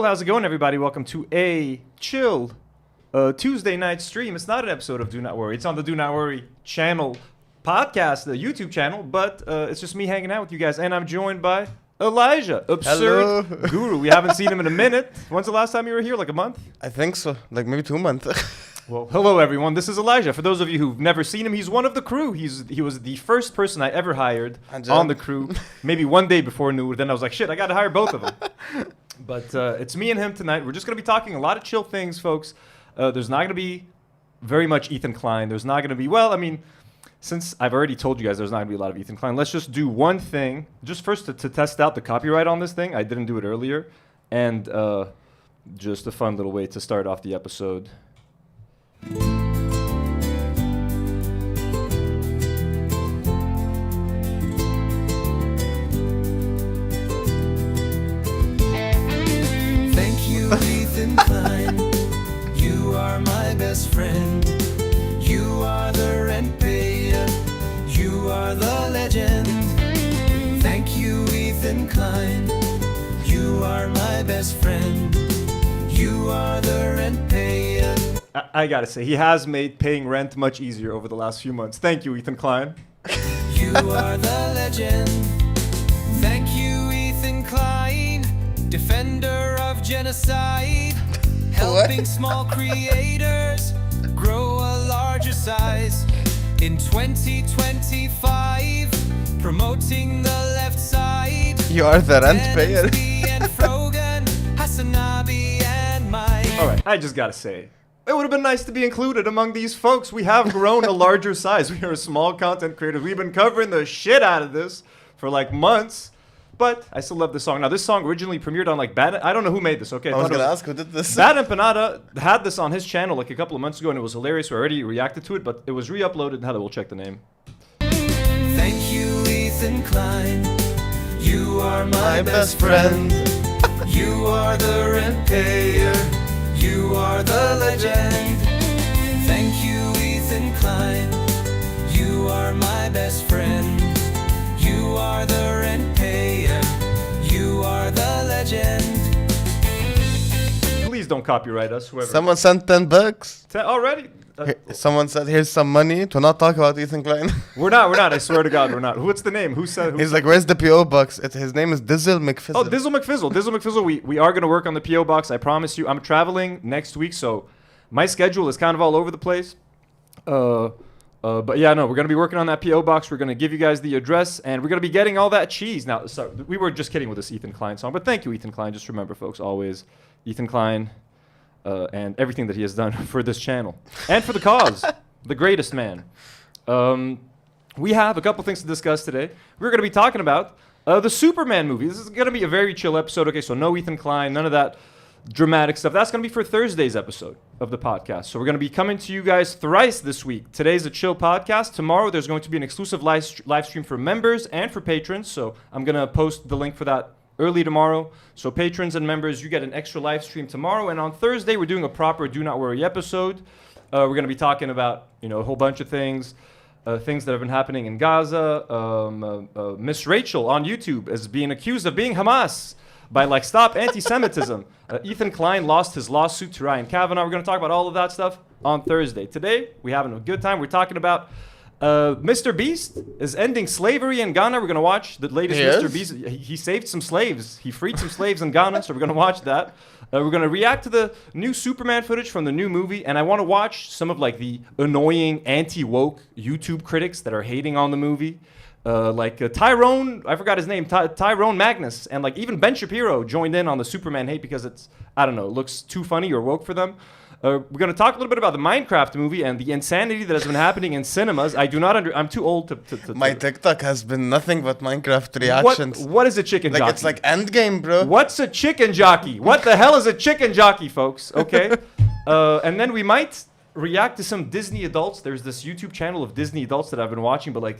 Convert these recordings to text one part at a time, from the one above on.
Cool, how's it going, everybody? Welcome to a chill Tuesday night stream. It's not an episode of Do Not Worry. It's on the Do Not Worry channel podcast, the YouTube channel, but it's just me hanging out with you guys, and I'm joined by Elijah, Absurd Hello. Guru. We haven't seen him in a minute. When's the last time you were here? Like a month? I think so. Like maybe 2 months. Well, hello, everyone. This is Elijah. For those of you who've never seen him, he's one of the crew. He was the first person I ever hired on the crew, maybe one day before Nour. Then I was like, shit, I got to hire both of them. But it's me and him tonight. We're just going to be talking a lot of chill things, folks. There's not going to be very much Ethan Klein. There's not going to be, well, I mean, since I've already told you guys there's not going to be a lot of Ethan Klein, let's just do one thing. Just first to test out the copyright on this thing. I didn't do it earlier. And just a fun little way to start off the episode. Thank you, Ethan Klein. You are my best friend. You are the rent payer. You are the legend. Thank you, Ethan Klein. You are my best friend. You are the rent payer. I gotta say, he has made paying rent much easier over the last few months. Thank you, Ethan Klein. You are the legend. Thank you, Ethan Klein, defender of genocide, helping small creators grow a larger size. In 2025, promoting the left side. You are the rent payer. And Frogan, Hassanabi, and Mike. All right, I just gotta say, it would have been nice to be included among these folks. We have grown a larger size. We are small content creators. We've been covering the shit out of this for like months, but I still love this song. Now, this song originally premiered on like Bad. I don't know who made this. Okay, I was gonna ask who did this. Bad Empanada had this on his channel like a couple of months ago, and it was hilarious. We already reacted to it, but it was re-uploaded. Now we'll check the name. Thank you, Ethan Klein. You are my best friend. You are the rent payer. You are the legend. Thank you, Ethan Klein. You are my best friend. You are the rent payer. You are the legend. Please don't copyright us, whoever. Someone sent $10. Already? Someone said, "Here's some money to not talk about Ethan Klein." We're not. I swear to God, we're not. What's the name? Who said? He's like, "Where's the PO box?" His name is Dizzle McFizzle. Oh, Dizzle McFizzle. We are going to work on the P.O. box. I promise you. I'm traveling next week, so my schedule is kind of all over the place. But yeah, no, we're going to be working on that P.O. box. We're going to give you guys the address, and we're going to be getting all that cheese. Now, sorry, we were just kidding with this Ethan Klein song, but thank you, Ethan Klein. Just remember, folks, always Ethan Klein and everything that he has done for this channel and for the cause, the greatest man. We have a couple things to discuss today. We're going to be talking about the Superman movie. This is going to be a very chill episode. Okay, so no Ethan Klein, none of that dramatic stuff. That's going to be for Thursday's episode of the podcast. So we're going to be coming to you guys thrice this week. Today's a chill podcast. Tomorrow there's going to be an exclusive live stream for members and for patrons. So I'm going to post the link for that early tomorrow. So patrons and members, you get an extra live stream tomorrow. And on Thursday, we're doing a proper Do Not Worry episode. We're going to be talking about, a whole bunch of things. Things that have been happening in Gaza. Miss Rachel on YouTube is being accused of being Hamas by Stop Anti-Semitism. Ethan Klein lost his lawsuit to Ryan Kavanaugh. We're going to talk about all of that stuff on Thursday. Today, we're having a good time. We're talking about Mr. Beast is ending slavery in Ghana. We're going to watch the latest Mr. Beast. He saved some slaves. He freed some slaves in Ghana, so we're going to watch that. We're going to react to the new Superman footage from the new movie, and I want to watch some of the annoying anti-woke YouTube critics that are hating on the movie. Tyrone, I forgot his name, Tyrone Magnus, and even Ben Shapiro joined in on the Superman hate because it looks too funny or woke for them. We're going to talk a little bit about the Minecraft movie and the insanity that has been happening in cinemas. I'm too old to My TikTok has been nothing but Minecraft reactions. What is a chicken jockey? It's like Endgame, bro. What's a chicken jockey? What the hell is a chicken jockey, folks? Okay. And then we might react to some Disney adults. There's this YouTube channel of Disney adults that I've been watching, but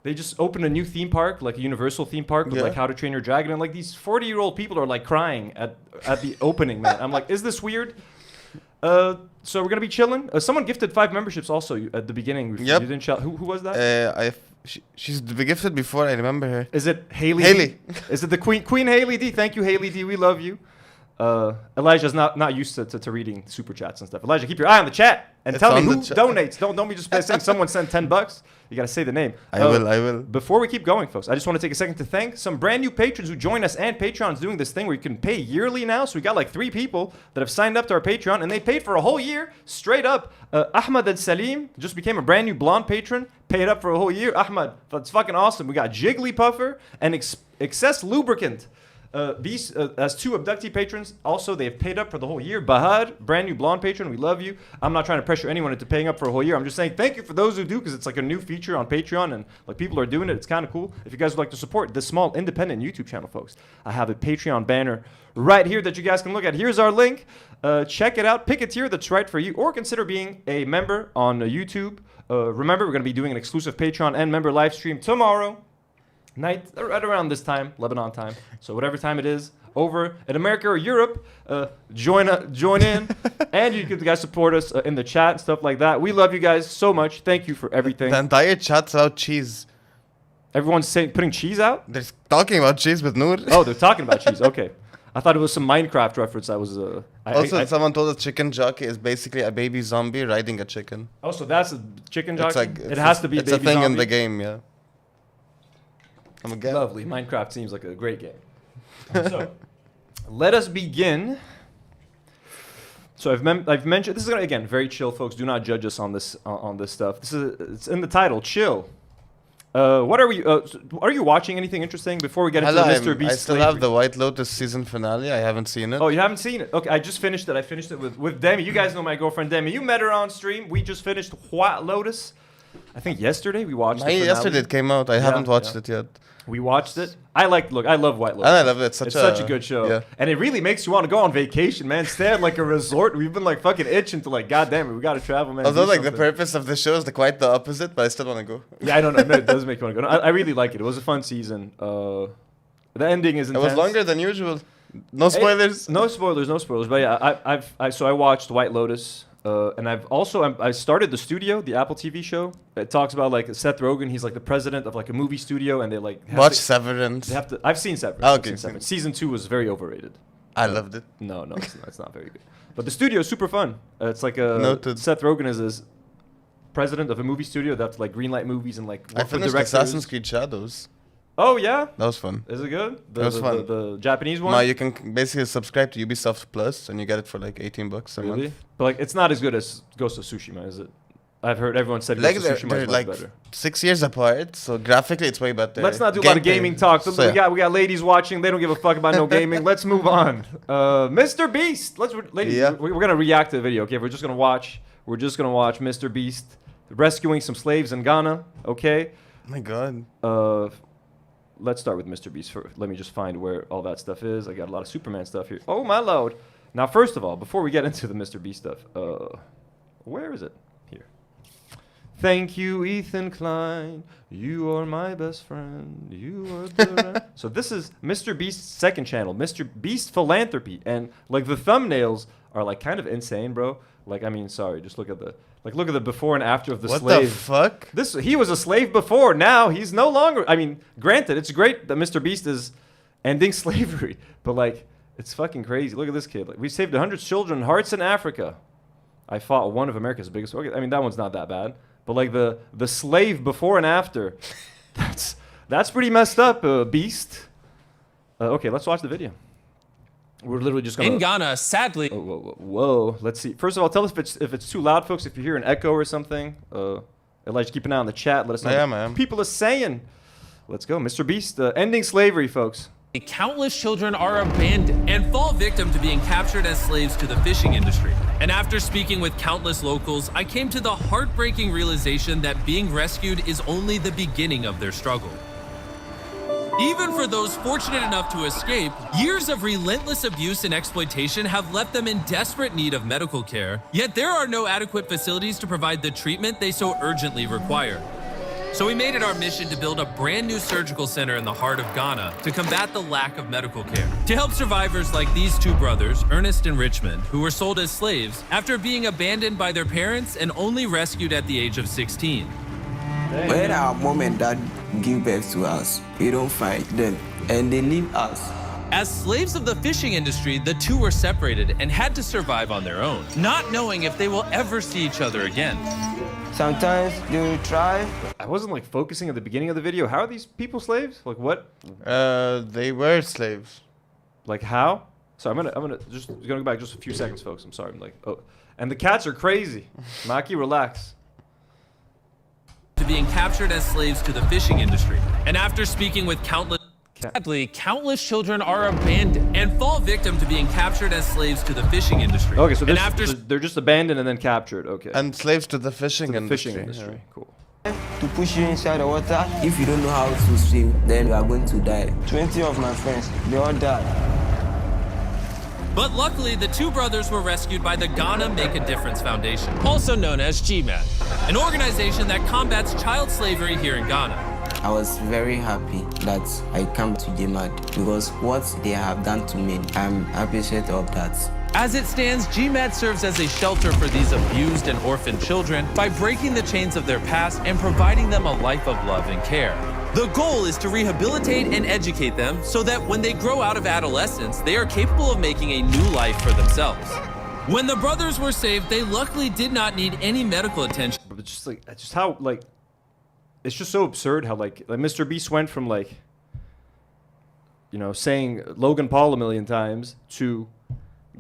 they just opened a new theme park, like a Universal theme park with How to Train Your Dragon, and these 40-year-old people are crying at the opening, man. I'm like, is this weird? So we're gonna be chilling. Someone gifted 5 memberships also at the beginning. Yep. You didn't shout. Who was that? She's gifted before. I remember her. Is it Haley? Haley. Is it the Queen Haley D? Thank you, Haley D. We love you. Elijah's not used to reading super chats and stuff. Elijah, keep your eye on the chat and tell me who donates. Don't be just saying someone sent $10. You gotta say the name. I will. Before we keep going, folks, I just want to take a second to thank some brand new patrons who join us, and Patreon's doing this thing where you can pay yearly now. So we got like 3 people that have signed up to our Patreon, and they paid for a whole year straight up. Ahmad Al Salim just became a brand new blonde patron, paid up for a whole year. Ahmad, that's fucking awesome. We got Jigglypuffer and Excess Lubricant. These as 2 abductee patrons. Also, they've paid up for the whole year. Bahad, brand new blonde patron. We love you. I'm not trying to pressure anyone into paying up for a whole year. I'm just saying thank you for those who do, because it's like a new feature on Patreon, and like people are doing it. It's kind of cool. If you guys would like to support this small independent YouTube channel, folks, I have a Patreon banner right here that you guys can look at. Here's our link. Check it out. Pick a tier that's right for you, or consider being a member on YouTube. Remember, we're going to be doing an exclusive Patreon and member live stream tomorrow night, right around this time, Lebanon time. So whatever time it is, over in America or Europe, join in, and you guys support us in the chat and stuff like that. We love you guys so much. Thank you for everything. The entire chat's about cheese. Everyone's putting cheese out? They're talking about cheese with Nour. Oh, they're talking about cheese. Okay. I thought it was some Minecraft reference. I was. Someone told us chicken jockey is basically a baby zombie riding a chicken. Oh, so that's a chicken jockey? It has to be it's a baby thing zombie? in the game, yeah. Lovely. Minecraft seems like a great game. So, let us begin. So I've mentioned, this is gonna, again, very chill, folks. Do not judge us on this stuff. It's in the title, chill. What are we? Are you watching anything interesting before we get into the Mr. Beast? I still have the White Lotus season finale. I haven't seen it. Oh, you haven't seen it? Okay, I just finished it. I finished it with Demi. You guys know my girlfriend Demi. You met her on stream. We just finished White Lotus. I think yesterday we watched it. Yesterday it came out. I haven't watched it yet. We watched it. I love White Lotus. I love it. It's such a good show. Yeah. And it really makes you want to go on vacation, man. Stay at like a resort. We've been like fucking itching to like, goddamn it, we gotta travel, man. Although like the purpose of the show is quite the opposite, but I still want to go. Yeah, I don't know. It does make you want to go. No, I really like it. It was a fun season. The ending is intense. It was longer than usual. No spoilers. No spoilers. But yeah, I watched White Lotus. And I started the studio, the Apple TV show. It talks about like Seth Rogen. He's like the president of like a movie studio, and they like watch Severance. I've seen Severance. Oh, okay. Severance. Season 2 was very overrated. I loved it. No, it's not very good. But the studio is super fun. It's like Noted. Seth Rogen is president of a movie studio that like greenlight movies and like. I finished Assassin's Creed Shadows. Oh yeah, that was fun. Is it good? It was fun. The Japanese one. No, you can basically subscribe to Ubisoft Plus, and you get it for like $18 a month. But like, it's not as good as Ghost of Tsushima, is it? I've heard everyone said like Ghost of Tsushima is like better. 6 years apart, so graphically it's way better. Let's not do a lot of gaming talk. So we got ladies watching. They don't give a fuck about no gaming. Let's move on. Mr. Beast. We're gonna react to the video. Okay, we're just gonna watch Mr. Beast rescuing some slaves in Ghana. Okay. Oh my God. Let's start with Mr. Beast first. Let me just find where all that stuff is. I got a lot of Superman stuff here. Oh, my lord. Now, first of all, before we get into the Mr. Beast stuff, where is it? Here. Thank you, Ethan Klein. You are my best friend. You are the... So this is Mr. Beast's second channel, Mr. Beast Philanthropy. And, like, the thumbnails are, like, kind of insane, bro. Like, I mean, sorry. Just look at the before and after of the slave. What the fuck? He was a slave before. Now he's no longer. I mean, granted, it's great that Mr. Beast is ending slavery, but like, it's fucking crazy. Look at this kid. Like, we saved 100 children's hearts in Africa. I fought one of America's biggest. Okay, I mean, that one's not that bad. But like the slave before and after, that's pretty messed up, Beast. Okay, let's watch the video. We're literally just gonna... In Ghana, sadly... Whoa. Let's see. First of all, tell us if it's too loud, folks. If you hear an echo or something. Elijah, keep an eye on the chat. Let us know I am. People are saying. Let's go. Mr. Beast, ending slavery, folks. Countless children are abandoned and fall victim to being captured as slaves to the fishing industry. And after speaking with countless locals, I came to the heartbreaking realization that being rescued is only the beginning of their struggle. Even for those fortunate enough to escape, years of relentless abuse and exploitation have left them in desperate need of medical care, yet there are no adequate facilities to provide the treatment they so urgently require. So we made it our mission to build a brand new surgical center in the heart of Ghana to combat the lack of medical care. To help survivors like these two brothers, Ernest and Richmond, who were sold as slaves after being abandoned by their parents and only rescued at the age of 16. When our mom and dad give birth to us, we don't find them, and they leave us. As slaves of the fishing industry, the two were separated and had to survive on their own, not knowing if they will ever see each other again. Sometimes they will try. I wasn't like focusing at the beginning of the video. How are these people slaves? Like what? They were slaves. Like how? So I'm gonna go back just a few seconds, folks. I'm sorry. I'm like, oh, and the cats are crazy. Maki, relax. To being captured as slaves to the fishing industry. And after speaking with sadly, countless children are abandoned and fall victim to being captured as slaves to the fishing industry. Okay, so they're just abandoned and then captured. Okay. And slaves to the fishing industry. Fishing industry. Cool. To push you inside the water. If you don't know how to swim, then you are going to die. 20 of my friends, they all died. But luckily, the two brothers were rescued by the Ghana Make a Difference Foundation, also known as GMAD, an organization that combats child slavery here in Ghana. I was very happy that I come to GMAD because what they have done to me, I'm appreciative of that. As it stands, GMAD serves as a shelter for these abused and orphaned children by breaking the chains of their past and providing them a life of love and care. The goal is to rehabilitate and educate them so that when they grow out of adolescence, they are capable of making a new life for themselves. When the brothers were saved, they luckily did not need any medical attention. But it's just like, it's just how like, it's just so absurd how like Mr. Beast went from like, you know, saying Logan Paul a million times to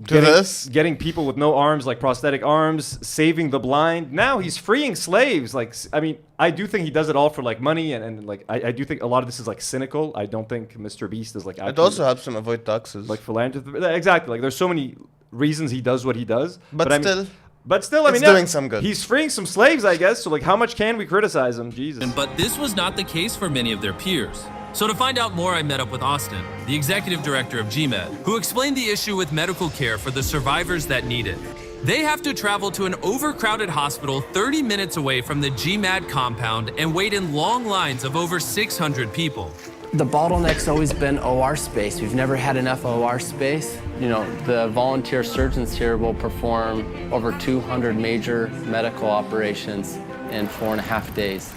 getting people with no arms, like prosthetic arms, saving the blind. Now he's freeing slaves. Like, I mean, I do think he does it all for like money, and like I do think a lot of this is like cynical. I don't think Mr. Beast is like. It also helps him avoid taxes. Like philanthropy, exactly. Like there's so many reasons he does what he does. But I still. mean, I mean, it's doing some good. He's freeing some slaves, I guess. So like, how much can we criticize him? Jesus. But this was not the case for many of their peers. So to find out more, I met up with Austin, the executive director of GMAD, who explained the issue with medical care for the survivors that need it. They have to travel to an overcrowded hospital 30 minutes away from the GMAD compound and wait in long lines of over 600 people. The bottleneck's always been OR space. We've never had enough OR space. You know, the volunteer surgeons here will perform over 200 major medical operations in 4.5 days.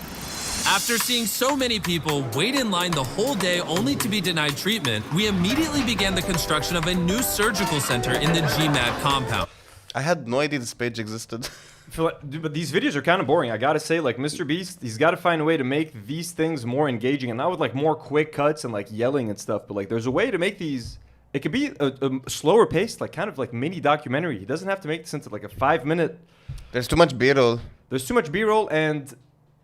After seeing so many people wait in line the whole day only to be denied treatment, we immediately began the construction of a new surgical center in the GMAD compound. I had no idea this page existed. But these videos are kind of boring. I gotta say, like Mr. Beast, he's got to find a way to make these things more engaging, and not with like more quick cuts and like yelling and stuff. But like, there's a way to make these. It could be a slower pace, like kind of like mini documentary. He doesn't have to make this into like a 5-minute. There's too much B-roll. There's too much B-roll, and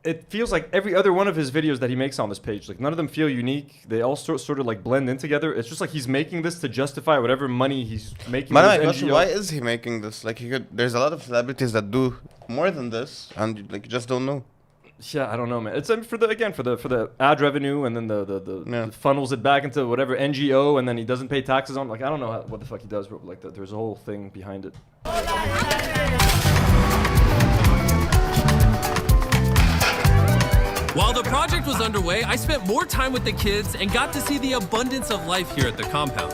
it feels like every other one of his videos that he makes on this page, like none of them feel unique. They all sort of like blend in together. It's just like he's making this to justify whatever money he's making. My question, why is he making this? Like there's a lot of celebrities that do more than this, and like you just don't know. Yeah, I don't know, man. It's for the ad revenue, and then the funnels it back into whatever NGO, and then he doesn't pay taxes on. Like I don't know what the fuck he does, but like there's a whole thing behind it. While the project was underway, I spent more time with the kids and got to see the abundance of life here at the compound.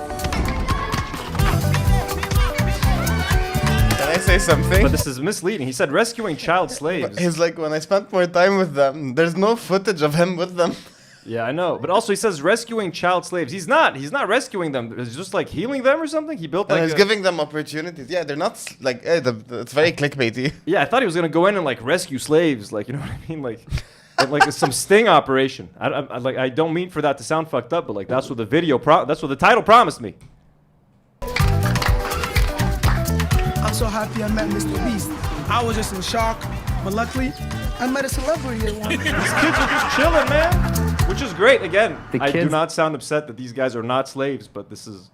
Can I say something? But this is misleading. He said rescuing child slaves. He's like, when I spent more time with them, there's no footage of him with them. Yeah, I know. But also he says rescuing child slaves. He's not rescuing them. He's just like healing them or something. He built like he's giving them opportunities. Yeah, they're not like, it's very clickbaity. Yeah, I thought he was going to go in and like rescue slaves. Like, you know what I mean? Like some sting operation. I don't mean for that to sound fucked up, but like that's what the that's what the title promised me. I'm so happy I met Mr. Beast. I was just in shock, but luckily I met a celebrity at one. These kids are just chilling, man, which is great. Again, I do not sound upset that these guys are not slaves, but this is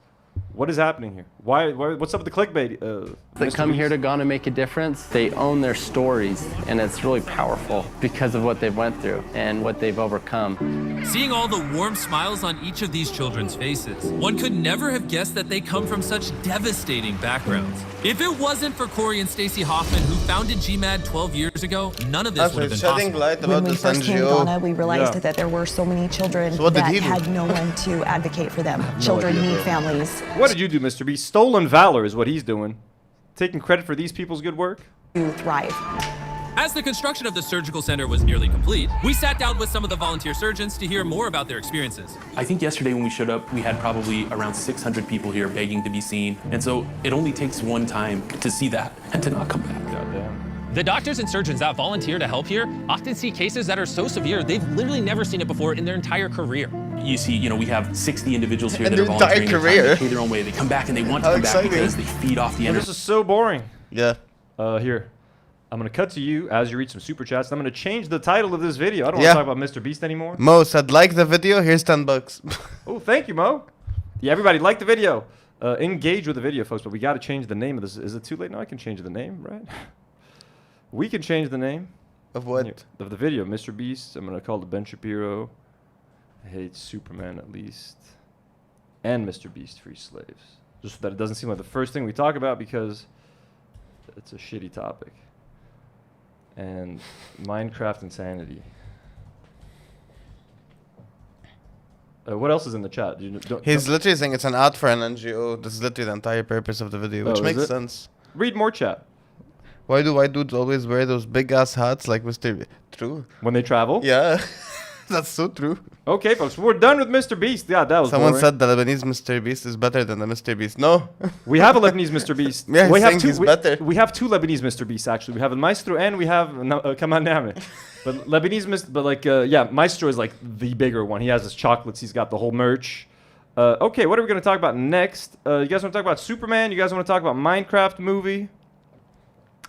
what is happening here. Why what's up with the clickbait? They come here to Ghana Make a Difference. They own their stories, and it's really powerful because of what they've went through and what they've overcome. Seeing all the warm smiles on each of these children's faces, one could never have guessed that they come from such devastating backgrounds. If it wasn't for Corey and Stacey Hoffman, who founded GMAD 12 years ago, none of this would have been shedding possible. light about When we this first came to NGO. Ghana, we realized that there were so many children what did that he do? had no one to advocate for them. Children need families. What did you do, Mr. B? Stolen valor is what he's doing. Taking credit for these people's good work. To thrive. As the construction of the surgical center was nearly complete, we sat down with some of the volunteer surgeons to hear more about their experiences. I think yesterday when we showed up, we had probably around 600 people here begging to be seen. And so it only takes one time to see that and to not come back. Goddamn. The doctors and surgeons that volunteer to help here often see cases that are so severe they've literally never seen it before in their entire career. You see, you know, we have 60 individuals here that their are entire volunteering their time. career. They pay their own way. They come back and they want to How come back exciting. because they feed off the Well, energy. this is so boring. Yeah. Here. I'm going to cut to you as you read some super chats. I'm going to change the title of this video. I don't Yeah. want to talk about Mr. Beast anymore. Mo said, like the video, here's $10. Oh, thank you, Mo. Yeah, everybody, like the video. Engage with the video, folks, but we got to change the name of this. Is it too late? No, I can change the name, right? We can change the name. Of what? Of the video, Mr. Beast. I'm going to call it Ben Shapiro hates Superman at least. And Mr. Beast free slaves. Just so that it doesn't seem like the first thing we talk about because it's a shitty topic. And Minecraft insanity. What else is in the chat? He's literally saying it's an ad for an NGO. This is literally the entire purpose of the video, which is makes it? sense. Read more chat. Why do white dudes always wear those big ass hats like Mr. True. When they travel? Yeah. That's so true. Okay, folks, we're done with Mr. Beast. Yeah, that was Someone boring. said the Lebanese Mr. Beast is better than the Mr. Beast. No. We have a Lebanese Mr. Beast. Yeah, we he's have saying two. he's better. We have two Lebanese Mr. Beasts actually. We have a Maestro and we have Kaman Name. But Lebanese yeah, Maestro is like the bigger one. He has his chocolates. He's got the whole merch. Okay, what are we gonna talk about next? You guys want to talk about Superman? You guys want to talk about Minecraft movie?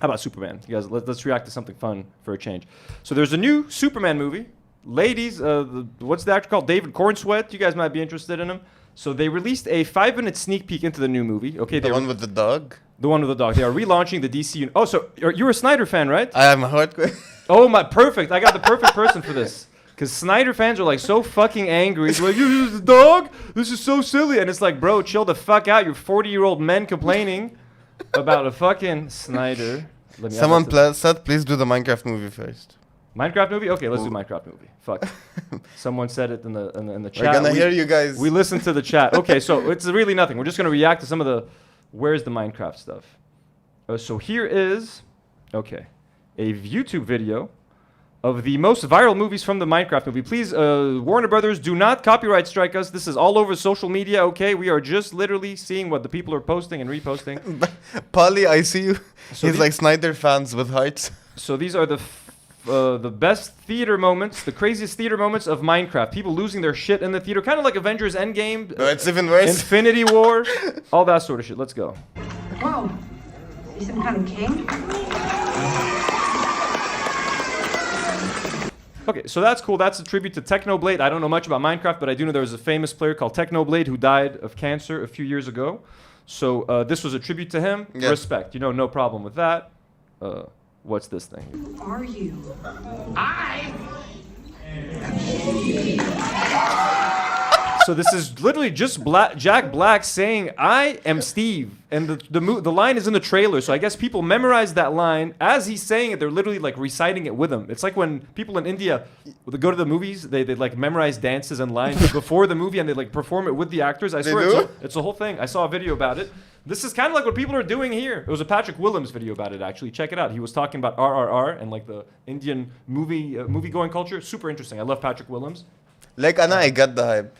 How about Superman? You guys, let's react to something fun for a change. So there's a new Superman movie. Ladies, what's the actor called? David Cornsweet. You guys might be interested in him. So they released a 5-minute sneak peek into the new movie. Okay, The one with the dog? The one with the dog. They are relaunching the DC. Oh, so you're a Snyder fan, right? I am a hardcore. Oh my, perfect. I got the perfect person for this. Because Snyder fans are like so fucking angry. They're like, you use the dog? This is so silly. And it's like, bro, chill the fuck out. You're 40-year-old men complaining about a fucking Snyder. Someone said, please do the Minecraft movie first. Minecraft movie? Okay, let's do Minecraft movie. Fuck. Someone said it in the chat. We're gonna hear you guys. We listened to the chat. Okay, so it's really nothing. We're just gonna react to some of the where's the Minecraft stuff. So here is a YouTube video of the most viral movies from the Minecraft movie. Please, Warner Brothers, do not copyright strike us. This is all over social media. Okay, we are just literally seeing what the people are posting and reposting. Polly, I see you. So He's like Snyder fans with hearts. So these are the best theater moments, the craziest theater moments of Minecraft. People losing their shit in the theater, kind of like Avengers Endgame. No, it's even worse. Infinity War, all that sort of shit. Let's go. Whoa, you some kind of king? Okay, so that's cool. That's a tribute to Technoblade. I don't know much about Minecraft, but I do know there was a famous player called Technoblade who died of cancer a few years ago. So this was a tribute to him. Yeah. Respect. You know, no problem with that. What's this thing? Who are you? So this is literally just Jack Black saying, "I am Steve," and the line is in the trailer. So I guess people memorize that line as he's saying it. They're literally like reciting it with him. It's like when people in India they go to the movies, they like memorize dances and lines before the movie, and they like perform it with the actors. I swear, it's a whole thing. I saw a video about it. This is kind of like what people are doing here. It was a Patrick Willems video about it, actually. Check it out. He was talking about RRR and like the Indian movie going culture. Super interesting. I love Patrick Willems. Like, Anna, I get the hype.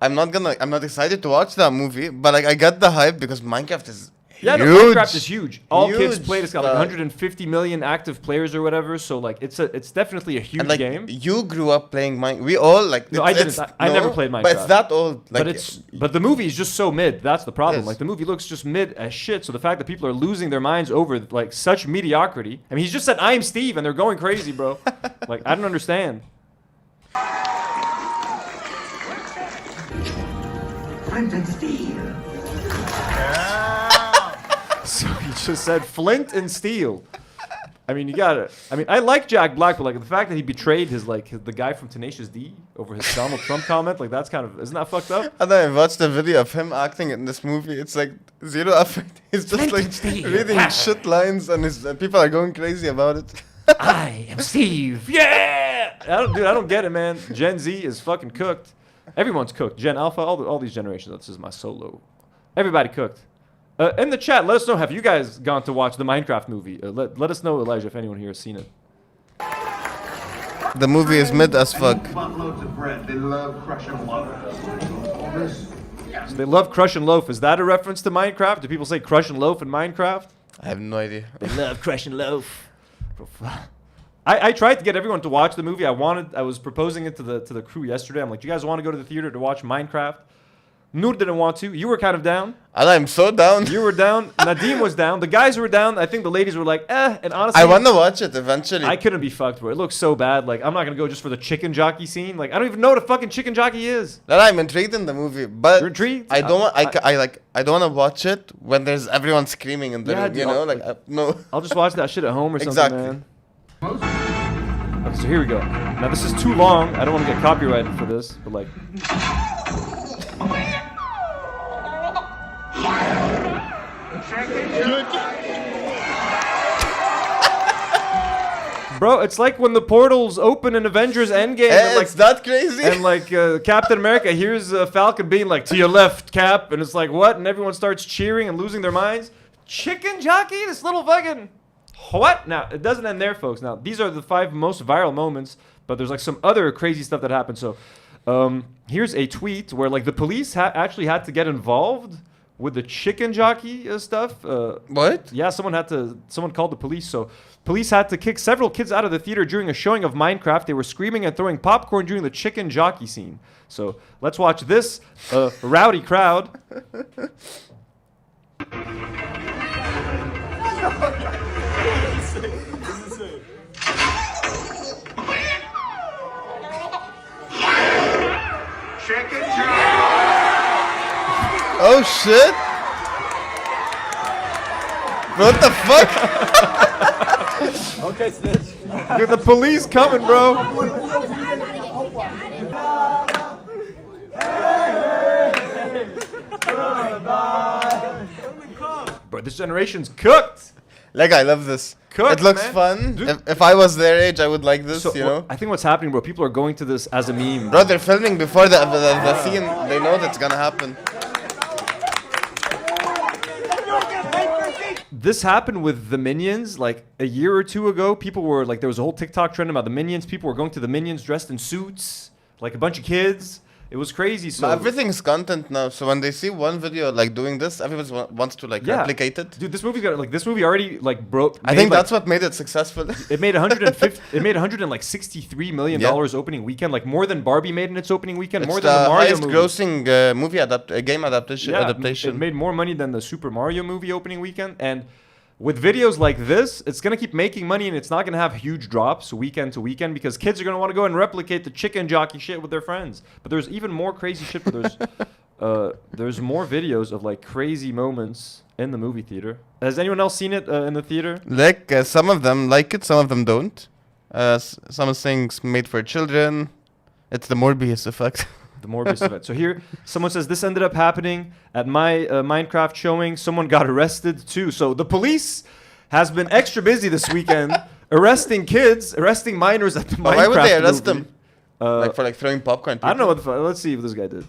I'm not excited to watch that movie, but like I get the hype because Minecraft is Yeah, no, huge. Minecraft is huge. All kids Huge, play it. It's got like 150 million active players or whatever. So like, it's definitely a huge and, like, game. You grew up playing Minecraft. We all like. No, I didn't. I never played Minecraft. But it's that old. Like, But the movie is just so mid. That's the problem. Yes. Like the movie looks just mid as shit. So the fact that people are losing their minds over like such mediocrity. I mean, he's just said, "I'm Steve," and they're going crazy, bro. Like I don't understand. Flint and Steel. So he just said Flint and Steel. I mean, you gotta. I mean, I like Jack Black, but like the fact that he betrayed the guy from Tenacious D over his Donald Trump comment, like that's kind of, isn't that fucked up? And I watched a video of him acting in this movie. It's like zero effort. He's just like reading shit lines, and his people are going crazy about it. I am Steve. Yeah. I don't get it, man. Gen Z is fucking cooked. Everyone's cooked. Gen Alpha, all these generations. This is my solo. Everybody cooked. In the chat, let us know. Have you guys gone to watch the Minecraft movie? Let us know, Elijah, if anyone here has seen it. The movie is mid as fuck. Buttloads of bread. They love crushing loaf. So they love Crush and Loaf. Is that a reference to Minecraft? Do people say Crush and Loaf in Minecraft? I have no idea. They love Crush and Loaf. I tried to get everyone to watch the movie. I was proposing it to the crew yesterday. I'm like, do you guys want to go to the theater to watch Minecraft? Nour didn't want to. You were kind of down. And I'm so down. You were down. Nadim was down. The guys were down. I think the ladies were like, eh. And honestly, I want to watch it eventually. I couldn't be fucked, bro. It looks so bad. Like, I'm not gonna go just for the chicken jockey scene. Like, I don't even know what a fucking chicken jockey is. That I'm intrigued in the movie, but You're intrigued? I don't want. I don't want to watch it when there's everyone screaming in the Yeah, room. dude, You know, like no. I'll just watch that shit at home or something, Exactly. man. Okay, so here we go. Now this is too long. I don't want to get copyrighted for this, but like. Bro, it's like when the portals open in Avengers Endgame. And It's that crazy. And like Captain America hears Falcon being like, to your left, Cap. And it's like, what? And everyone starts cheering and losing their minds. Chicken jockey? This little fucking... What? Now, it doesn't end there, folks. Now, these are the 5 most viral moments. But there's like some other crazy stuff that happened. So here's a tweet where like the police actually had to get involved with the chicken jockey stuff. What? Yeah, someone called the police. So police had to kick several kids out of the theater during a showing of Minecraft. They were screaming and throwing popcorn during the chicken jockey scene. So let's watch this rowdy crowd. Chicken jockey. Oh shit! What the fuck? Okay, snitch. Dude, the police coming, bro. Bro, this generation's cooked. Like, I love this. Cooked, It looks man. fun. Dude. If I was their age, I would like this, So, you know? I think what's happening, bro, people are going to this as a meme. Bro, they're filming before the scene. They know that's gonna happen. This happened with the Minions like a year or 2 ago. People were like, there was a whole TikTok trend about the Minions. People were going to the Minions dressed in suits, like a bunch of kids. It was crazy. So But everything's content now, so when they see one video like doing this, everyone wants to like replicate it. Dude, this movie already like broke. I think that's what made it successful. It made 150. It made 163 million dollars opening weekend, like more than Barbie made in its opening weekend, It's more than the Mario highest movie. grossing game adaptation. It made more money than the Super Mario movie opening weekend. And with videos like this, it's going to keep making money and it's not going to have huge drops weekend to weekend because kids are going to want to go and replicate the chicken jockey shit with their friends. But there's even more crazy shit. But there's more videos of like crazy moments in the movie theater. Has anyone else seen it in the theater? Like some of them like it, some of them don't. Some things made for children. It's the Morbius effect. The Morbius event. So here, someone says this ended up happening at my Minecraft showing. Someone got arrested too. So the police has been extra busy this weekend, arresting kids, arresting minors at the Minecraft. Why would they arrest movie. them? Like for like throwing popcorn. I don't know what the fuck. Let's see if this guy did.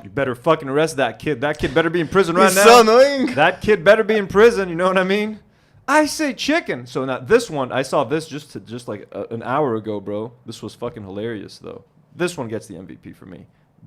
You better fucking arrest that kid. That kid better be in prison right He's now. so annoying. That kid better be in prison. You know what I mean? I say chicken. So now this one, I saw this just like an hour ago, bro. This was fucking hilarious though. This one gets the MVP for me.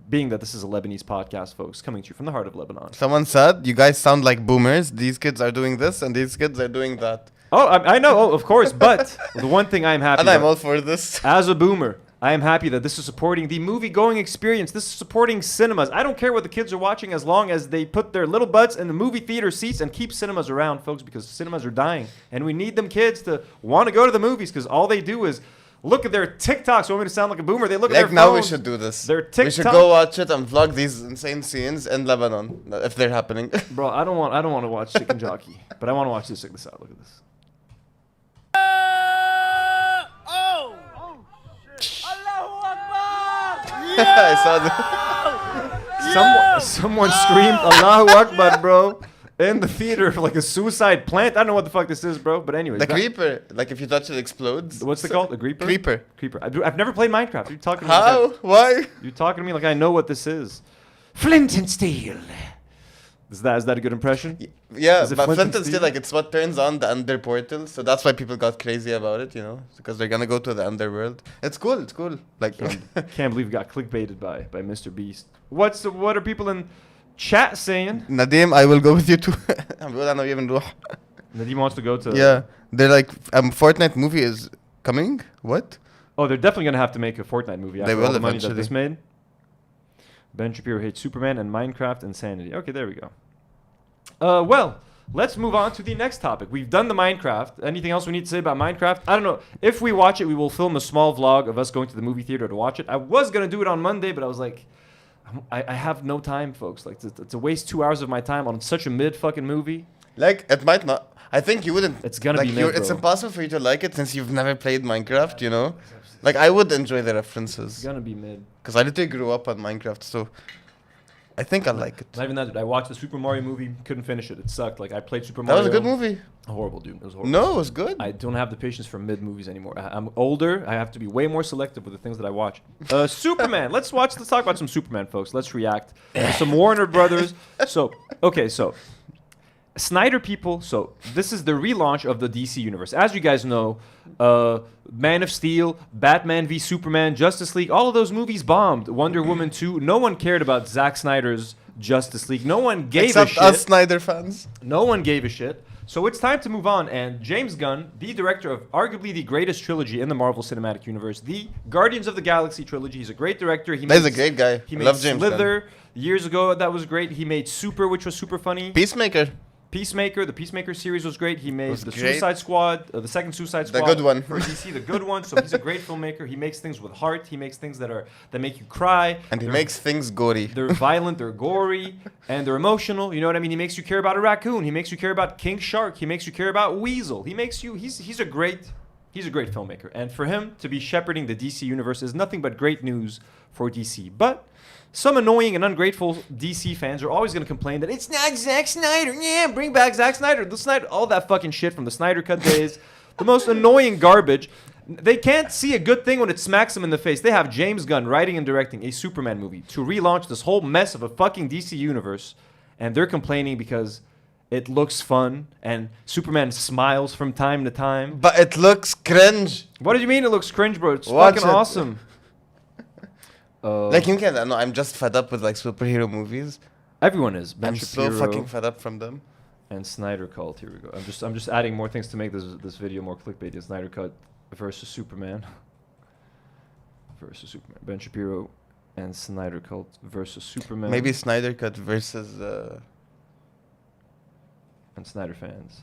Being that this is a Lebanese podcast, folks, coming to you from the heart of Lebanon. Someone said, you guys sound like boomers. These kids are doing this and these kids are doing that. Oh, I know. Oh, of course. But the one thing I am happy And I'm about, all for this. as a boomer, I am happy that this is supporting the movie-going experience. This is supporting cinemas. I don't care what the kids are watching as long as they put their little butts in the movie theater seats and keep cinemas around, folks, because cinemas are dying. And we need them kids to want to go to the movies because all they do is look at their TikToks. Want me to sound like a boomer? They look at their Like now we phones. should do this. Their We should TikTok- go watch it and vlog these insane scenes in Lebanon if they're happening. Bro, I don't want to watch Chicken Jockey, but I want to watch this. Check this out. Look at this. I saw that. Someone screamed Allahu Akbar, bro. in the theater for like a suicide plant. I don't know what the fuck this is, bro. But anyways, The creeper, like if you touch it, explodes. What's it called? The creeper. Creeper. I've never played Minecraft. You're talking to me How? like that. Why? You're talking to me like I know what this is. Flint and steel. Is that a good impression? Yeah, Is it but Flint Flint and and Steel, Steel? like it's what turns on the Under portal, so that's why people got crazy about it, you know, because they're gonna go to the Underworld. It's cool. Like, Can't believe we got clickbaited by Mr. Beast. What are people in chat saying? Nadim, I will go with you too. I'm good. I know you even do. Nadim wants to go to. Yeah, they're like, Fortnite movie is coming. What? Oh, they're definitely gonna have to make a Fortnite movie. They After will all the money that eventually. this made. Ben Shapiro hates Superman and Minecraft insanity. Okay, there we go. Well, let's move on to the next topic. We've done the Minecraft. Anything else we need to say about Minecraft? I don't know. If we watch it, we will film a small vlog of us going to the movie theater to watch it. I was going to do it on Monday, but I was like, I have no time, folks. Like, to waste 2 hours of my time on such a mid-fucking movie. Like, it might not. I think you wouldn't. It's gonna like, be mid, It's bro. impossible for you to like it since you've never played Minecraft, you know? Like, I would enjoy the references. It's going to be mid. Because I literally grew up on Minecraft, so I think I like it. Not even that, dude. I watched the Super Mario movie, couldn't finish it. It sucked. Like, I played Super That Mario. was a good movie. Horrible, dude. It was horrible. No, it was good. I don't have the patience for mid movies anymore. I'm older. I have to be way more selective with the things that I watch. Superman. Let's talk about some Superman, folks. Let's react to some Warner Brothers. So Snyder people. So this is the relaunch of the DC universe. As you guys know, Man of Steel, Batman v Superman, Justice League, all of those movies bombed. Wonder Woman 2. No one cared about Zack Snyder's Justice League. No one gave a Except shit. us Snyder fans. No one gave a shit. So it's time to move on. And James Gunn, the director of arguably the greatest trilogy in the Marvel Cinematic Universe, the Guardians of the Galaxy trilogy. He's a great director. He's a great guy. He I made love James Slither years ago. That was great. He made Super, which was super funny. Peacemaker. The Peacemaker series was great. He made the great. Suicide Squad, the second Suicide The Squad. good one. For DC, the good one. So he's a great filmmaker. He makes things with heart. He makes things that make you cry. And he makes things gory. They're violent, they're gory, and they're emotional. You know what I mean? He makes you care about a raccoon. He makes you care about King Shark. He makes you care about Weasel. He's a great filmmaker. And for him to be shepherding the DC universe is nothing but great news for DC. But some annoying and ungrateful DC fans are always going to complain that it's not Zack Snyder. Yeah, bring back Zack Snyder. All that fucking shit from the Snyder Cut days. The most annoying garbage. They can't see a good thing when it smacks them in the face. They have James Gunn writing and directing a Superman movie to relaunch this whole mess of a fucking DC universe. And they're complaining because it looks fun and Superman smiles from time to time. But it looks cringe. What do you mean it looks cringe, bro? It's Watch fucking it. awesome. Like, you can't. No, I'm just fed up with like superhero movies. Everyone is. Ben I'm Shapiro so fucking fed up from them. and Snyder Cult. Here we go. I'm just adding more things to make this video more clickbaity. Snyder Cut versus Superman. Ben Shapiro and Snyder Cult versus Superman. Maybe Snyder Cut versus. And Snyder fans.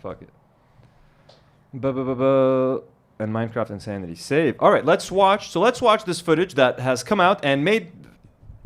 Fuck it. And Minecraft Insanity. Save. All right, let's watch. So let's watch this footage that has come out and made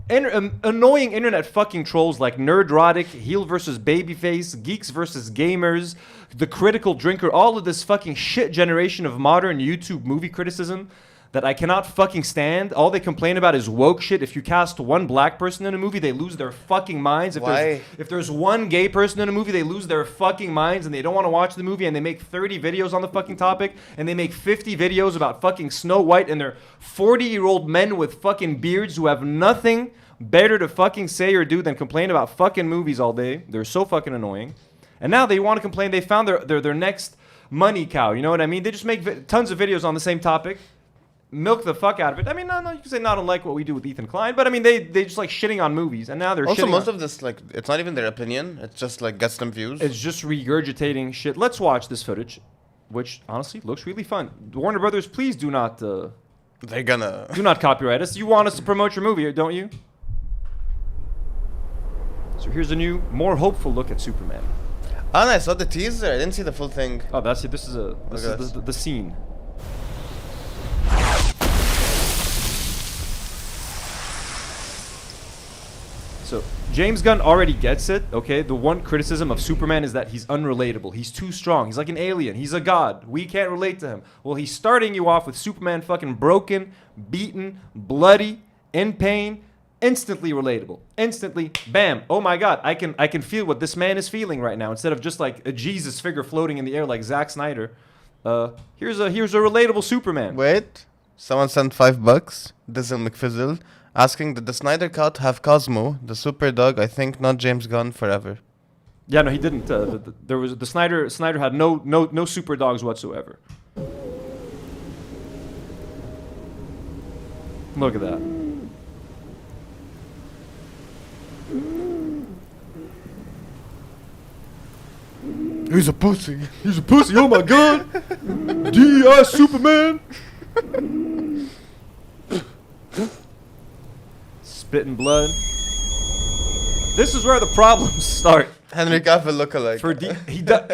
annoying internet fucking trolls like Nerdrotic, Heel versus Babyface, Geeks versus Gamers, The Critical Drinker, all of this fucking shit generation of modern YouTube movie criticism that I cannot fucking stand. All they complain about is woke shit. If you cast one black person in a movie, they lose their fucking minds. If there's one gay person in a movie, they lose their fucking minds and they don't want to watch the movie and they make 30 videos on the fucking topic and they make 50 videos about fucking Snow White and they're 40-year-old men with fucking beards who have nothing better to fucking say or do than complain about fucking movies all day. They're so fucking annoying. And now they want to complain they found their next money cow. You know what I mean? They just make tons of videos on the same topic. Milk the fuck out of it. I mean, no, you can say not unlike what we do with Ethan Klein, but I mean, they just like shitting on movies, and now they're also shitting most on, of this, like, it's not even their opinion. It's just like gets them views. it's just regurgitating shit. Let's watch this footage, which honestly looks really fun. Warner Brothers, please do not They're gonna do not copyright us. You want us to promote your movie, don't you? So here's a new, more hopeful look at Superman. Oh, no, I saw the teaser. I didn't see the full thing. Oh, that's it. This is the scene. So James Gunn already gets it, okay? The one criticism of Superman is that he's unrelatable. He's too strong. He's like an alien. He's a god. We can't relate to him. Well, he's starting you off with Superman fucking broken, beaten, bloody, in pain, instantly relatable. Instantly, bam. Oh my God, I can feel what this man is feeling right now. Instead of just like a Jesus figure floating in the air like Zack Snyder, here's a relatable Superman. Wait, someone sent $5. Dizzle McFizzle asking, did the Snyder Cut have Cosmo, the super dog? I think not James Gunn forever. Yeah, no, he didn't. There was the Snyder had no super dogs whatsoever. Look at that. He's a pussy. He's a pussy. Oh my God. D.I. Superman. Spitting blood. This is where the problems start. Henry Cavill lookalike.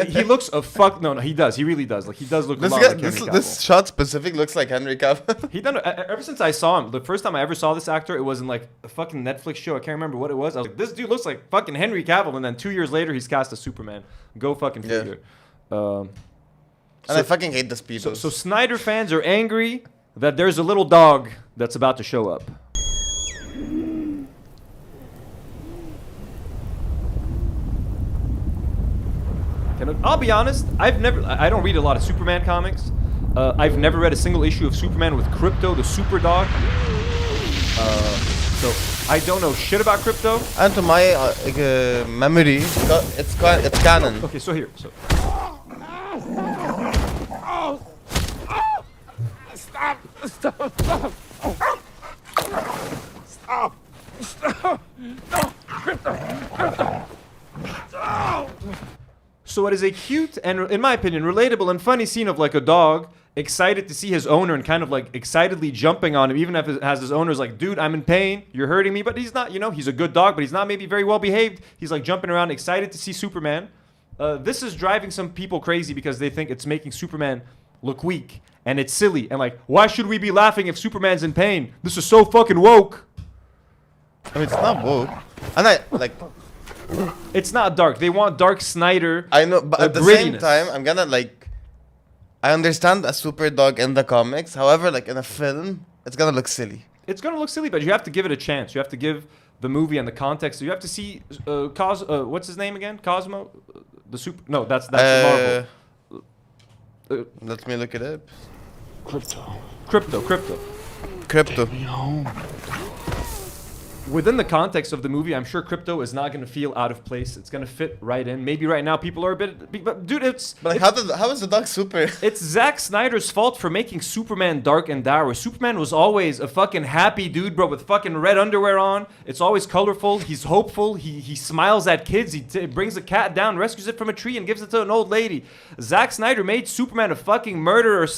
He looks a fuck. No, he does. He really does. Like he does look a lot like Henry Cavill. This shot specific looks like Henry Cavill. He done ever since I saw him. The first time I ever saw this actor, it was in like a fucking Netflix show. I can't remember what it was. I was like, this dude looks like fucking Henry Cavill. And then 2 years later, he's cast as Superman. Go fucking figure. And I fucking hate this people. So Snyder fans are angry that there's a little dog that's about to show up. I'll be honest, I don't read a lot of Superman comics. I've never read a single issue of Superman with Krypto, the super dog. So I don't know shit about Krypto. And to my memory, it's canon. Okay, so here. So. Stop! Stop! Stop! Stop! Stop! No! Krypto! Krypto! So it is a cute and, in my opinion, relatable and funny scene of like a dog excited to see his owner and kind of like excitedly jumping on him, even if it has his owner's like, dude, I'm in pain, you're hurting me, but he's not, he's a good dog, but he's not maybe very well behaved. He's like jumping around, excited to see Superman. This is driving some people crazy because they think it's making Superman look weak and it's silly and like, why should we be laughing if Superman's in pain? This is so fucking woke. I mean, it's not woke. And I like. It's not dark. They want dark Snyder. I know, but at the same time, I'm gonna like. I understand a super dog in the comics. However, like in a film, it's gonna look silly. It's gonna look silly, but you have to give it a chance. You have to give the movie and the context. You have to see what's his name again? Cosmo, the super. No, that's Marvel. Let me look it up. Krypto. Take me home. Within the context of the movie, I'm sure Krypto is not going to feel out of place. It's going to fit right in. Maybe right now people are a bit... But dude, it's... But like, how is the dog super? It's Zack Snyder's fault for making Superman dark and dour. Superman was always a fucking happy dude, bro, with fucking red underwear on. It's always colorful. He's hopeful. He smiles at kids. He brings a cat down, rescues it from a tree, and gives it to an old lady. Zack Snyder made Superman a fucking murderer,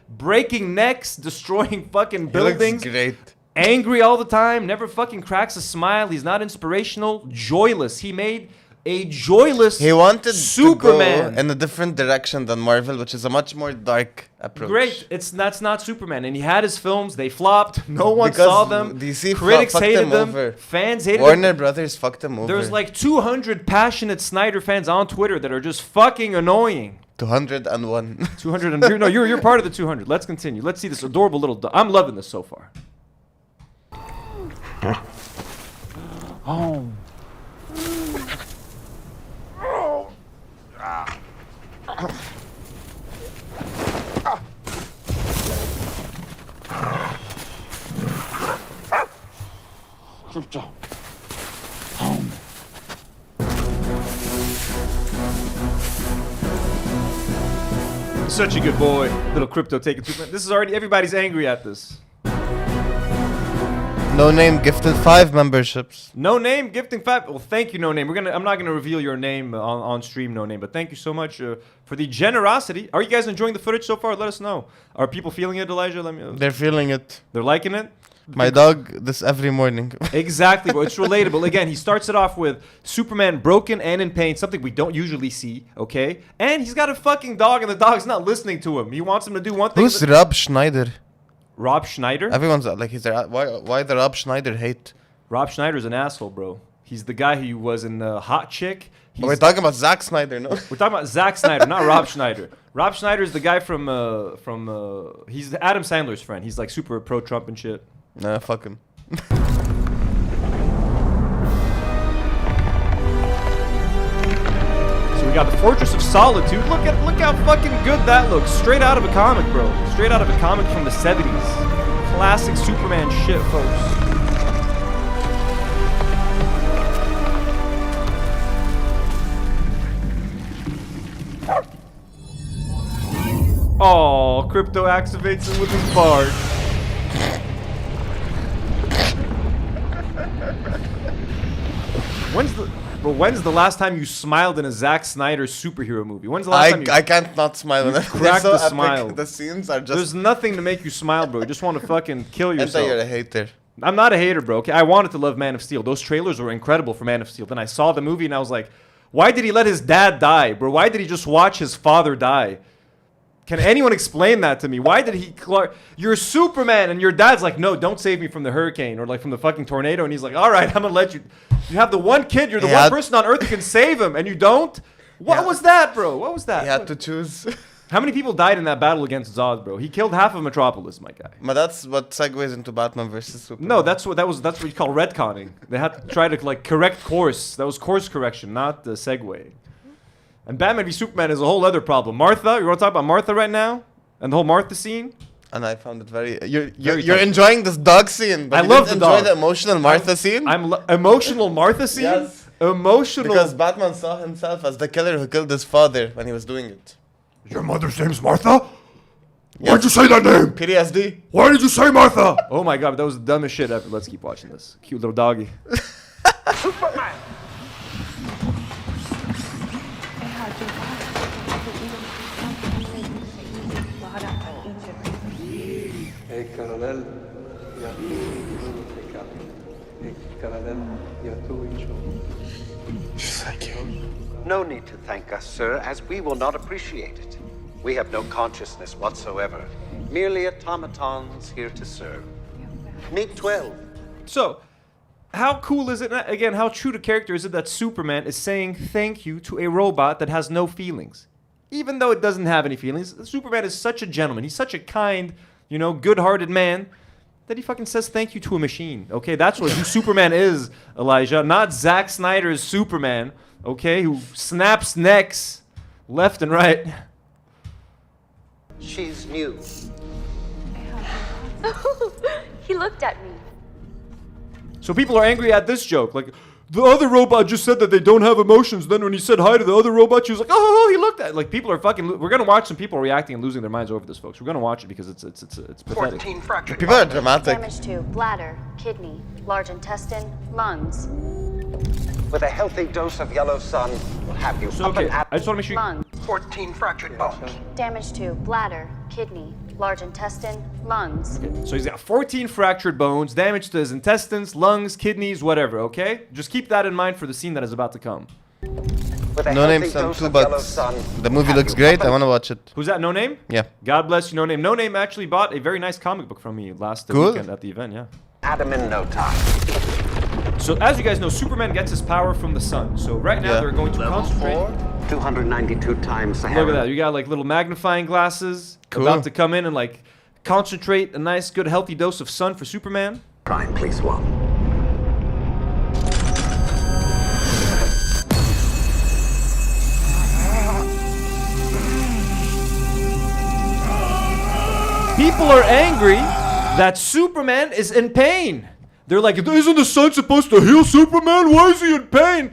breaking necks, destroying fucking buildings. He looks great. Angry all the time, never fucking cracks a smile. He's not inspirational, joyless. He made a joyless He wanted Superman to go in a different direction than Marvel, which is a much more dark approach. Great, that's not Superman. And he had his films, they flopped. No one saw them. DC Critics hated them. Over. Fans hated Warner them. Brothers fucked them over. There's like 200 passionate Snyder fans on Twitter that are just fucking annoying. 201. 200. No, you're part of the 200. Let's continue. Let's see this adorable little dog. I'm loving this so far. Home. Krypto. Home. Such a good boy, little Krypto taking Superman. This is already, everybody's angry at this. No Name gifted 5 memberships. No Name gifting 5. Well, thank you, No Name. I'm not gonna reveal your name on stream, No Name, but thank you so much for the generosity. Are you guys enjoying the footage so far? Let us know. Are people feeling it, Elijah? They're feeling it. They're liking it. My dog, this every morning. Exactly, bro. It's relatable. Again, he starts it off with Superman broken and in pain, something we don't usually see, okay? And he's got a fucking dog, and the dog's not listening to him. He wants him to do one thing. Who's Rob Schneider? Rob Schneider? Everyone's like, why the Rob Schneider hate? Rob Schneider's an asshole, bro. He's the guy who was in Hot Chick. We're talking about Zack Snyder, no? We're talking about Zack Snyder, not Rob Schneider. Rob Schneider's the guy from he's Adam Sandler's friend. He's like super pro-Trump and shit. Nah, fuck him. got the Fortress of Solitude. Look how fucking good that looks. Straight out of a comic, bro. Straight out of a comic from the 70s. Classic Superman shit, folks. Oh, Crypto activates it with his barge. When's the last time you smiled in a Zack Snyder superhero movie? When's the last time I can't not smile when crack so the epic. smile? The scenes are just... There's nothing to make you smile, bro. You just want to fucking kill yourself. You're a hater. I'm not a hater, bro. Okay, I wanted to love Man of Steel. Those trailers were incredible for Man of Steel. Then I saw the movie and I was like, why did he let his dad die, bro? Why did he just watch his father die? Can anyone explain that to me? Why did he... You're Superman, and your dad's like, no, don't save me from the hurricane or like from the fucking tornado. And he's like, all right, I'm going to let you... You have the one kid, you're the one person on Earth who can save him, and you don't? What was that, bro? What was that? He had to choose. How many people died in that battle against Zod, bro? He killed half of Metropolis, my guy. But that's what segues into Batman versus Superman. No, that's what you call retconning. They had to try to like correct course. That was course correction, not the segue. And Batman v Superman is a whole other problem. Martha, you want to talk about Martha right now? And the whole Martha scene? And I found it very... You're enjoying this dog scene, but I love the dog. Enjoy the emotional Martha scene? Emotional Martha scene? Yes. Emotional... Because Batman saw himself as the killer who killed his father when he was doing it. Your mother's name's Martha? Yes. Why'd you say that name? PTSD. Why did you say Martha? Oh my god, that was the dumbest shit ever. Let's keep watching this. Cute little doggy. Superman! Thank you. No need to thank us, sir, as we will not appreciate it. We have no consciousness whatsoever. Merely automatons here to serve. Meet 12. So, how cool is it, again, how true to character is it that Superman is saying thank you to a robot that has no feelings? Even though it doesn't have any feelings, Superman is such a gentleman. He's such a kind, you know, good-hearted man that he fucking says thank you to a machine. Okay, that's what who Superman is, Elijah. Not Zack Snyder's Superman, okay, who snaps necks left and right. She's new. He looked at me. So people are angry at this joke. Like, the other robot just said that they don't have emotions. Then when he said hi to the other robot, she was like, oh, he looked at... Like, people are fucking... We're going to watch some people reacting and losing their minds over this, folks. We're going to watch it because it's pathetic. 14 fractured. People are dramatic. Damage to bladder, kidney, large intestine, lungs. With a healthy dose of yellow sun, we'll have you So, up okay, and at I just want to make sure... Lungs. 14 fractured bones. Damage to bladder, kidney, large intestine, lungs. Okay, so he's got 14 fractured bones, damage to his intestines, lungs, kidneys, whatever, okay? Just keep that in mind for the scene that is about to come. With a No healthy Name's dose on of 2 yellow bucks. sun, The movie have looks you great. up I want to watch it. Who's that, No Name? Yeah. God bless you, No Name. No Name actually bought a very nice comic book from me last Cool. weekend at the event, yeah. Adam in no time. So as you guys know, Superman gets his power from the sun. So right now they're going to concentrate. 292 times the Look at that. You got like little magnifying glasses about to come in and like concentrate a nice, good, healthy dose of sun for Superman. Prime, please, one. People are angry that Superman is in pain. They're like, isn't the sun supposed to heal Superman? Why is he in pain?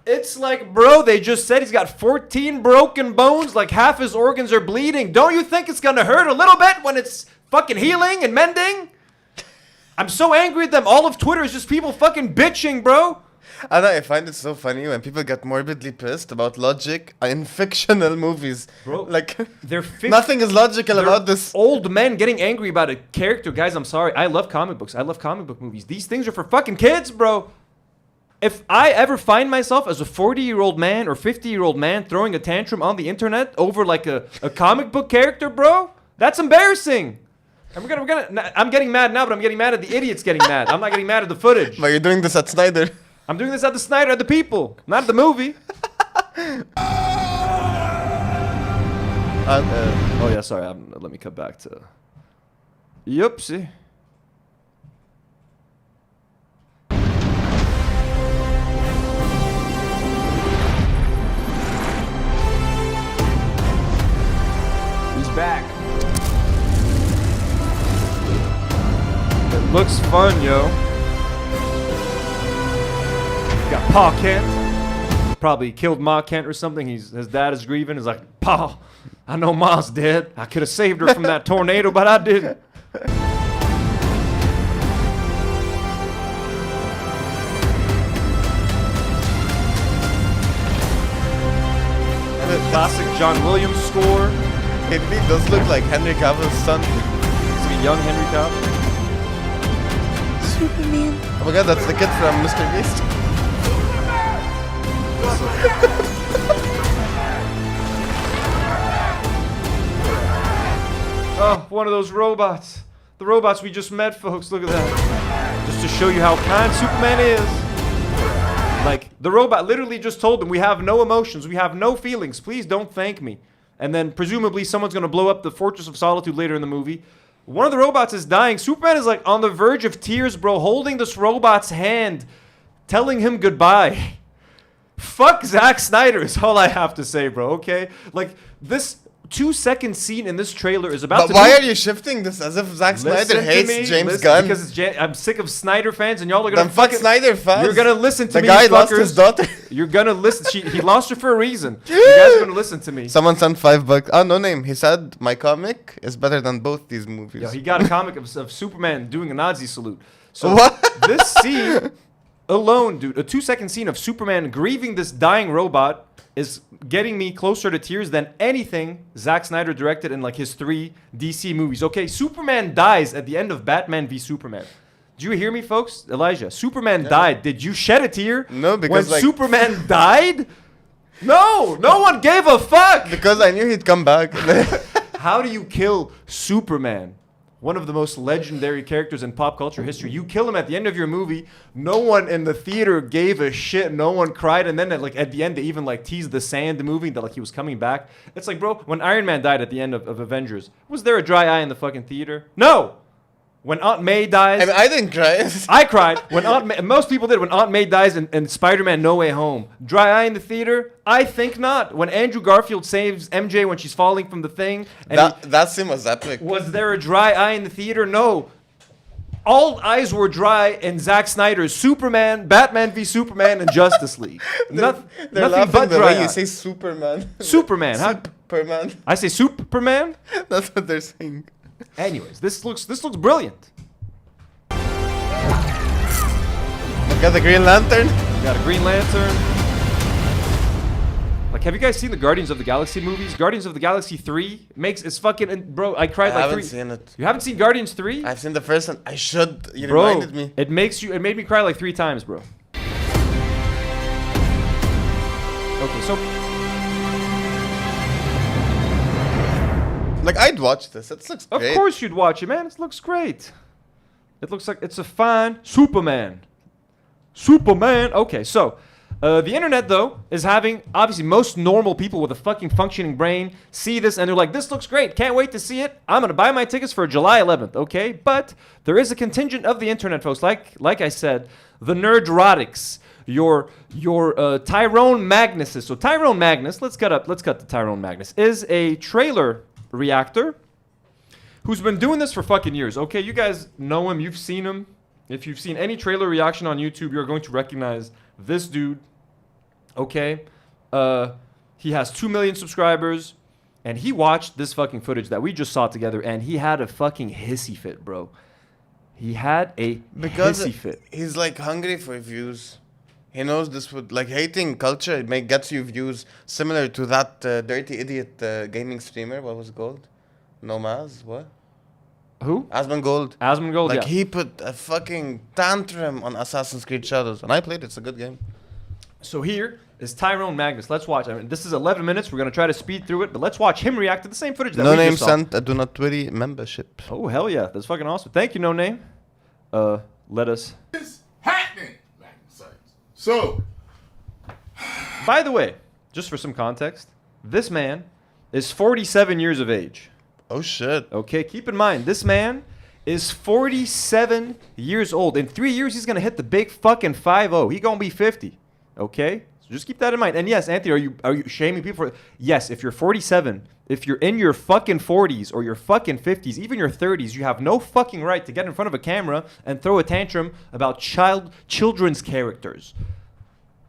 It's like, bro, they just said he's got 14 broken bones, like half his organs are bleeding. Don't you think it's gonna hurt a little bit when it's fucking healing and mending? I'm so angry at them. All of Twitter is just people fucking bitching, bro. And I find it so funny when people get morbidly pissed about logic in fictional movies. Bro, like, nothing is logical about this. Old men getting angry about a character. Guys, I'm sorry. I love comic books. I love comic book movies. These things are for fucking kids, bro. If I ever find myself as a 40-year-old man or 50-year-old man throwing a tantrum on the internet over like a comic book character, bro, that's embarrassing. And I'm getting mad now, but I'm getting mad at the idiots getting mad. I'm not getting mad at the footage. But you're doing this at Snyder. I'm doing this at the Snyder, at the people, not at the movie. Oh yeah, sorry. Let me cut back to. Yupsie. looks fun, yo. Got Pa Kent. Probably killed Ma Kent or something. His dad is grieving. He's like, Pa, I know Ma's dead. I could have saved her from that tornado, but I didn't. Classic John Williams score. It really does look like Henry Cavill's son. It's a young Henry Cavill. Superman. Oh my god, that's the kid from Mr. Beast. Oh, one of those robots. The robots we just met, folks. Look at that. Just to show you how kind Superman is. Like, the robot literally just told them, we have no emotions, we have no feelings, please don't thank me. And then, presumably, someone's gonna blow up the Fortress of Solitude later in the movie. One of the robots is dying. Superman is, like, on the verge of tears, bro, holding this robot's hand, telling him goodbye. Fuck Zack Snyder is all I have to say, bro, okay? Like, this 2-second scene in this trailer is about but to why are you shifting this as if Zack Snyder hates James Gunn? Because I'm sick of Snyder fans, and y'all are gonna then fuck Snyder fans. You're gonna listen to the me, guy fuckers. lost his daughter. You're gonna listen. He lost her for a reason. You guys are gonna listen to me. Someone sent $5. Oh, no name. He said my comic is better than both these movies. Yo, he got a comic of Superman doing a Nazi salute. So what? This scene alone, dude, a 2-second scene of Superman grieving this dying robot is getting me closer to tears than anything Zack Snyder directed in like his 3 DC movies. Okay, Superman dies at the end of Batman v Superman. Did you hear me, folks? Elijah, Superman died. Did you shed a tear? No, because when like Superman died? No one gave a fuck. Because I knew he'd come back. How do you kill Superman? One of the most legendary characters in pop culture history. You kill him at the end of your movie. No one in the theater gave a shit. No one cried. And then at the end, they even like teased the Sand movie that like he was coming back. It's like, bro, when Iron Man died at the end of Avengers, was there a dry eye in the fucking theater? No. When Aunt May dies, I mean, I didn't cry. I cried. When Aunt May, most people did. When Aunt May dies in Spider-Man No Way Home, dry eye in the theater? I think not. When Andrew Garfield saves MJ when she's falling from the thing, and that scene was epic. Was there a dry eye in the theater? No. All eyes were dry in Zack Snyder's Superman, Batman v Superman, and Justice League. They're nothing but the dry way eye. you say Superman. Superman. Superman. I say Superman. That's what they're saying. Anyways, this looks brilliant. We got the Green Lantern. We got a Green Lantern. Like, have you guys seen the Guardians of the Galaxy movies? Guardians of the Galaxy 3 it's fucking, bro, I cried I like haven't 3. seen it. You haven't seen Guardians 3? I've seen the first one. I should. You Bro, reminded me. it made me cry like 3 times, bro. Okay, so like, I'd watch this. It looks great. of course you'd watch it, man. It looks great. It looks like it's a fine Superman. Superman. Okay, so the internet, though, is having, obviously, most normal people with a fucking functioning brain see this and they're like, this looks great. Can't wait to see it. I'm going to buy my tickets for July 11th, okay? But there is a contingent of the internet, folks. Like I said, the nerdrotics, your Tyrone Magnuses. So Tyrone Magnus, let's cut to Tyrone Magnus, is a trailer reactor who's been doing this for fucking years. Okay, you guys know him. You've seen him. If you've seen any trailer reaction on YouTube, you're going to recognize this dude. Okay, he has 2 million subscribers, and he watched this fucking footage that we just saw together, and he had a fucking hissy fit, bro. He had a hissy fit. He's like hungry for views. He knows this would, like, hating culture, it gets you views similar to that dirty idiot gaming streamer. What was it called? Nomaz? What? Who? Asmongold. Asmongold, like, yeah. he put a fucking tantrum on Assassin's Creed Shadows, and I played it. It's a good game. So here is Tyrone Magnus. Let's watch. I mean, this is 11 minutes. We're going to try to speed through it, but let's watch him react to the same footage that No we Name just saw. sent a Do Not Worry membership. Oh, hell yeah. That's fucking awesome. Thank you, No Name. Let us... Happening. So, by the way, just for some context, this man is 47 years of age. Oh, shit. Okay, keep in mind, this man is 47 years old. In 3 years, he's going to hit the big fucking 50. He going to be 50. Okay? So just keep that in mind. And yes, Anthony, are you shaming people for? Yes, if you're 47, if you're in your fucking 40s or your fucking 50s, even your 30s, you have no fucking right to get in front of a camera and throw a tantrum about children's characters.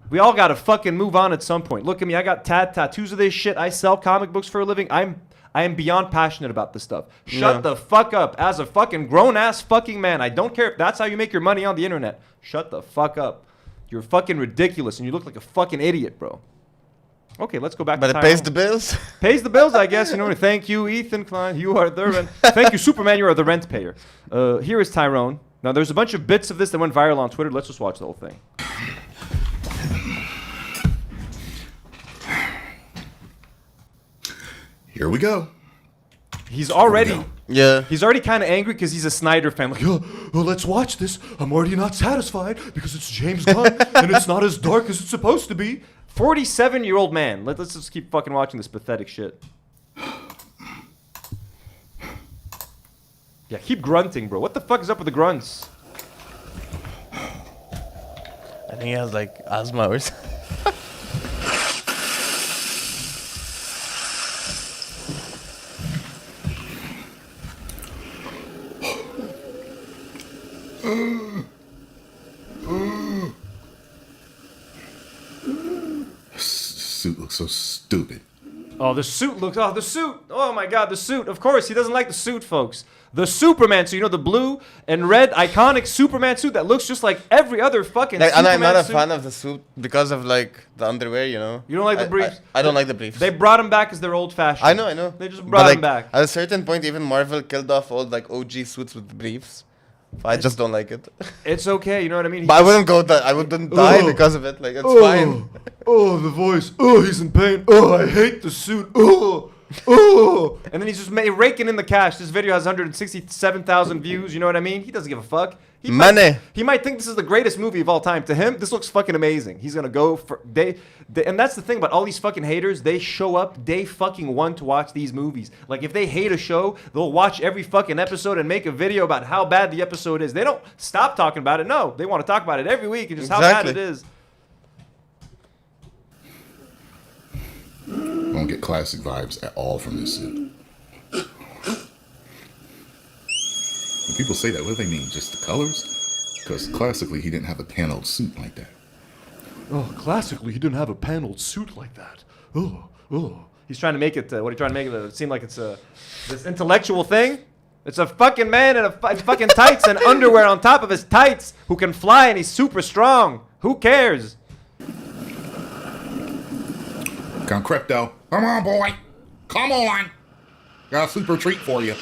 We all gotta fucking move on at some point. Look at me, I got tattoos of this shit. I sell comic books for a living. I am beyond passionate about this stuff. Shut the fuck up. As a fucking grown-ass fucking man, I don't care if that's how you make your money on the internet. Shut the fuck up. You're fucking ridiculous, and you look like a fucking idiot, bro. Okay, let's go back to But it pays the bills? Pays the bills, I guess. You know, thank you, Ethan Klein. You are the rent. Thank you, Superman. You are the rent payer. Here is Tyrone. Now, there's a bunch of bits of this that went viral on Twitter. Let's just watch the whole thing. Here we go. He's already, he's already kind of angry because he's a Snyder fan. Like, oh, let's watch this. I'm already not satisfied because it's James Gunn and it's not as dark as it's supposed to be. 47-year-old man. Let's just keep fucking watching this pathetic shit. Yeah, keep grunting, bro. What the fuck is up with the grunts? I think he has like asthma or something. Suit looks so stupid. Oh, the suit looks... Oh, the suit! Oh, my God, the suit. Of course, he doesn't like the suit, folks. The Superman suit. You know, the blue and red iconic Superman suit that looks just like every other fucking Superman And I'm not a suit. fan of the suit because of, like, the underwear, you know? You don't like the briefs? I don't like the briefs. They brought him back because they're old-fashioned. I know. They just brought him back. At a certain point, even Marvel killed off all, like, OG suits with the briefs. I just don't like it. It's okay, you know what I mean? But I wouldn't go that. I wouldn't die because of it. Like, it's fine. Oh, the voice. Oh, he's in pain. Oh, I hate the suit. Oh. Oh, and then he's just raking in the cash. This video has 167,000 views. You know what I mean? He doesn't give a fuck. He might think this is the greatest movie of all time. To him, this looks fucking amazing. He's gonna go for and that's the thing about all these fucking haters. They show up day fucking one to watch these movies. Like if they hate a show, they'll watch every fucking episode and make a video about how bad the episode is. They don't stop talking about it. No, they want to talk about it every week and just how bad it is. Don't get classic vibes at all from this suit. When people say that, what do they mean? Just the colors? Because classically, he didn't have a paneled suit like that. Oh, classically, he didn't have a paneled suit like that. Oh. He's trying to make it, what are you trying to make it seem like it's this intellectual thing? It's a fucking man in a fucking tights and underwear on top of his tights who can fly and he's super strong. Who cares? Count Crypto. Come on, boy. Come on. Got a super treat for you.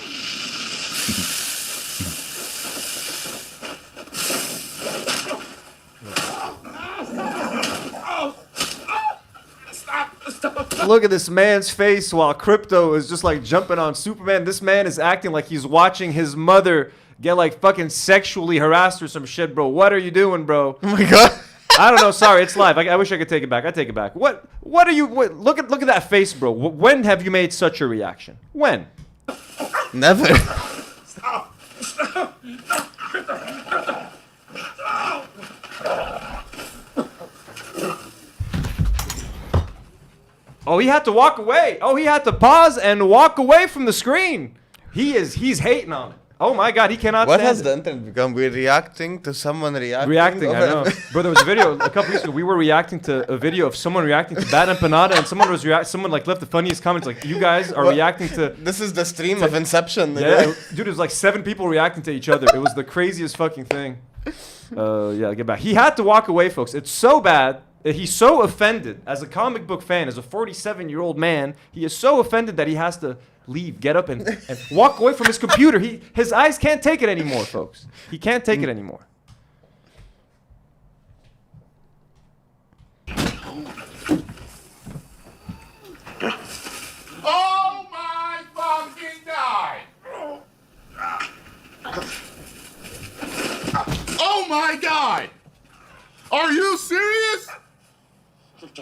Look at this man's face while Crypto is just like jumping on Superman. This man is acting like he's watching his mother get like fucking sexually harassed or some shit, bro. What are you doing, bro? Oh my God. I don't know. Sorry, it's live. I wish I could take it back. I take it back. What are you? Look at that face, bro. When have you made such a reaction? When? Never. Oh, he had to walk away. Oh, he had to pause and walk away from the screen. He's hating on it. Oh my God, he cannot What stand has it. the internet become? We're reacting to someone reacting? Reacting, I know. Bro, there was a video a couple weeks ago. We were reacting to a video of someone reacting to Bat Empanada, and someone like left the funniest comments like, "You guys are reacting to." This is the stream of Inception. Yeah, dude, it was like 7 people reacting to each other. It was the craziest fucking thing. Yeah, get back. He had to walk away, folks. It's so bad. He's so offended as a comic book fan, as a 47-year-old man. He is so offended that he has to leave, get up, and walk away from his computer. His eyes can't take it anymore, folks. He can't take it anymore. Oh my fucking God! Oh my God! Are you serious? Like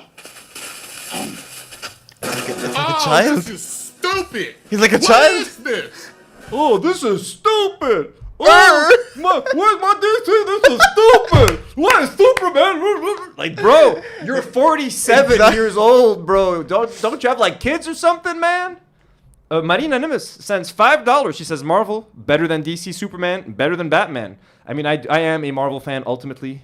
a child. This is stupid. He's like a What child. is this? Oh, this is stupid. Oh. Where's my DC? This is stupid. What is Superman? Like, bro, you're 47 years old, bro. Don't you have like kids or something, man? Marina Nimes sends $5. She says Marvel better than DC Superman, better than Batman. I mean, I am a Marvel fan ultimately.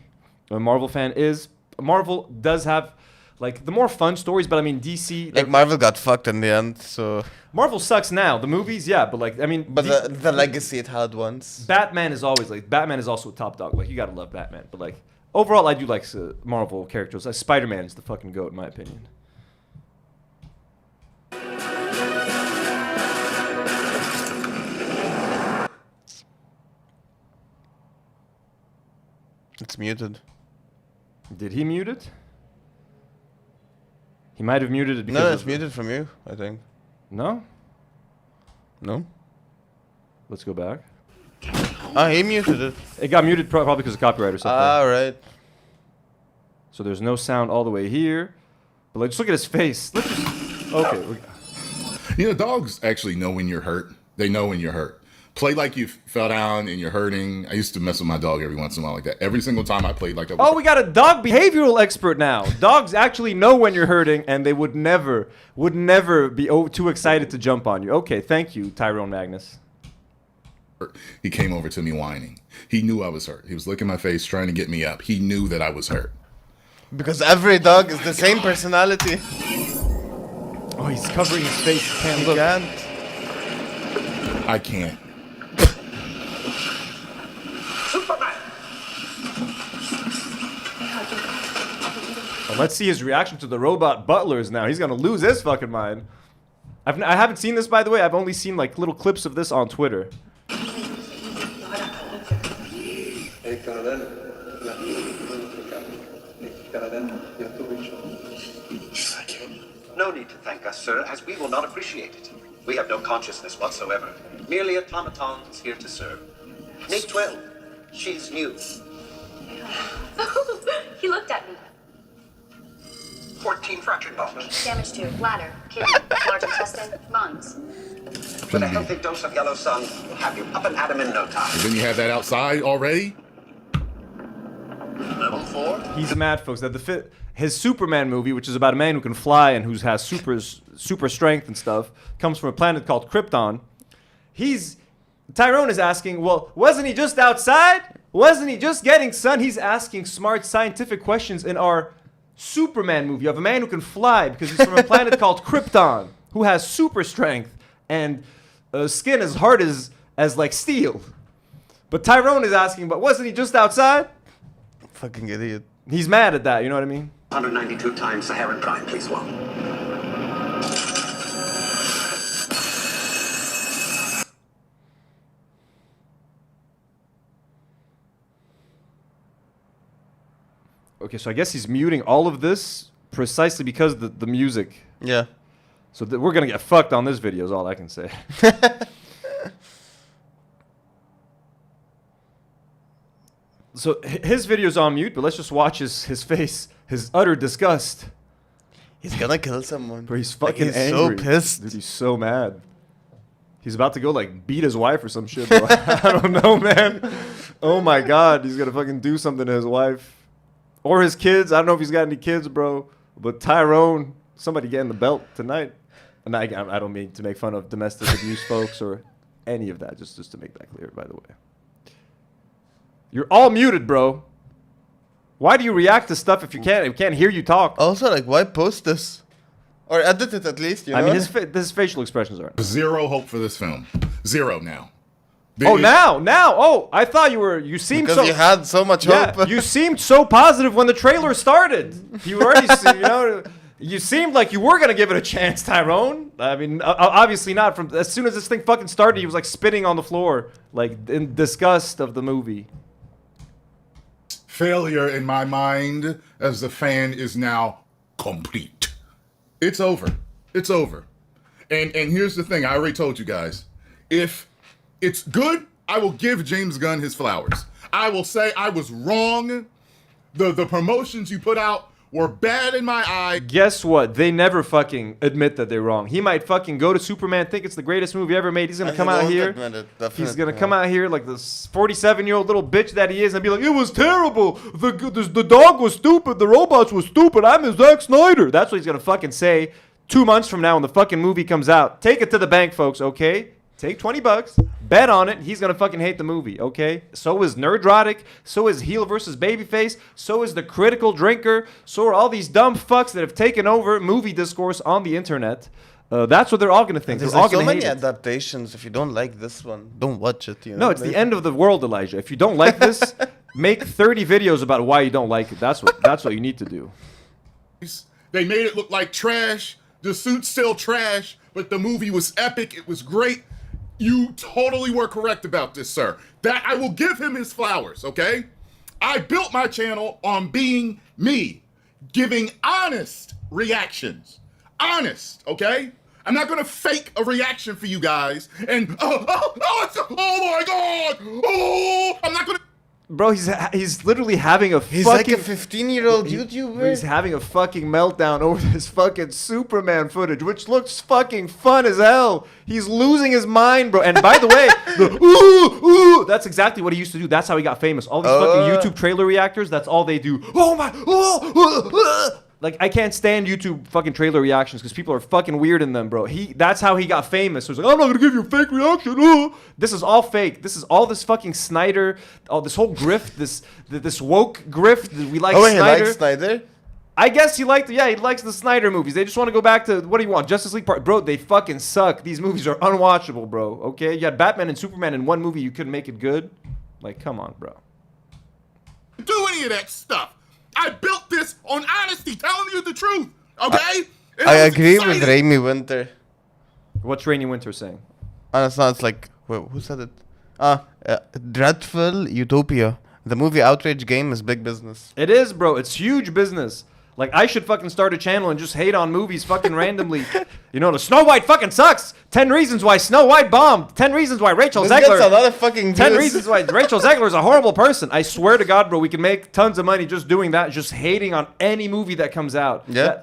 A Marvel fan is Marvel does have like the more fun stories, but I mean DC like Marvel got fucked in the end, so Marvel sucks now. The movies, yeah, but like I mean, but the legacy it had once. Batman is always like Batman is also a top dog. Like you gotta love Batman, but like overall, I do like Marvel characters. Spider-Man is the fucking goat in my opinion. It's muted. Did he mute it? He might have muted it because no, it's muted from you, I think. No? No? Let's go back. Ah, he muted it. It got muted probably because of copyright or something. Ah, right. So there's no sound all the way here. But like, just look at his face. Let's just, okay. You know, dogs actually know when you're hurt. They know when you're hurt. Play like you fell down and you're hurting. I used to mess with my dog every once in a while like that. Every single time I played like I was. Oh, we got a dog behavioral expert now. Dogs actually know when you're hurting, and they would never be too excited to jump on you. Okay, thank you, Tyrone Magnus. He came over to me whining. He knew I was hurt. He was licking my face, trying to get me up. He knew that I was hurt. Because every dog is the same personality. Oh, he's covering his face. Can't look. I can't. Well, let's see his reaction to the robot butlers now. He's gonna lose his fucking mind. I haven't seen this, by the way. I've only seen like little clips of this on Twitter. No need to thank us, sir, as we will not appreciate it. We have no consciousness whatsoever. Merely automatons here to serve. Nate 12. She's new. He looked at me. 14 fractured bones. Damage to bladder, kidney, large intestine, lungs. With a healthy dose of yellow sun, we'll have you up and at 'em in no time. And then you have that outside already? Level 4. He's mad, folks. That his Superman movie, which is about a man who can fly and who has super strength and stuff, comes from a planet called Krypton. Tyrone is asking, well, wasn't he just outside? Wasn't he just getting sun? He's asking smart scientific questions in our Superman movie of a man who can fly because he's from a planet called Krypton, who has super strength and skin as hard as like steel. But Tyrone is asking, but wasn't he just outside? Fucking idiot. He's mad at that, you know what I mean? 192 times Saharan Prime, please, one. Okay, so I guess he's muting all of this precisely because of the music. Yeah. So we're going to get fucked on this video is all I can say. So his video's on mute, but let's just watch his face, his utter disgust. He's gonna kill someone. Bro, he's fucking he's angry. so pissed. Dude, he's so mad. He's about to go like beat his wife or some shit, bro. I don't know, man. Oh my God, he's gonna fucking do something to his wife. Or his kids. I don't know if he's got any kids, bro. But Tyrone, somebody getting the belt tonight. And I don't mean to make fun of domestic abuse folks or any of that. Just to make that clear, by the way. You're all muted, bro. Why do you react to stuff if you can't hear you talk? Also, like, why post this? Or edit it at least, you know? I mean, his facial expressions are. Zero hope for this film. Zero now. Oh, now. Oh, I thought you seemed because so. you had so much hope. You seemed so positive when the trailer started. You already, you seemed like you were gonna give it a chance, Tyrone. I mean, obviously not. From as soon as this thing fucking started, he was like spitting on the floor, like in disgust of the movie. Failure in my mind as the fan is now complete. It's over. It's over. And here's the thing. I already told you guys. If it's good, I will give James Gunn his flowers. I will say I was wrong. The promotions you put out were bad in my eye. Guess what? They never fucking admit that they're wrong. He might fucking go to Superman, think it's the greatest movie ever made. He's gonna come out here. He's gonna come out here like this 47-year-old little bitch that he is and be like, it was terrible. The dog was stupid. The robots were stupid. I'm a Zack Snyder. That's what he's gonna fucking say 2 months from now when the fucking movie comes out. Take it to the bank, folks, okay? Take $20, bet on it. He's gonna fucking hate the movie, okay? So is Nerdrotic, so is Heel versus Babyface, so is the Critical Drinker, so are all these dumb fucks that have taken over movie discourse on the internet. That's what they're all gonna think. There's They're all like so gonna many hate it. adaptations. If you don't like this one, don't watch it. You know? No, it's the end of the world, Elijah. If you don't like this, make 30 videos about why you don't like it. That's what you need to do. They made it look like trash. The suit's still trash, but the movie was epic. It was great. You totally were correct about this, sir. That I will give him his flowers, okay? I built my channel on being me, giving honest reactions. Honest, okay? I'm not gonna fake a reaction for you guys and oh my god! Oh, I'm not gonna. Bro, he's literally having a He's fucking... like a 15-year-old YouTuber. He's having a fucking meltdown over this fucking Superman footage, which looks fucking fun as hell. He's losing his mind, bro. And by the way, that's exactly what he used to do. That's how he got famous. All these fucking YouTube trailer reactors, that's all they do. Oh my... Like, I can't stand YouTube fucking trailer reactions because people are fucking weird in them, bro. That's how he got famous. So he's like, I'm not going to give you a fake reaction. This is all fake. This is all this fucking Snyder, all this whole grift, this woke grift. We like Snyder. He likes Snyder? I guess he likes the Snyder movies. They just want to go back to, what do you want, Justice League Part? Bro, they fucking suck. These movies are unwatchable, bro, okay? You had Batman and Superman in one movie. You couldn't make it good? Like, come on, bro. Do any of that stuff. I built this on honesty, telling you the truth, okay? I agree with Raimi Winter. What's Raimi Winter saying? It's like, wait, who said it? Dreadful Utopia. The movie Outrage game is big business. It is, bro. It's huge business. Like, I should fucking start a channel and just hate on movies fucking randomly. You know, the Snow White fucking sucks. 10 reasons why Snow White bombed. 10 reasons why Rachel Zegler... Gets a lot of fucking 10 views. reasons why Rachel Zegler is a horrible person. I swear to God, bro, we can make tons of money just doing that, just hating on any movie that comes out. Yeah.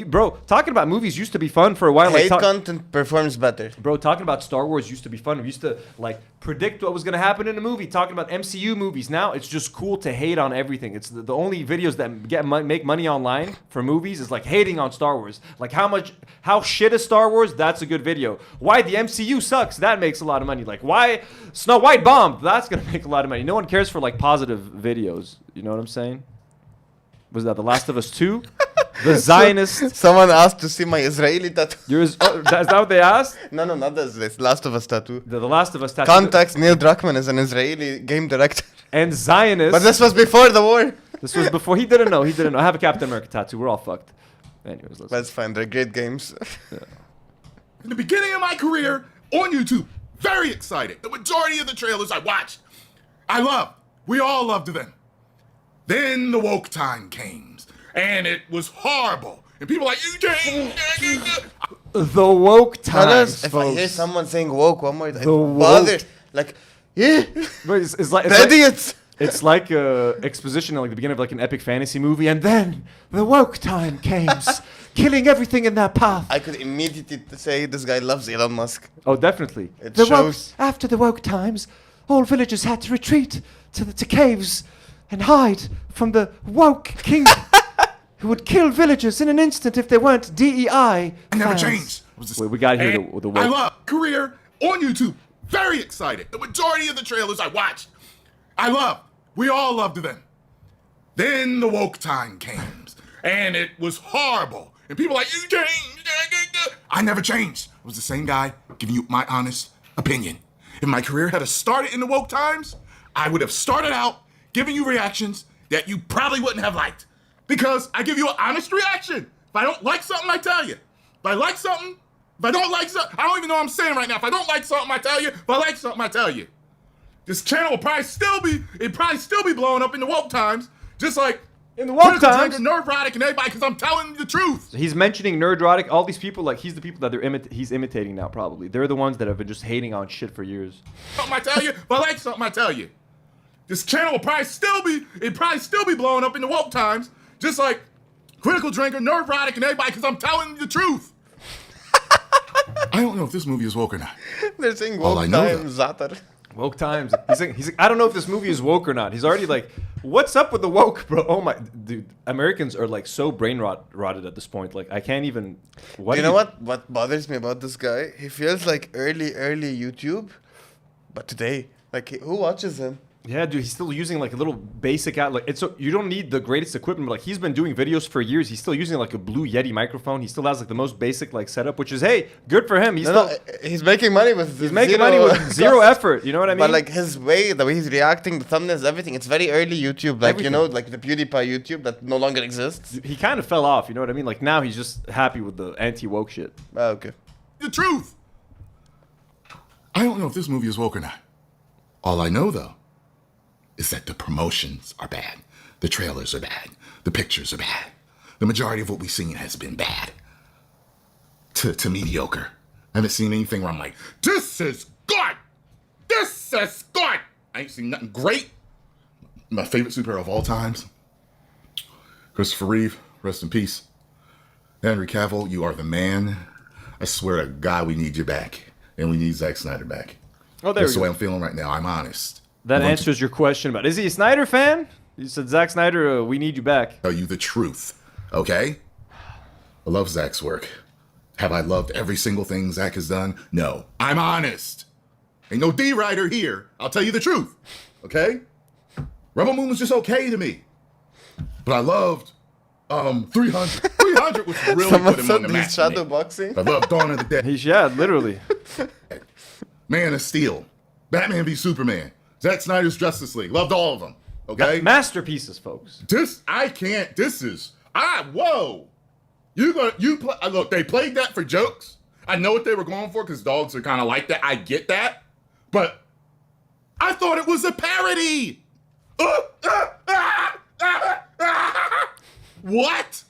Bro, talking about movies used to be fun for a while. Hate content performs better. Bro, talking about Star Wars used to be fun. We used to, like, predict what was going to happen in a movie, talking about MCU movies. Now, it's just cool to hate on everything. It's the only videos that make money online for movies is, like, hating on Star Wars. Like, how shit is Star Wars? That's a good video. Why the MCU sucks? That makes a lot of money. Like, why Snow White bombed? That's going to make a lot of money. No one cares for, like, positive videos. You know what I'm saying? Was that The Last of Us 2? The Zionist. Someone asked to see my Israeli tattoo. Is that what they asked? No, not this. Last of Us tattoo. The Last of Us tattoo. Context, Neil Druckmann is an Israeli game director. And Zionist. But this was before the war. This was before. He didn't know. I have a Captain America tattoo. We're all fucked. Anyways, that's fine. They're great games. Yeah. In the beginning of my career on YouTube, very excited. The majority of the trailers I watched, I loved. We all loved them. Then the woke time came, and it was horrible. And people like, the woke times. If I hear someone saying woke one more time, bother. Like, yeah. But it's like idiots. It's like exposition at like the beginning of like an epic fantasy movie, and then the woke time came, killing everything in their path. I could immediately say this guy loves Elon Musk. Oh, definitely. It shows. After the woke times, all villagers had to retreat to caves and hide from the woke king who would kill villagers in an instant if they weren't DEI. I never changed. Wait, we got here the woke. I love career on YouTube. Very excited. The majority of the trailers I watched, I loved. We all loved them. Then the woke time came, and it was horrible. And people like, you changed. I never changed. I was the same guy giving you my honest opinion. If my career had started in the woke times, I would have started out giving you reactions that you probably wouldn't have liked. Because I give you an honest reaction. If I don't like something, I tell you. If I like something, if I don't like something, I don't even know what I'm saying right now. If I don't like something, I tell you. If I like something, I tell you. This channel will probably still be blowing up in the woke times, just like in the woke times, Nerdrotic and everybody, because I'm telling you the truth. He's mentioning Nerdrotic. All these people, like he's the people that he's imitating now. Probably they're the ones that have been just hating on shit for years. Something I tell you, if I like something, I tell you. This channel will probably still be blowing up in the woke times, just like critical drinker, neurotic, and everybody because I'm telling the truth. I don't know if this movie is woke or not. They're saying All woke I know, time, Zatar. Woke times. He's like, I don't know if this movie is woke or not. He's already like, what's up with the woke, bro? Oh my, dude, Americans are like so rotted at this point. Like, I can't even. You know what bothers me about this guy? He feels like early YouTube, but today, like, who watches him? Yeah, dude, he's still using like a little basic like it's you don't need the greatest equipment. But, like he's been doing videos for years. He's still using like a Blue Yeti microphone. He still has like the most basic like setup, which is hey, good for him. He's making money with zero effort. You know what I mean? But like his way, the way he's reacting, the thumbnails, everything, it's very early YouTube. Like you know, like the PewDiePie YouTube that no longer exists. He kind of fell off. You know what I mean? Like now he's just happy with the anti-woke shit. Oh, okay. The truth. I don't know if this movie is woke or not. All I know though is that the promotions are bad. The trailers are bad. The pictures are bad. The majority of what we've seen has been bad. To mediocre. I haven't seen anything where I'm like, this is good! This is good! I ain't seen nothing great. My favorite superhero of all times. Christopher Reeve, rest in peace. Henry Cavill, you are the man. I swear to God, we need you back. And we need Zack Snyder back. Oh, there That's the way I'm feeling right now. I'm honest. That answers your question about, is he a Snyder fan? You said, Zack Snyder, we need you back. Tell you the truth, okay? I love Zack's work. Have I loved every single thing Zack has done? No. I'm honest. Ain't no D-writer here. I'll tell you the truth, okay? Rebel Moon was just okay to me. But I loved 300. 300 was really Someone put him said on the he's map. shadow boxing. I love Dawn of the Dead. Yeah, literally. Man of Steel. Batman v Superman. Zack Snyder's Justice League. Loved all of them. Okay? Masterpieces, folks. Whoa. Look, they played that for jokes. I know what they were going for because dogs are kind of like that. I get that. But I thought it was a parody. What?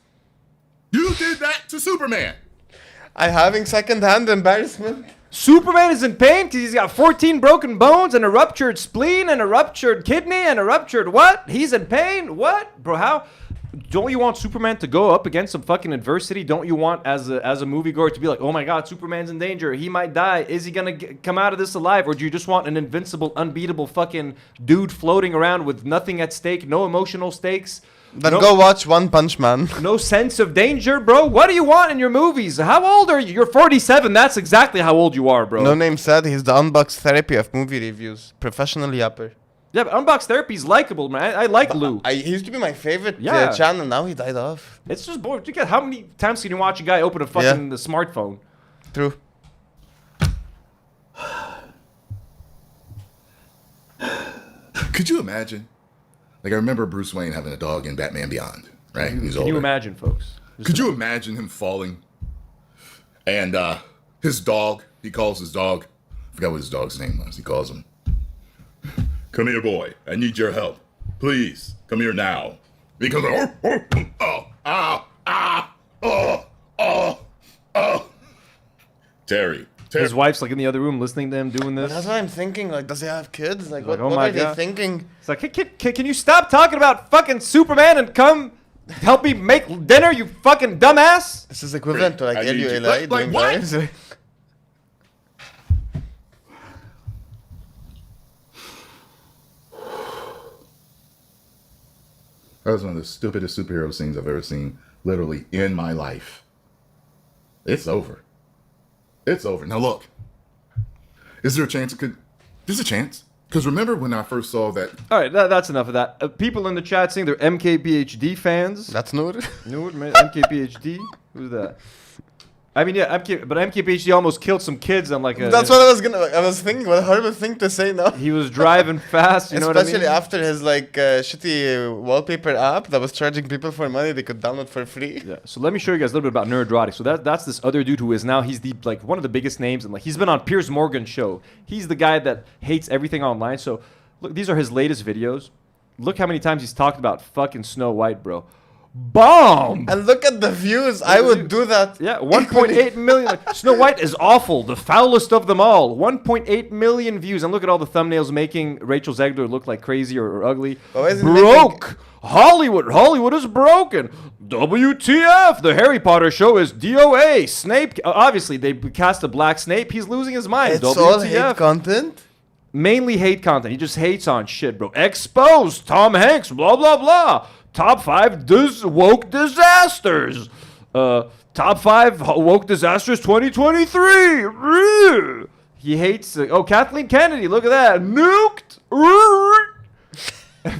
You did that to Superman. I'm having secondhand embarrassment. Superman is in pain because he's got 14 broken bones and a ruptured spleen and a ruptured kidney and a ruptured what? He's in pain? What? Bro, how? Don't you want Superman to go up against some fucking adversity? Don't you want, as a moviegoer, to be like, oh my God, Superman's in danger. He might die. Is he going to come out of this alive? Or do you just want an invincible, unbeatable fucking dude floating around with nothing at stake, no emotional stakes? Then go watch One Punch Man. No sense of danger, bro. What do you want in your movies? How old are you? You're 47. That's exactly how old you are, bro. No Name said he's the unbox therapy of movie reviews. Professionally upper. Yeah, but Unbox Therapy's likable, man. I like Lou. He used to be my favorite channel. Now he died off. It's just boring. How many times can you watch a guy open a fucking the smartphone? True. Could you imagine? Like, I remember Bruce Wayne having a dog in Batman Beyond, right? Can you imagine, folks? Could you imagine him falling? And his dog, he calls his dog, I forgot what his dog's name was. He calls him, come here, boy. I need your help. Please, come here now. He comes, Terry. His wife's like in the other room listening to him doing this. But that's what I'm thinking. Like, does he have kids? Like, what oh my are God. they thinking? It's like, can you stop talking about fucking Superman and come help me make dinner, you fucking dumbass? This is equivalent to like Elio Eli doing lives. That was one of the stupidest superhero scenes I've ever seen, literally, in my life. It's over. It's over. Now look, is there a chance it could? There's a chance. Because remember when I first saw that? All right, that's enough of that. People in the chat saying they're MKBHD fans. That's Nour. Nour, man, MKBHD. Who's that? I mean, yeah, but MKBHD almost killed some kids on like a... That's what I was thinking. What a horrible thing to say now. He was driving fast, you know what I mean? Especially after his like shitty wallpaper app that was charging people for money they could download for free. Yeah. So let me show you guys a little bit about Neurodrotic. So that's this other dude who is now, he's the like one of the biggest names, and like he's been on Piers Morgan's show. He's the guy that hates everything online. So look, these are his latest videos. Look how many times he's talked about fucking Snow White, bro. bomb. And look at the views. I would do that. Yeah, 1.8 million. Like, Snow White is awful, the foulest of them all. 1.8 million views. And look at all the thumbnails making Rachel Zegler look like crazy or ugly. Broke. Hollywood is broken. WTF? The Harry Potter show is DOA. Snape. Obviously, they cast a black Snape. He's losing his mind. It's WTF? all hate content? Mainly hate content. He just hates on shit, bro. Exposed. Tom Hanks. Blah, blah, blah. Top 5 woke disasters. Top 5 woke disasters 2023. He hates. Kathleen Kennedy. Look at that. Nuked.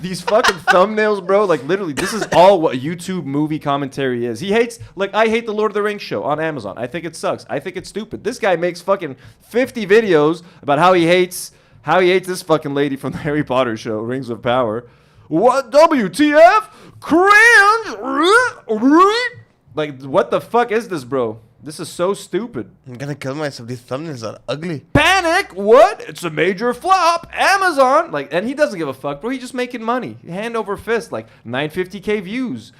These fucking thumbnails, bro. Like, literally, this is all what YouTube movie commentary is. He hates, like, I hate the Lord of the Rings show on Amazon. I think it sucks. I think it's stupid. This guy makes fucking 50 videos about how he hates this fucking lady from the Harry Potter show, Rings of Power. What? WTF? Cringe? Like, what the fuck is this, bro? This is so stupid. I'm gonna kill myself. These thumbnails are ugly. Panic! What? It's a major flop. Amazon! Like, and he doesn't give a fuck, bro. He's just making money. Hand over fist. Like, 950K views.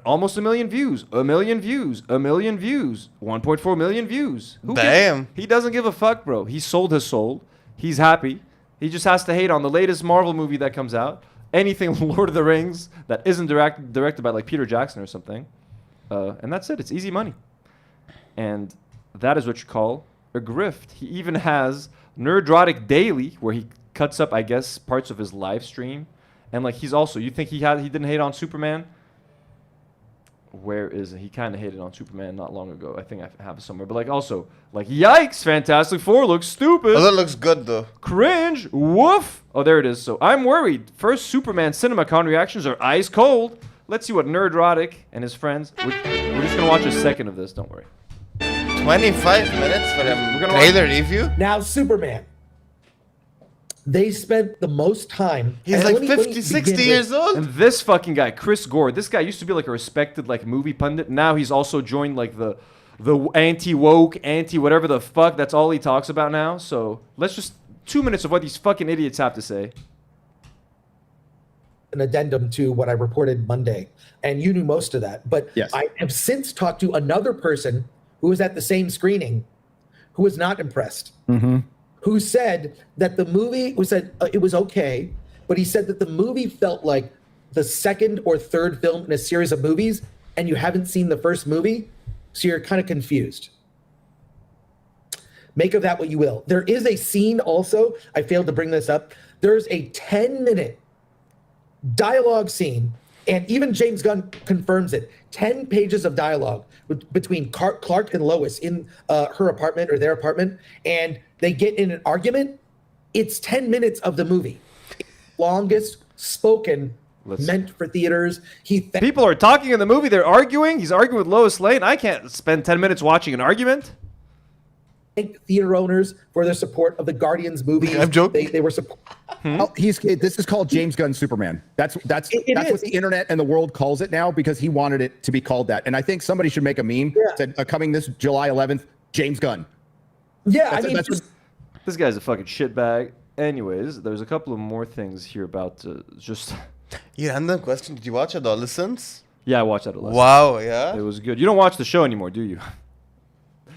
Almost a million views. A million views. 1.4 million views. Damn. He doesn't give a fuck, bro. He sold his soul. He's happy. He just has to hate on the latest Marvel movie that comes out. Anything Lord of the Rings that isn't directed by, like, Peter Jackson or something. And that's it. It's easy money. And that is what you call a grift. He even has Nerdrotic Daily, where he cuts up, I guess, parts of his live stream. And, like, he's also, you think he didn't hate on Superman? Where is it? He kind of hated on Superman not long ago. I think I have it somewhere. But, like, also, like, yikes, Fantastic Four looks stupid. Oh, that looks good, though. Cringe. Woof. Oh, there it is. So I'm worried. First Superman CinemaCon reactions are ice cold. Let's see what Nerdrotic and his friends. We're just going to watch a second of this. Don't worry. 25 minutes for a trailer review? Now, Superman. They spent the most time. He's like 50, 60 years old. And this fucking guy, Chris Gore, this guy used to be like a respected like movie pundit. Now he's also joined like the anti-woke, anti-whatever the fuck. That's all he talks about now. So let's just 2 minutes of what these fucking idiots have to say. An addendum to what I reported Monday. And you knew most of that. But yes. I have since talked to another person who was at the same screening who was not impressed. Mm-hmm. Who said that the movie it was okay, but he said that the movie felt like the second or third film in a series of movies, and you haven't seen the first movie, so you're kind of confused. Make of that what you will. There is a scene also, I failed to bring this up, there's a 10-minute dialogue scene, and even James Gunn confirms it, 10 pages of dialogue between Clark and Lois in her apartment or their apartment, and they get in an argument. It's 10 minutes of the movie. Longest spoken, meant for theaters. People are talking in the movie. They're arguing. He's arguing with Lois Lane. I can't spend 10 minutes watching an argument. Thank theater owners for their support of the Guardians movie. I'm joking. They were support. This is called James Gunn Superman. That's what the internet and the world calls it now because he wanted it to be called that. And I think somebody should make a meme said coming this July 11th, James Gunn. Yeah, This guy's a fucking shitbag. Anyways, there's a couple of more things here about just. Yeah, random question. Did you watch Adolescence? Yeah, I watched Adolescence. Wow, yeah. It was good. You don't watch the show anymore, do you?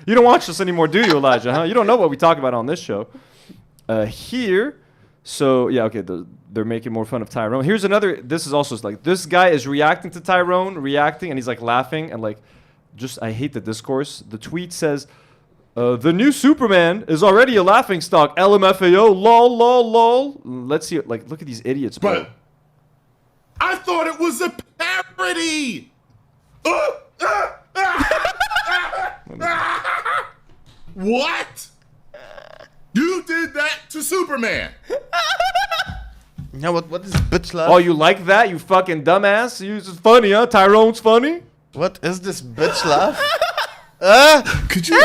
You don't watch this anymore, do you, Elijah? Huh? You don't know what we talk about on this show. So yeah, okay. They're making more fun of Tyrone. Here's another. This is also like this guy is reacting to Tyrone, and he's like laughing and like, just I hate the discourse. The tweet says. The new Superman is already a laughingstock. LMFAO, lol, lol, lol. Let's see. Like, look at these idiots, bro. But I thought it was a parody. What? You did that to Superman. Now what is bitch laugh? Oh, you like that? You fucking dumbass. It's funny, huh? Tyrone's funny. What is this bitch laugh? Could you?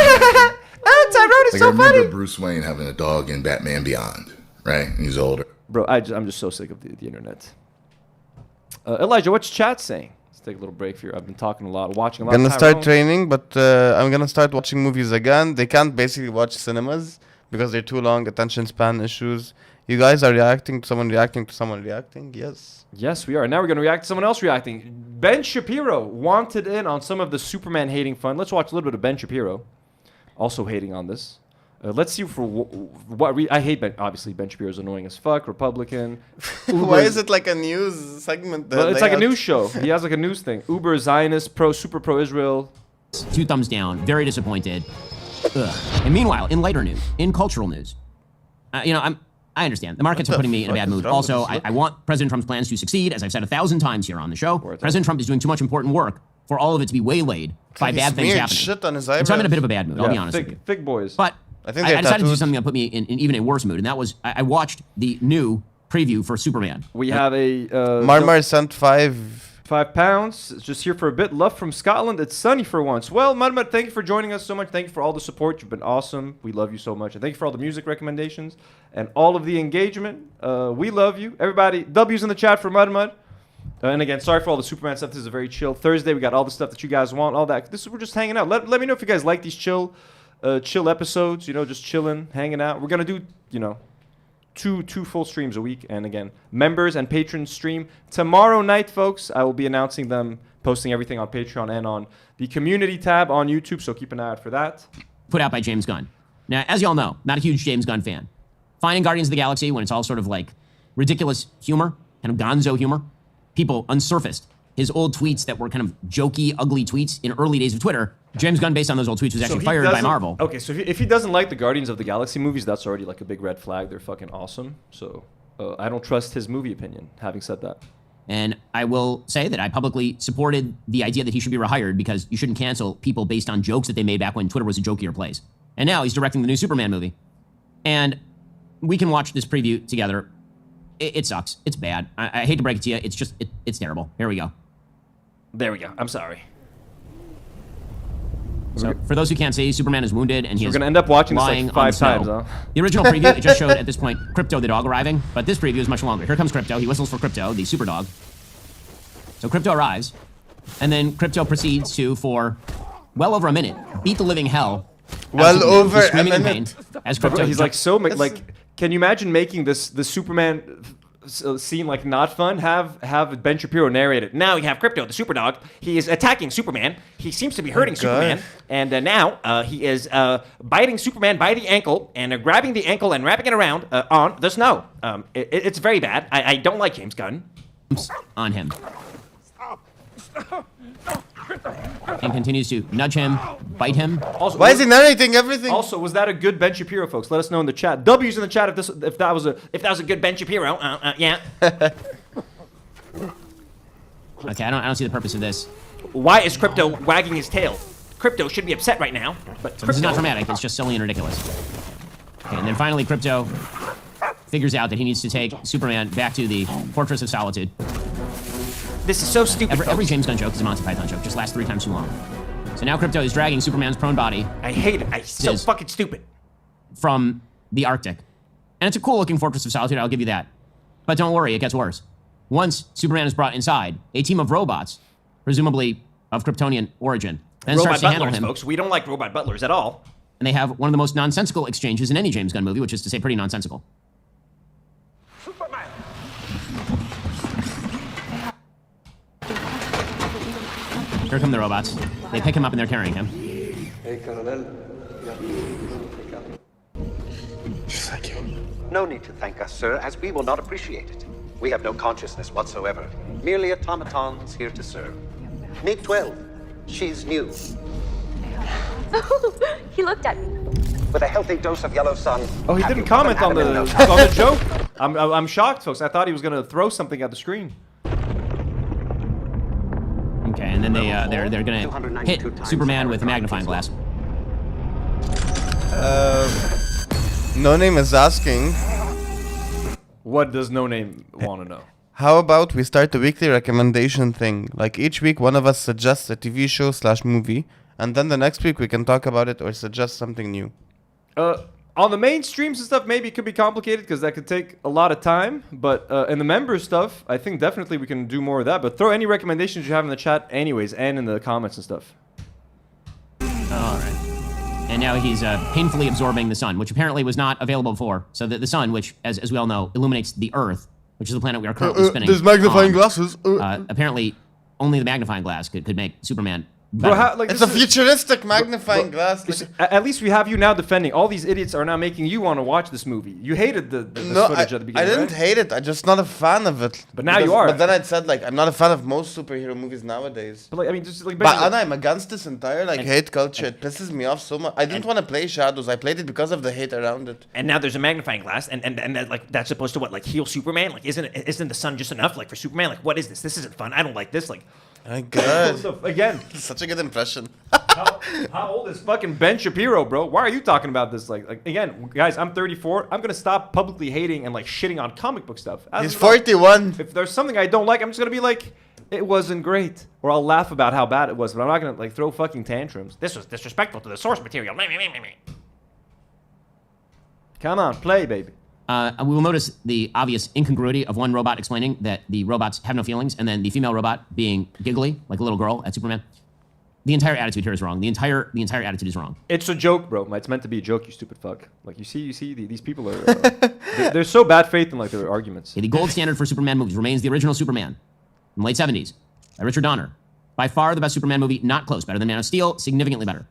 Tyrone is like, so I remember funny. Bruce Wayne having a dog in Batman Beyond, right? He's older. Bro, I'm just so sick of the internet. Elijah, what's chat saying? Let's take a little break here. I've been talking a lot, watching a lot. I'm gonna of start Tyrone. training, but I'm gonna start watching movies again. They can't basically watch cinemas because they're too long, attention span issues. You guys are reacting to someone reacting to someone reacting? Yes. Yes, we are. Now we're going to react to someone else reacting. Ben Shapiro wanted in on some of the Superman hating fun. Let's watch a little bit of Ben Shapiro also hating on this. Let's see for what I hate Ben. Obviously, Ben Shapiro's annoying as fuck. Republican. Why is it like a news segment? Well, it's like a news show. He has like a news thing. Uber Zionist, super pro Israel. 2 thumbs down. Very disappointed. Ugh. And meanwhile, in lighter news, in cultural news, I understand. The markets are putting me in a bad mood. Also, I want President Trump's plans to succeed, as I've said 1,000 times here on the show. President Trump is doing too much important work for all of it to be waylaid by bad things happening. Shit on his and so I'm in a bit of a bad mood, I'll be honest with you. Thick boys. But I think I decided to do something that put me in even a worse mood, and that was I watched the new preview for Superman. We have a... Marmar sent £5. It's just here for a bit. Love from Scotland. It's sunny for once. Well, Marmar, thank you for joining us so much. Thank you for all the support. You've been awesome. We love you so much. And thank you for all the music recommendations and all of the engagement. We love you. Everybody, W's in the chat for Mud. And again, sorry for all the Superman stuff. This is a very chill Thursday. We got all the stuff that you guys want, all that. We're just hanging out. Let me know if you guys like these chill episodes, just chilling, hanging out. We're going to do, two full streams a week. And again, members and patrons stream tomorrow night, folks. I will be announcing them, posting everything on Patreon and on the community tab on YouTube. So keep an eye out for that. Put out by James Gunn. Now, as y'all know, not a huge James Gunn fan. Fine in Guardians of the Galaxy when it's all sort of like ridiculous humor, kind of gonzo humor. People unsurfaced his old tweets that were kind of jokey, ugly tweets in early days of Twitter. James Gunn, based on those old tweets, was actually fired by Marvel. Okay, so if he doesn't like the Guardians of the Galaxy movies, that's already like a big red flag. They're fucking awesome. So I don't trust his movie opinion, having said that. And I will say that I publicly supported the idea that he should be rehired because you shouldn't cancel people based on jokes that they made back when Twitter was a jokier place. And now he's directing the new Superman movie. And we can watch this preview together. It sucks. It's bad. I hate to break it to you. It's just, it's terrible. Here we go. There we go. I'm sorry. So, for those who can't see, Superman is wounded, and we're going to end up watching this like 5 times, huh? The original preview, it just showed at this point Crypto the dog arriving, but this preview is much longer. Here comes Crypto. He whistles for Crypto, the super dog. So Crypto arrives, and then Crypto proceeds to, for well over a minute, beat the living hell. Well over a minute. minute. As Crypto, he's like so like. Can you imagine making the Superman scene like not fun? Have Ben Shapiro narrate it. Now you have Crypto, the super dog. He is attacking Superman. He seems to be hurting Superman, and now he is biting Superman by the ankle and grabbing the ankle and wrapping it around on the snow. It's very bad. I don't like James Gunn. On him. And continues to nudge him, bite him. Also, why is he narrating everything? Also, was that a good Ben Shapiro, folks? Let us know in the chat. W's in the chat if that was a good Ben Shapiro. Yeah. Okay, I don't see the purpose of this. Why is Crypto wagging his tail? Crypto should be upset right now, but this is not dramatic. It's just silly and ridiculous. Okay, and then finally, Crypto figures out that he needs to take Superman back to the Fortress of Solitude. This is so stupid. Every James Gunn joke is a Monty Python joke. Just lasts 3 times too long. So now Crypto is dragging Superman's prone body. I hate it. It's so fucking stupid. From the Arctic. And it's a cool looking Fortress of Solitude, I'll give you that. But don't worry, it gets worse. Once Superman is brought inside, a team of robots, presumably of Kryptonian origin, then starts to handle him. Folks. We don't like robot butlers at all. And they have one of the most nonsensical exchanges in any James Gunn movie, which is to say pretty nonsensical. Here come the robots. They pick him up and they're carrying him. No need to thank us, sir, as we will not appreciate it. We have no consciousness whatsoever. Merely automatons here to serve. Meet 12. She's new. He looked at me. With a healthy dose of yellow sun. Oh, he didn't comment on the joke. I'm shocked, folks. I thought he was gonna throw something at the screen. Okay, and then they're gonna hit Superman with a magnifying glass. No Name is asking. What does No Name want to know? How about we start the weekly recommendation thing? Like each week, one of us suggests a TV show / movie, and then the next week we can talk about it or suggest something new. On the main streams and stuff, maybe it could be complicated because that could take a lot of time. But in the member stuff, I think definitely we can do more of that. But throw any recommendations you have in the chat anyways and in the comments and stuff. All right. And now he's painfully absorbing the sun, which apparently was not available before. So the sun, which, as we all know, illuminates the Earth, which is the planet we are currently spinning. There's magnifying glasses. Apparently, only the magnifying glass could make Superman Bro, better. It's a futuristic magnifying glass. At least we have you now defending. All these idiots are now making you want to watch this movie. You hated the footage at the beginning. I didn't hate it. I'm just not a fan of it. But now you are. But then I said like I'm not a fan of most superhero movies nowadays. But like I mean, just like. But I'm against this entire hate culture. It pisses me off so much. I didn't want to play Shadows. I played it because of the hate around it. And now there's a magnifying glass, and that, like that's supposed to what heal Superman? Like isn't the sun just enough for Superman? Like what is this? This isn't fun. I don't like this. Like. My God. Again. Such a good impression. How old is fucking Ben Shapiro, bro? Why are you talking about this? Like again, guys, I'm 34. I'm gonna stop publicly hating and shitting on comic book stuff. He's 41. If there's something I don't like, I'm just gonna be like, it wasn't great, or I'll laugh about how bad it was, but I'm not gonna throw fucking tantrums. This was disrespectful to the source material. Come on, play, baby. We will notice the obvious incongruity of one robot explaining that the robots have no feelings, and then the female robot being giggly like a little girl at Superman. The entire attitude here is wrong. The entire attitude is wrong. It's a joke, bro. It's meant to be a joke, you stupid fuck. Like you see, these people are they're so bad faith in their arguments. The gold standard for Superman movies remains the original Superman in the late 70s by Richard Donner. By far the best Superman movie, not close. Better than Man of Steel, significantly better.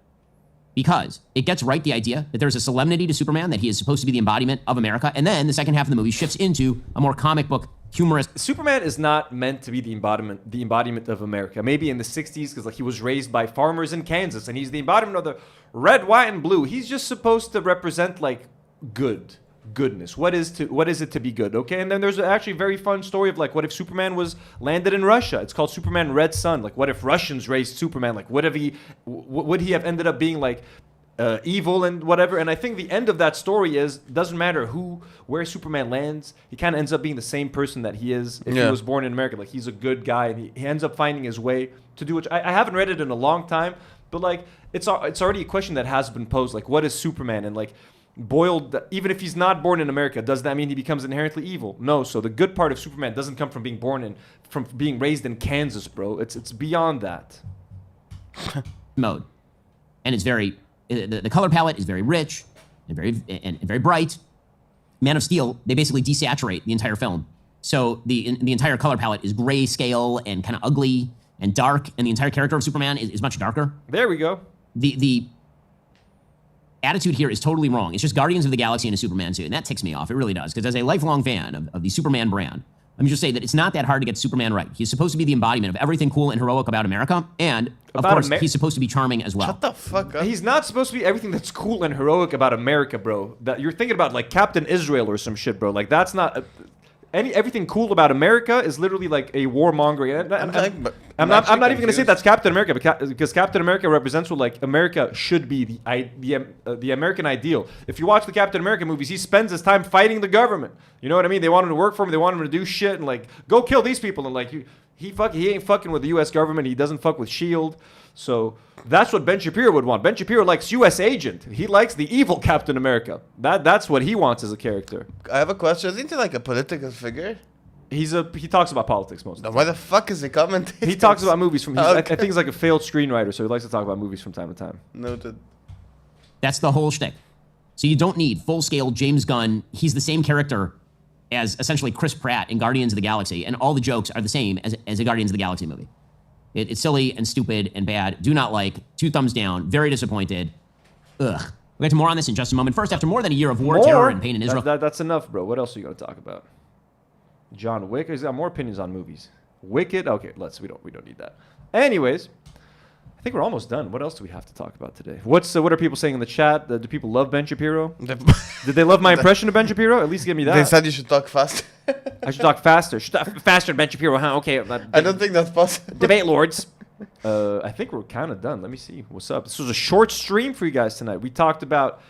Because it gets right the idea that there's a solemnity to Superman, that he is supposed to be the embodiment of America, and then the second half of the movie shifts into a more comic book, humorous. Superman is not meant to be the embodiment of America. Maybe in the 60s, because he was raised by farmers in Kansas, and he's the embodiment of the red, white, and blue. He's just supposed to represent goodness. What is it to be good? Okay, and then there's actually a very fun story of what if Superman was landed in Russia? It's called Superman Red Sun. What if Russians raised Superman? Would he have ended up being evil and whatever? And I think the end of that story doesn't matter where Superman lands. He kind of ends up being the same person that he is if he was born in America. He's a good guy, and he ends up finding his way to do it. I haven't read it in a long time, but it's already a question that has been posed. What is Superman? And boiled, even if he's not born in America, does that mean he becomes inherently evil? No. So the good part of Superman doesn't come from being from being raised in Kansas, bro. It's beyond that. Mode, and it's very the color palette is very rich and very bright. Man of Steel, they basically desaturate the entire film, so the entire color palette is grayscale and kind of ugly and dark, and the entire character of Superman is much darker. There we go. The attitude here is totally wrong. It's just Guardians of the Galaxy in a Superman suit, and that ticks me off. It really does, because as a lifelong fan of the Superman brand, let me just say that it's not that hard to get Superman right. He's supposed to be the embodiment of everything cool and heroic about America, and of course, he's supposed to be charming as well. Shut the fuck up. He's not supposed to be everything that's cool and heroic about America, bro. That you're thinking about Captain Israel or some shit, bro. That's not. Everything cool about America is literally a warmonger. I'm not even gonna say that's Captain America, because Captain America represents what America should be, the American ideal. If you watch the Captain America movies, he spends his time fighting the government. You know what I mean? They want him to work for him. They want him to do shit and go kill these people. And he ain't fucking with the U.S. government. He doesn't fuck with S.H.I.E.L.D. So that's what Ben Shapiro would want. Ben Shapiro likes U.S. agent. He likes the evil Captain America. That's what he wants as a character. I have a question. Isn't he a political figure? He talks about politics most of the time. Why the fuck is he commentating? He talks about movies I think he's a failed screenwriter, so he likes to talk about movies from time to time. Noted. That's the whole shtick. So you don't need full-scale James Gunn. He's the same character as essentially Chris Pratt in Guardians of the Galaxy, and all the jokes are the same as a Guardians of the Galaxy movie. It's silly and stupid and bad. Do not like. 2 thumbs down. Very disappointed. Ugh. We'll get to more on this in just a moment. First, after more than a year of war, terror, and pain in Israel. That's enough, bro. What else are you going to talk about? John Wick. He's got more opinions on movies. Wicked. Okay, we don't need that. Anyways, I think we're almost done. What else do we have to talk about today? What are people saying in the chat? Do people love Ben Shapiro? Did they love my impression of Ben Shapiro? At least give me that. They said you should talk faster. I should talk faster. Faster, Ben Shapiro, huh? Okay. I don't think that's possible. Debate lords. I think we're kind of done. Let me see. What's up? This was a short stream for you guys tonight. We talked about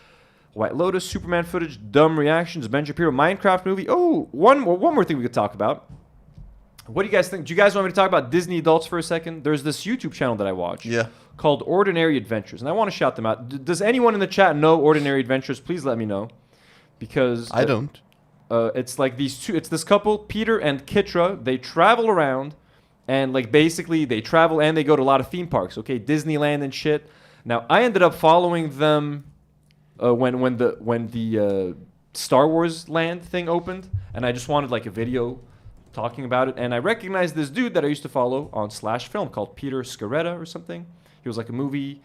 White Lotus, Superman footage, dumb reactions, Ben Shapiro, Minecraft movie. Oh, one more thing we could talk about. What do you guys think? Do you guys want me to talk about Disney adults for a second? There's this YouTube channel that I watch called Ordinary Adventures, and I want to shout them out. Does anyone in the chat know Ordinary Adventures? Please let me know, because I don't. It's it's this couple, Peter and Kitra. They travel around, and basically they travel and they go to a lot of theme parks. Okay, Disneyland and shit. Now I ended up following them when the Star Wars Land thing opened, and I just wanted like a video talking about it, and I recognized this dude that I used to follow on /film called Peter Scaretta or something. He was like a movie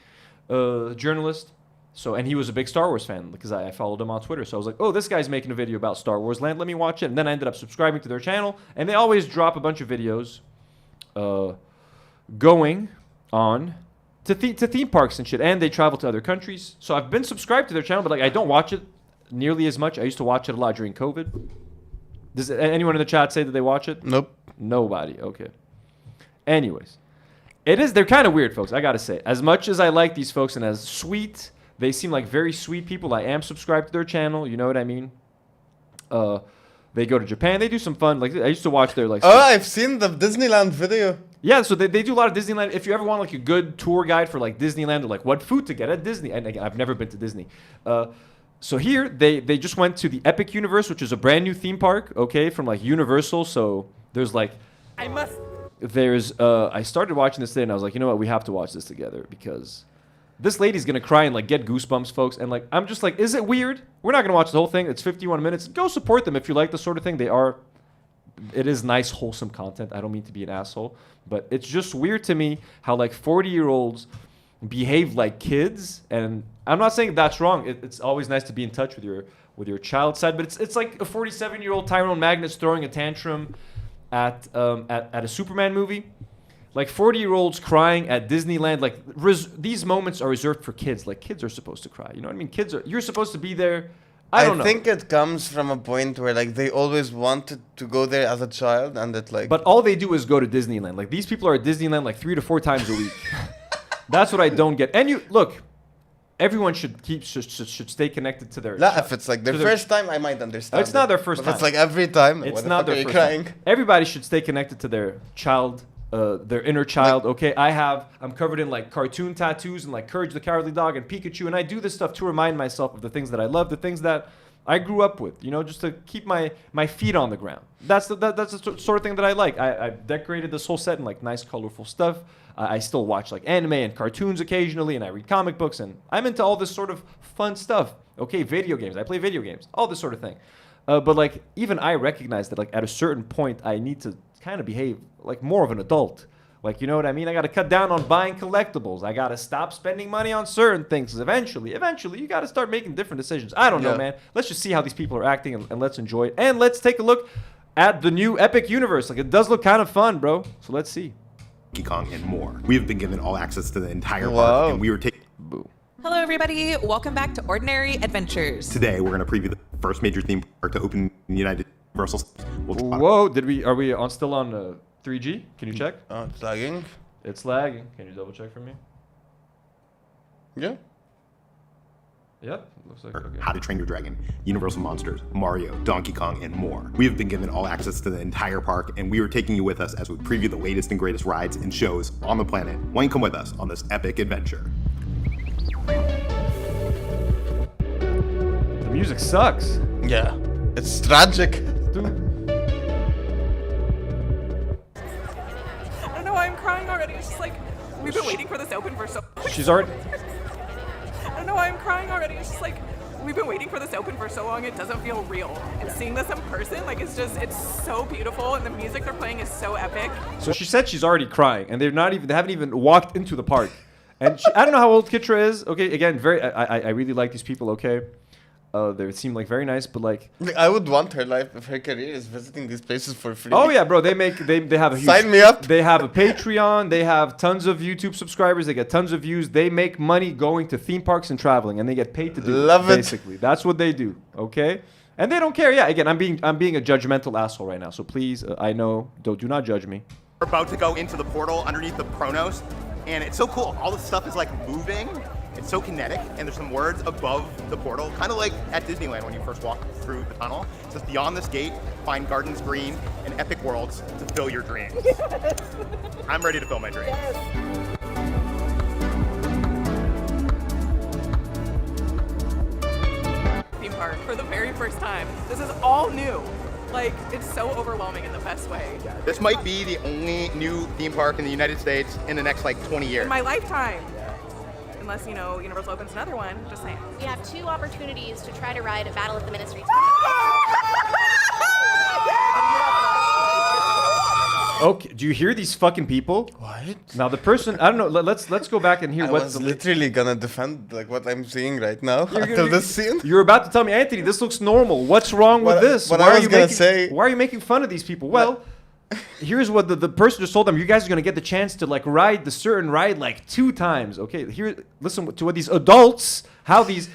journalist. So, and he was a big Star Wars fan because I followed him on Twitter. So I was like, oh, this guy's making a video about Star Wars Land. Let me watch it. And then I ended up subscribing to their channel. And they always drop a bunch of videos going on to theme parks and shit. And they travel to other countries. So I've been subscribed to their channel, but like I don't watch it nearly as much. I used to watch it a lot during COVID. Does anyone in the chat say that they watch it? Nope. Nobody. Okay. Anyways. They're kind of weird, folks. I got to say. As much as I like these folks and as sweet... They seem like very sweet people. I am subscribed to their channel. You know what I mean? They go to Japan. They do some fun. Like I used to watch their like. Oh, I've seen the Disneyland video. Yeah, so they do a lot of Disneyland. If you ever want like a good tour guide for like Disneyland or like what food to get at Disney, and again, I've never been to Disney. So here they just went to the Epic Universe, which is a brand new theme park. Okay, from like Universal. So there's like. I started watching this today and I was like, you know what? We have to watch this together because. This lady's gonna cry and like get goosebumps, folks. And like, I'm just like, is it weird? We're not gonna watch the whole thing. It's 51 minutes. Go support them if you like the sort of thing. It is nice, wholesome content. I don't mean to be an asshole, but it's just weird to me how like 40-year-olds behave like kids. And I'm not saying that's wrong. It's always nice to be in touch with your child side, but it's like a 47-year-old Tyrone Magnus throwing a tantrum at a Superman movie. Like 40-year-olds crying at Disneyland, like these moments are reserved for kids. Like kids are supposed to cry. You know what I mean? You're supposed to be there. I don't know. I think it comes from a point where like they always wanted to go there as a child, and it like. But all they do is go to Disneyland. Like these people are at Disneyland like 3 to 4 times a week. That's what I don't get. And you look, everyone should stay connected to their. If it's like their first time, I might understand. It's not their first time. It's like every time. It's not their first time. Everybody should stay connected to their child. Their inner child. Okay, I'm covered in like cartoon tattoos and like Courage the Cowardly Dog and Pikachu, and I do this stuff to remind myself of the things that I love, the things that I grew up with, you know, just to keep my feet on the ground. That's the sort of thing that I like. I decorated this whole set in like nice colorful stuff. I still watch like anime and cartoons occasionally, and I read comic books, and I'm into all this sort of fun stuff. Okay, video games. I play video games, all this sort of thing. But like even I recognize that like at a certain point I need to kind of behave like more of an adult. Like, you know what I mean? I got to cut down on buying collectibles. I got to stop spending money on certain things. 'Cause eventually, you got to start making different decisions. I don't know, man. Let's just see how these people are acting and let's enjoy it. And let's take a look at the new Epic Universe. Like, it does look kind of fun, bro. So let's see. Donkey Kong and more. We have been given all access to the entire park, and we were taking. Hello, everybody. Welcome back to Ordinary Adventures. Today, we're going to preview the first major theme park to open in the Universal. Whoa! Are we still on 3G? Can you check? It's lagging. It's lagging. Can you double check for me? Yeah. Yep. Looks like okay. How to Train Your Dragon, Universal Monsters, Mario, Donkey Kong, and more. We have been given all access to the entire park, and we are taking you with us as we preview the latest and greatest rides and shows on the planet. Why don't you come with us on this epic adventure? The music sucks. Yeah. It's tragic. Dude. I don't know why I'm crying already. It's just like, we've been waiting for this open for so She's already. I don't know why I'm crying already. It's just like, we've been waiting for this open for so long, it doesn't feel real. And seeing this in person, like, it's so beautiful, and the music they're playing is so epic. So she said she's already crying, and they haven't even walked into the park. And I don't know how old Kitra is. Okay, again, I really like these people. Okay, they seem like very nice, but like I would want her life if her career is visiting these places for free. Oh yeah, bro, they have a huge, sign me up. They have a Patreon. They have tons of YouTube subscribers. They get tons of views. They make money going to theme parks and traveling, and they get paid to do Love it. it. Basically, that's what they do. Okay, and they don't care. Yeah, again, I'm being a judgmental asshole right now. So please, I know, do not judge me. We're about to go into the portal underneath the Chronos, and it's so cool. All the stuff is like moving. It's so kinetic, and there's some words above the portal, kind of like at Disneyland when you first walk through the tunnel. It says, beyond this gate, find gardens green and epic worlds to fill your dreams. I'm ready to fill my dreams. Theme park for the very first time. This is all new. Like, it's so overwhelming in the best way. This might be the only new theme park in the United States in the next like 20 years. In my lifetime. unless, you know, Universal opens another one. Just saying. We have 2 opportunities to try to ride a Battle of the Ministries. Okay, do you hear these fucking people? What? Now the person, I don't know. Let's go back and hear I what. was literally gonna defend like what I'm seeing right now after this scene. You're about to tell me, Anthony, this looks normal. What's wrong with this? What I was gonna say. Why are you making fun of these people? Well, here's what the person just told them. You guys are gonna get the chance to like ride the certain ride like 2 times. Okay, here, listen to what these adults, how these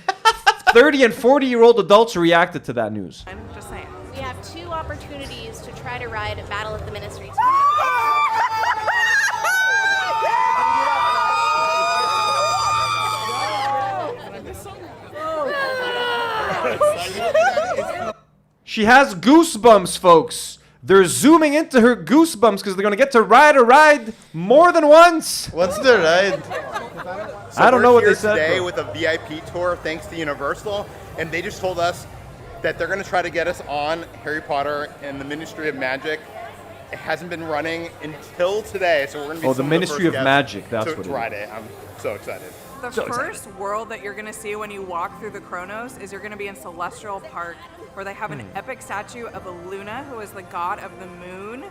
30 and 40-year-old adults reacted to that news. I'm just saying. We have 2 opportunities to try to ride a Battle of the Ministries. She has goosebumps, folks. They're zooming into her goosebumps because they're gonna get to ride a ride more than once. What's the ride? So I don't know what they we're said. here today Bro. with a VIP tour thanks to Universal, and they just told us that they're going to try to get us on Harry Potter and the Ministry of Magic. It hasn't been running until today, so we're going to be Oh, the some Ministry of first guests Magic, that's to what it is. ride it. I'm so excited. The So first world that you're going to see when you walk through the Chronos is you're going to be in Celestial Park, where they have an epic statue of Luna, who is the god of the moon.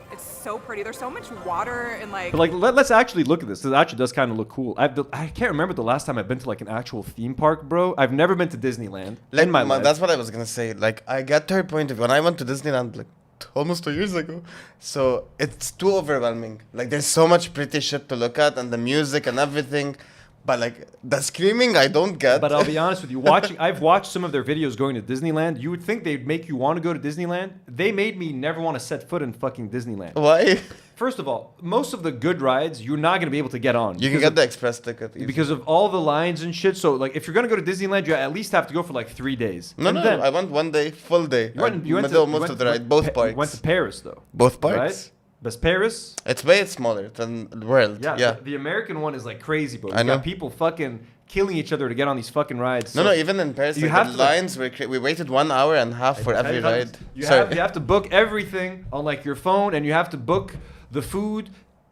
It's so pretty. There's so much water and like. But like, let's actually look at this. This actually does kind of look cool. I can't remember the last time I've been to like an actual theme park, bro. I've never been to Disneyland in my life. That's what I was gonna say. Like, I get her point of view. When I went to Disneyland like almost 2 years ago, so it's too overwhelming. Like, there's so much pretty shit to look at, and the music and everything. But like the screaming, I don't get. But I'll be honest with you. I've watched some of their videos going to Disneyland. You would think they'd make you want to go to Disneyland. They made me never want to set foot in fucking Disneyland. Why? First of all, most of the good rides you're not gonna be able to get on. You can get the express ticket easily. Because of all the lines and shit. So like, if you're gonna go to Disneyland, you at least have to go for like 3 days. No, And no, then- I went one day, full day. You went middle, to, most of the ride, both parks. You went to Paris though. Both parks. Right? But Paris. It's way smaller than the world. Yeah. Yeah. The American one is like crazy, bro. I You know. got people fucking killing each other to get on these fucking rides. No, So no, even in Paris, you like, have the to, like- lines were we waited 1 hour and a half for every ride. You have to book everything on like your phone, and you have to book the food.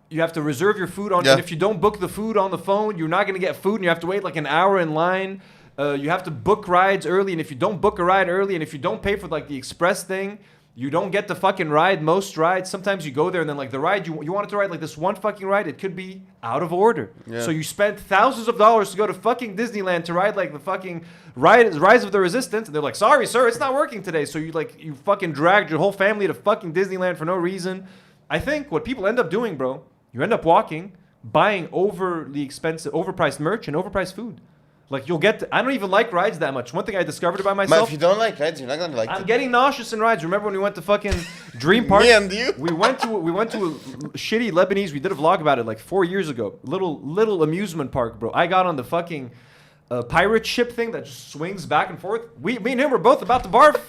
You have to reserve your food on. Yeah. And if you don't book the food on the phone, you're not gonna get food, and you have to wait like an hour in line. You have to book rides early, and if you don't book a ride early, and if you don't pay for like the express thing, you don't get the fucking ride. Most rides, sometimes you go there and then like the ride you wanted to ride like this one fucking ride, it could be out of order. Yeah. So you spent thousands of dollars to go to fucking Disneyland to ride like the fucking Rise of the Resistance, and they're like, sorry sir, it's not working today. So you fucking dragged your whole family to fucking Disneyland for no reason. I think what people end up doing, bro, you end up walking, buying overly expensive, overpriced merch and overpriced food. Like you'll get, I don't even like rides that much. One thing I discovered about But myself. if you don't like rides, you're not gonna like I'm it. getting nauseous in rides. Remember when we went to fucking Dream Park? Me and you? We went to a shitty Lebanese. We did a vlog about it like 4 years ago. Little amusement park, bro. I got on the fucking pirate ship thing that just swings back and forth. Me and him were both about to barf.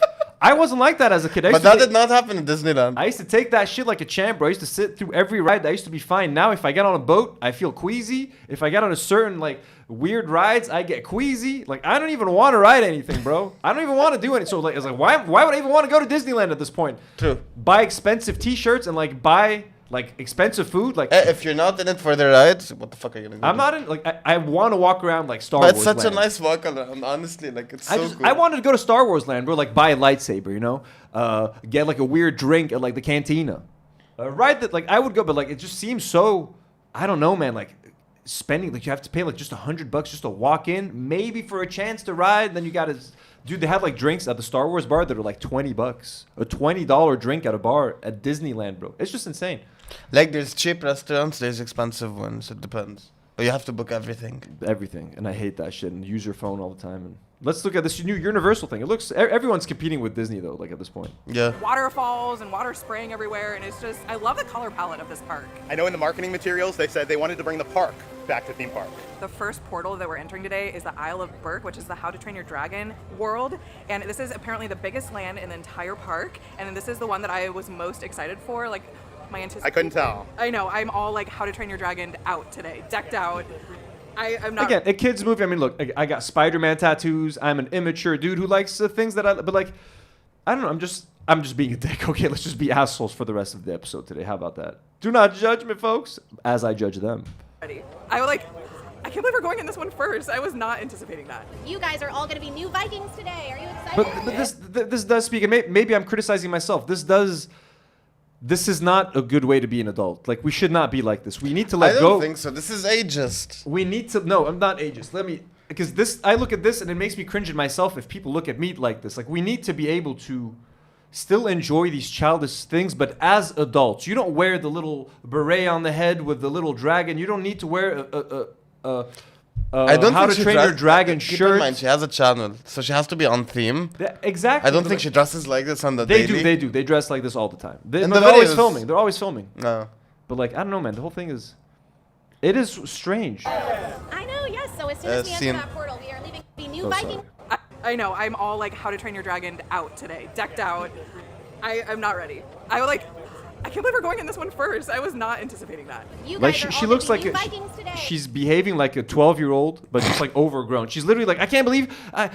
I wasn't like that as a kid. But that did not happen in Disneyland. I used to take that shit like a champ, bro. I used to sit through every ride. I used to be fine. Now, if I get on a boat, I feel queasy. If I get on a certain like weird rides, I get queasy. Like I don't even want to ride anything, bro. I don't even want to do it. So like, it's like, why would I even want to go to Disneyland at this point? True. Buy expensive T-shirts and like buy like expensive food. Like If you're not in it for the rides, what the fuck are you gonna do? I'm not in. Like I want to walk around like Star But Wars. it's such a land. nice walk around, honestly. Like it's so cool. I wanted to go to Star Wars Land, bro. Like buy a lightsaber, you know, get like a weird drink at like the cantina. Right, that like I would go, but like it just seems so. I don't know, man. Like spending, like you have to pay like just $100 just to walk in, maybe for a chance to ride. Then you gotta, dude. They have like drinks at the Star Wars bar that are like $20, a $20 drink at a bar at Disneyland, bro. It's just insane. Like there's cheap restaurants, there's expensive ones. It depends. But you have to book everything. Everything, and I hate that shit. And use your phone all the time. And let's look at this new Universal thing. It looks everyone's competing with Disney though. Like at this point. Yeah. Waterfalls and water spraying everywhere, and it's just, I love the color palette of this park. I know in the marketing materials they said they wanted to bring the park back to theme park. The first portal that we're entering today is the Isle of Berk, which is the How to Train Your Dragon world. And this is apparently the biggest land in the entire park. And this is the one that I was most excited for. Like, my anticipation. I couldn't tell. I know. I'm all like How to Train Your Dragon out today, decked out. I'm not. Again, a kid's movie. I mean, look, I got Spider-Man tattoos. I'm an immature dude who likes the things that but like, I don't know. I'm just being a dick. Okay, let's just be assholes for the rest of the episode today. How about that? Do not judge me, folks, as I judge them. I I can't believe we're going in this one first. I was not anticipating that. You guys are all going to be new Vikings today. Are you excited? But this does speak, and maybe I'm criticizing myself. This is not a good way to be an adult. Like, we should not be like this. We need to let go. I don't think so. This is ageist. We need to. No, I'm not ageist. Because this, I look at this and it makes me cringe at myself if people look at me like this. Like, we need to be able to still enjoy these childish things, but as adults. You don't wear the little beret on the head with the little dragon. You don't need to wear I don't How think to Train Your Dragon Keep shirt. in mind, she has a channel, so she has to be on theme. Yeah, exactly. I don't think she dresses like this on the They daily. do. They dress like this all the time. In They're the always videos. filming. They're always filming. No. But like, I don't know, man. The whole thing is, it is strange. I know, yes. So as soon as we enter scene. that portal, we are leaving the new Oh, Viking. I know. I'm all like How to Train Your Dragon out today, decked out. I'm not ready. I can't believe we're going in this one first. I was not anticipating that. You Like guys are she all looks gonna be like new Vikings today. she's behaving like a 12-year-old, but just like overgrown. She's literally like, I can't believe I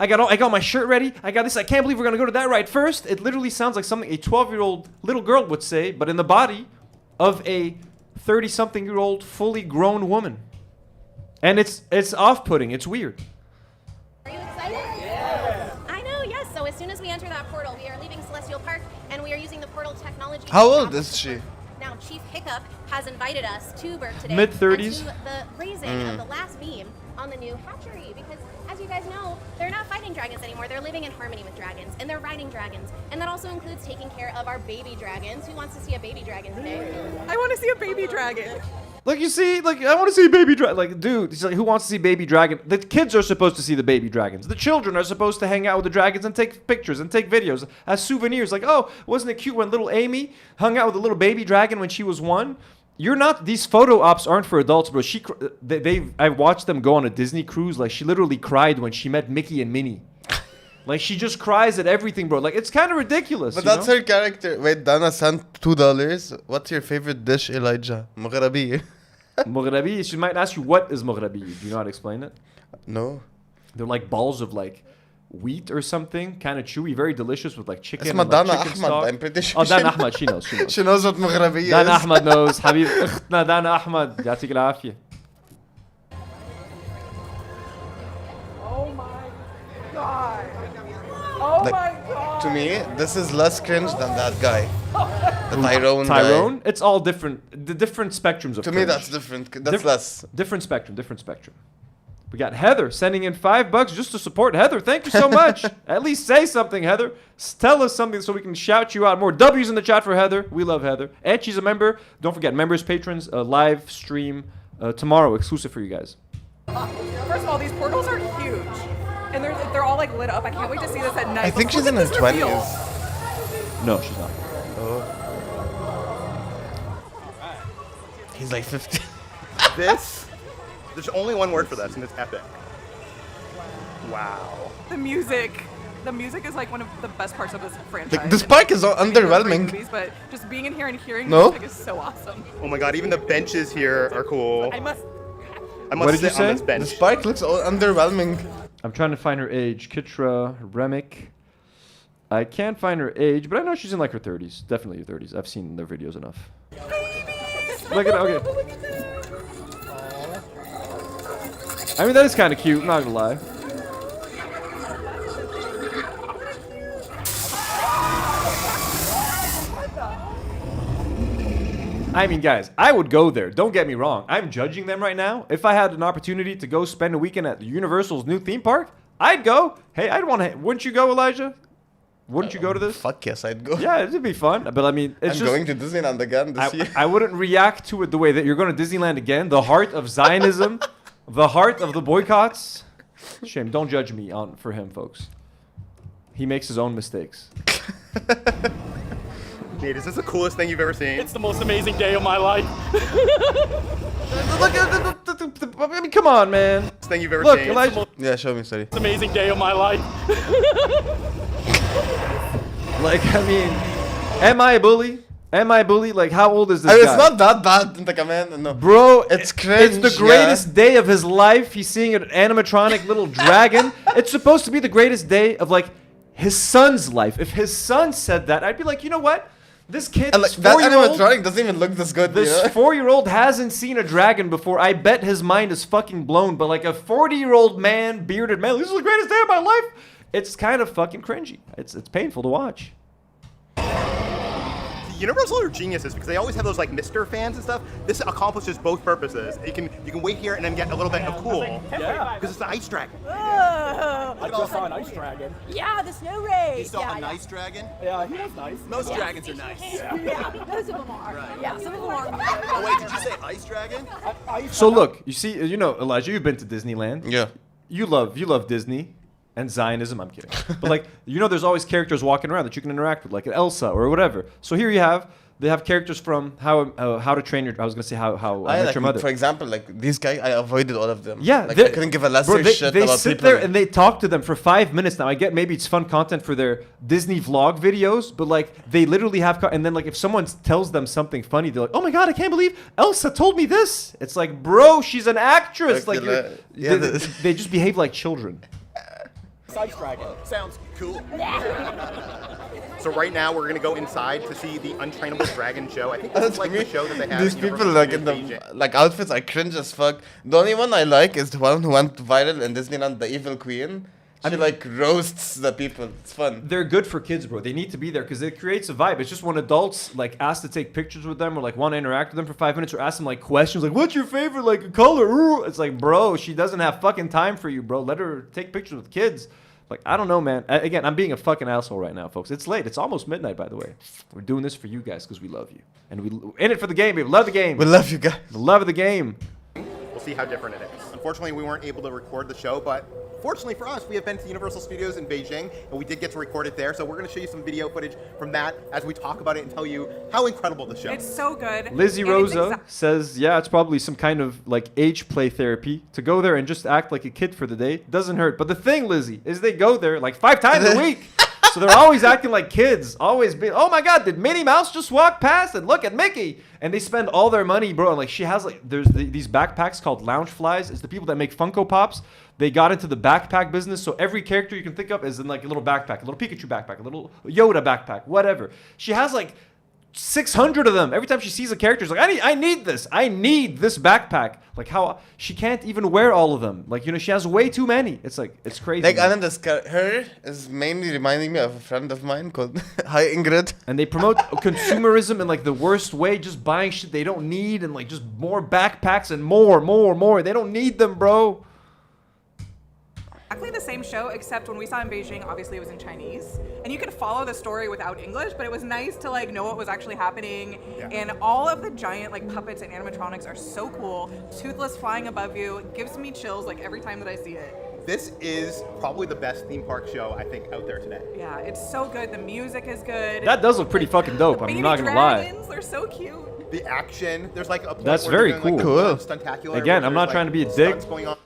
got my shirt ready. I got this. I can't believe we're gonna go to that ride first. It literally sounds like something a 12-year-old little girl would say, but in the body of a 30-something-year-old fully grown woman. And it's off-putting. It's weird. Are you excited? Yeah. I know, yes. So as soon as we enter that portal, we are leaving Celestial Park, and we are using the portal technology. How old is she? Now, Chief Hiccup has invited us to Berg today. Mid-30s. and to the raising of the last beam on the new hatchery, because as you guys know, they're not fighting dragons anymore. They're living in harmony with dragons, and they're riding dragons. And that also includes taking care of our baby dragons. Who wants to see a baby dragon today? I want to see a baby dragon. Like, you see, like, I want to see a baby dragon. Like, dude, he's like, who wants to see baby dragon? The kids are supposed to see the baby dragons. The children are supposed to hang out with the dragons and take pictures and take videos as souvenirs. Like, oh, wasn't it cute when little Amy hung out with a little baby dragon when she was 1? You're not. These photo ops aren't for adults, bro. I watched them go on a Disney cruise. Like, she literally cried when she met Mickey and Minnie. Like, she just cries at everything, bro. Like, it's kind of ridiculous. But you that's know? her character. Wait, Dana sent $2. What's your favorite dish, Elijah? Mughrabi. Mughrabi. She might ask you, what is Mughrabi? Do you know how to explain it? No. They're like balls of like wheat or something, kind of chewy, very delicious with like chicken. It's Madonna Ahmad. I'm pretty sure. Oh, Dan Ahmad, she knows. She knows. She knows what Mughrabi is. Dan Ahmad knows. حبيب اختنا Dan Ahmad. يعطيك العافية. Oh my god. Oh Like, my god. To me, this is less cringe than that guy. The Tyrone Tyrone? guy. It's all different. The different spectrums of To me, cringe. that's different. That's less. Different spectrum. Different spectrum. We got Heather sending in $5 just to support Heather. Thank you so much. At least say something, Heather. Tell us something so we can shout you out more. W's in the chat for Heather. We love Heather. And she's a member. Don't forget, members, patrons, live stream tomorrow, exclusive for you guys. First of all, these portals are huge. And they're all like lit up. I can't wait to see this at night. I think Look she's at in her this reveal. 20s. No, she's not. Oh. He's like 50. There's only one word for this, and it's epic. Wow. The music is like one of the best parts of this franchise. This park is underwhelming. Movies, but just being in here and hearing No? music is so awesome. Oh my god, even the benches here are cool. I must What did you sit on say? this bench. This park looks underwhelming. I'm trying to find her age. Kitra Remick. I can't find her age, but I know she's in like her 30s. Definitely her 30s. I've seen their videos enough. Look at okay. I mean, that is kind of cute, not gonna lie. I mean, guys, I would go there. Don't get me wrong. I'm judging them right now. If I had an opportunity to go spend a weekend at Universal's new theme park, I'd go. Hey, I'd want to. Wouldn't you go, Elijah? Wouldn't you go to this? Fuck yes, I'd go. Yeah, it'd be fun. But I mean, it's I'm just, going to Disneyland again this year. I wouldn't react to it the way that you're going to Disneyland again. The heart of Zionism, the heart of the boycotts. Shame. Don't judge me for him, folks. He makes his own mistakes. Nate, is this the coolest thing you've ever seen? It's the most amazing day of my life. Look at I mean, come on, man. Best thing you've ever Look, seen. Elijah. Yeah, show me, sorry. It's an amazing day of my life. Like, I mean, am I a bully? Am I a bully? Like, how old is this I mean, guy? it's not that bad. Like, I mean, no. Bro, it's cringe. It's the greatest day of his life. He's seeing an animatronic little dragon. It's supposed to be the greatest day of, like, his son's life. If his son said that, I'd be like, you know what? This kid, And like, this that 4-year-old, animatronic doesn't even look this good. this you know? 4-year-old hasn't seen a dragon before. I bet his mind is fucking blown. But like a 40-year-old man, bearded man, this is the greatest day of my life. It's kind of fucking cringy. It's painful to watch. Universal are geniuses because they always have those like Mr. fans and stuff. This accomplishes both purposes. You can wait here and then get a little bit of cool. Yeah. Because it's the ice dragon. I just saw an ice dragon. Yeah, the snow race. You saw a nice dragon? Yeah, he was nice. Most dragons are nice. Yeah, most of them are. Right. Yeah, some of them are. Oh wait, did you say ice dragon? So look, you see, you know, Elijah, you've been to Disneyland. Yeah. You love Disney and Zionism. I'm kidding. But like, you know, there's always characters walking around that you can interact with, like an Elsa or whatever. So here they have characters from How to Train Your. I was gonna say How I Met like, Your Mother. for example, like these guys, I avoided all of them. Yeah, like I couldn't give a lesser shit they about sit people. there and they talk to them for 5 minutes. Now I get maybe it's fun content for their Disney vlog videos, but like they literally have. And then like if someone tells them something funny, they're like, "Oh my god, I can't believe Elsa told me this." It's like, bro, she's an actress. Like, they just behave like children. Ice dragon. Sounds cool. So right now we're gonna go inside to see the Untrainable Dragon show. I think this is like the show that they have. These at people Universal like in Studios the Beijing. like outfits are cringe as fuck. The only one I like is the one who went viral in Disneyland, the Evil Queen. She like roasts the people. It's fun. They're good for kids, bro. They need to be there because it creates a vibe. It's just when adults like ask to take pictures with them or like want to interact with them for 5 minutes or ask them like questions like, "What's your favorite like color?" Ooh. It's like, bro, she doesn't have fucking time for you, bro. Let her take pictures with kids. Like, I don't know, man. Again, I'm being a fucking asshole right now, folks. It's late. It's almost midnight, by the way. We're doing this for you guys because we love you. And we're in it for the game. We love the game. We love you guys. The love of the game. We'll see how different it is. Unfortunately, we weren't able to record the show, but fortunately for us, we have been to Universal Studios in Beijing, and we did get to record it there. So we're going to show you some video footage from that as we talk about it and tell you how incredible the show is. It's so good. Lizzie And Rosa says, yeah, it's probably some kind of like age play therapy to go there and just act like a kid for the day. Doesn't hurt. But the thing, Lizzie, is they go there like 5 times a week. So they're always acting like kids. Always be, oh my God, did Minnie Mouse just walk past and look at Mickey? And they spend all their money, bro. And like she has like, there's these backpacks called Lounge Flies. It's the people that make Funko Pops. They got into the backpack business. So every character you can think of is in like a little backpack, a little Pikachu backpack, a little Yoda backpack, whatever. She has like 600 of them. Every time she sees a character, she's like, I need this. I need this backpack. Like how she can't even wear all of them. Like, you know, she has way too many. It's like, it's crazy. Like, man. her is mainly reminding me of a friend of mine called Hi Ingrid. And they promote consumerism in like the worst way, just buying shit they don't need and like just more backpacks and more. They don't need them, bro. Exactly the same show, except when we saw in Beijing, obviously it was in Chinese, and you could follow the story without English, but it was nice to like know what was actually happening. Yeah. And all of the giant like puppets and animatronics are so cool. Toothless flying above you, it gives me chills like every time that I see it. This is probably the best theme park show, I think, out there today. Yeah, it's so good. The music is good. That does look pretty fucking dope. I'm Baby not gonna lie. dragons, they're so cute. The action, there's like a point That's where very they're doing, cool. like, the stuntacular, Again, where I'm not there's, trying to be a like, dick stunts going on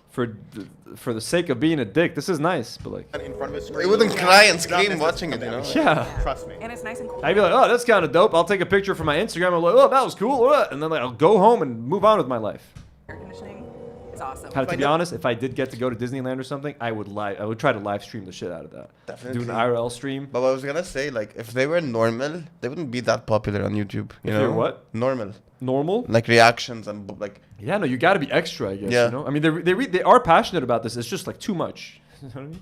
for the sake of being a dick. This is nice, but like in front of a screen. They wouldn't cry and Not scream necessarily watching it, you know? Yeah. Trust me. And it's nice and cool. I'd be like, oh, that's kind of dope. I'll take a picture for my Instagram. I'm like, oh, that was cool. And then like, I'll go home and move on with my life. Air conditioning is awesome. To be honest, if I did get to go to Disneyland or something, I would try to live stream the shit out of that. Definitely. Do an IRL stream. But I was gonna say, like, if they were normal, they wouldn't be that popular on YouTube. You If know they're what? Normal. Normal? Like reactions and like. Yeah, no, you got to be extra, I guess. Yeah. You know, I mean, they are passionate about this. It's just like too much. You know what I mean?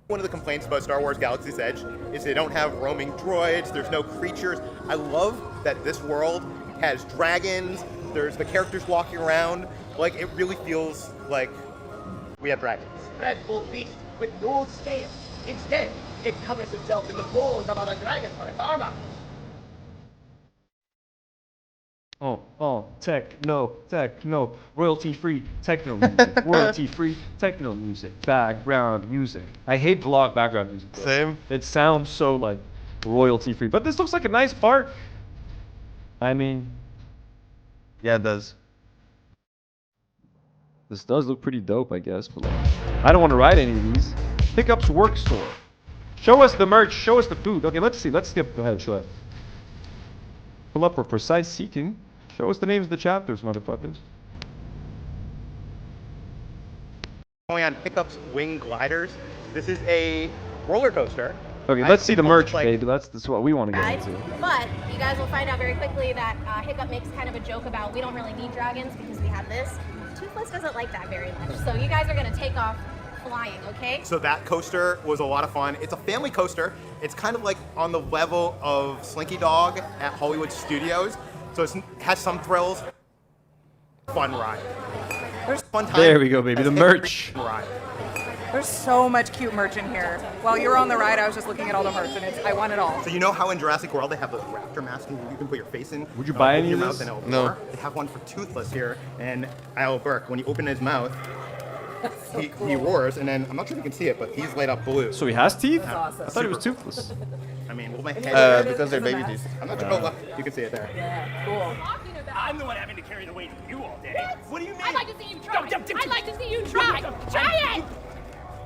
One of the complaints about Star Wars Galaxy's Edge is they don't have roaming droids, there's no creatures. I love that this world has dragons, there's the characters walking around. Like, it really feels like we have dragons. Dreadful beast with no scale. Instead, it covers itself in the folds of other dragons for its armor. Techno, royalty-free techno music, royalty-free techno music, background music. I hate vlog background music. Bro. Same. It sounds so like royalty-free, but this looks like a nice park. I mean, Yeah, it does. this does look pretty dope, I guess, but like, I don't want to ride any of these. Pickup's work store. Show us the merch, show us the food. Okay, let's see. Let's skip. Go ahead, show us. Pull up for precise seeking. Show us the names of the chapters, motherfuckers. Going on Pickup's Wing Gliders. This is a roller coaster Okay, let's see the merch, baby. That's what we want to get Right? into. But you guys will find out very quickly that Hiccup makes kind of a joke about we don't really need dragons because we have this. Toothless doesn't like that very much. So you guys are gonna take off flying, okay? So that coaster was a lot of fun. It's a family coaster. It's kind of like on the level of Slinky Dog at Hollywood Studios. So it has some thrills. Fun ride. There's fun time. There we go, baby. The merch. Ride. There's so much cute merch in here. While you were on the ride, I was just looking at all the merch, and I want it all. So you know how in Jurassic World they have those raptor masks you can put your face in? Would you buy open any your of mouth this? and it'll No. roar? They have one for Toothless here, and Al Burke, when you open his mouth, he roars, and then I'm not sure if you can see it, but he's light up blue. So he has teeth? That's I thought he was toothless. I mean, well, my head. Because they're baby teeth. I'm not sure. Oh, look, you can see it there. Yeah, cool. I'm the one having to carry the weight of you all day. What do you mean? I'd like to see you try. I'd like to see you try. Try it.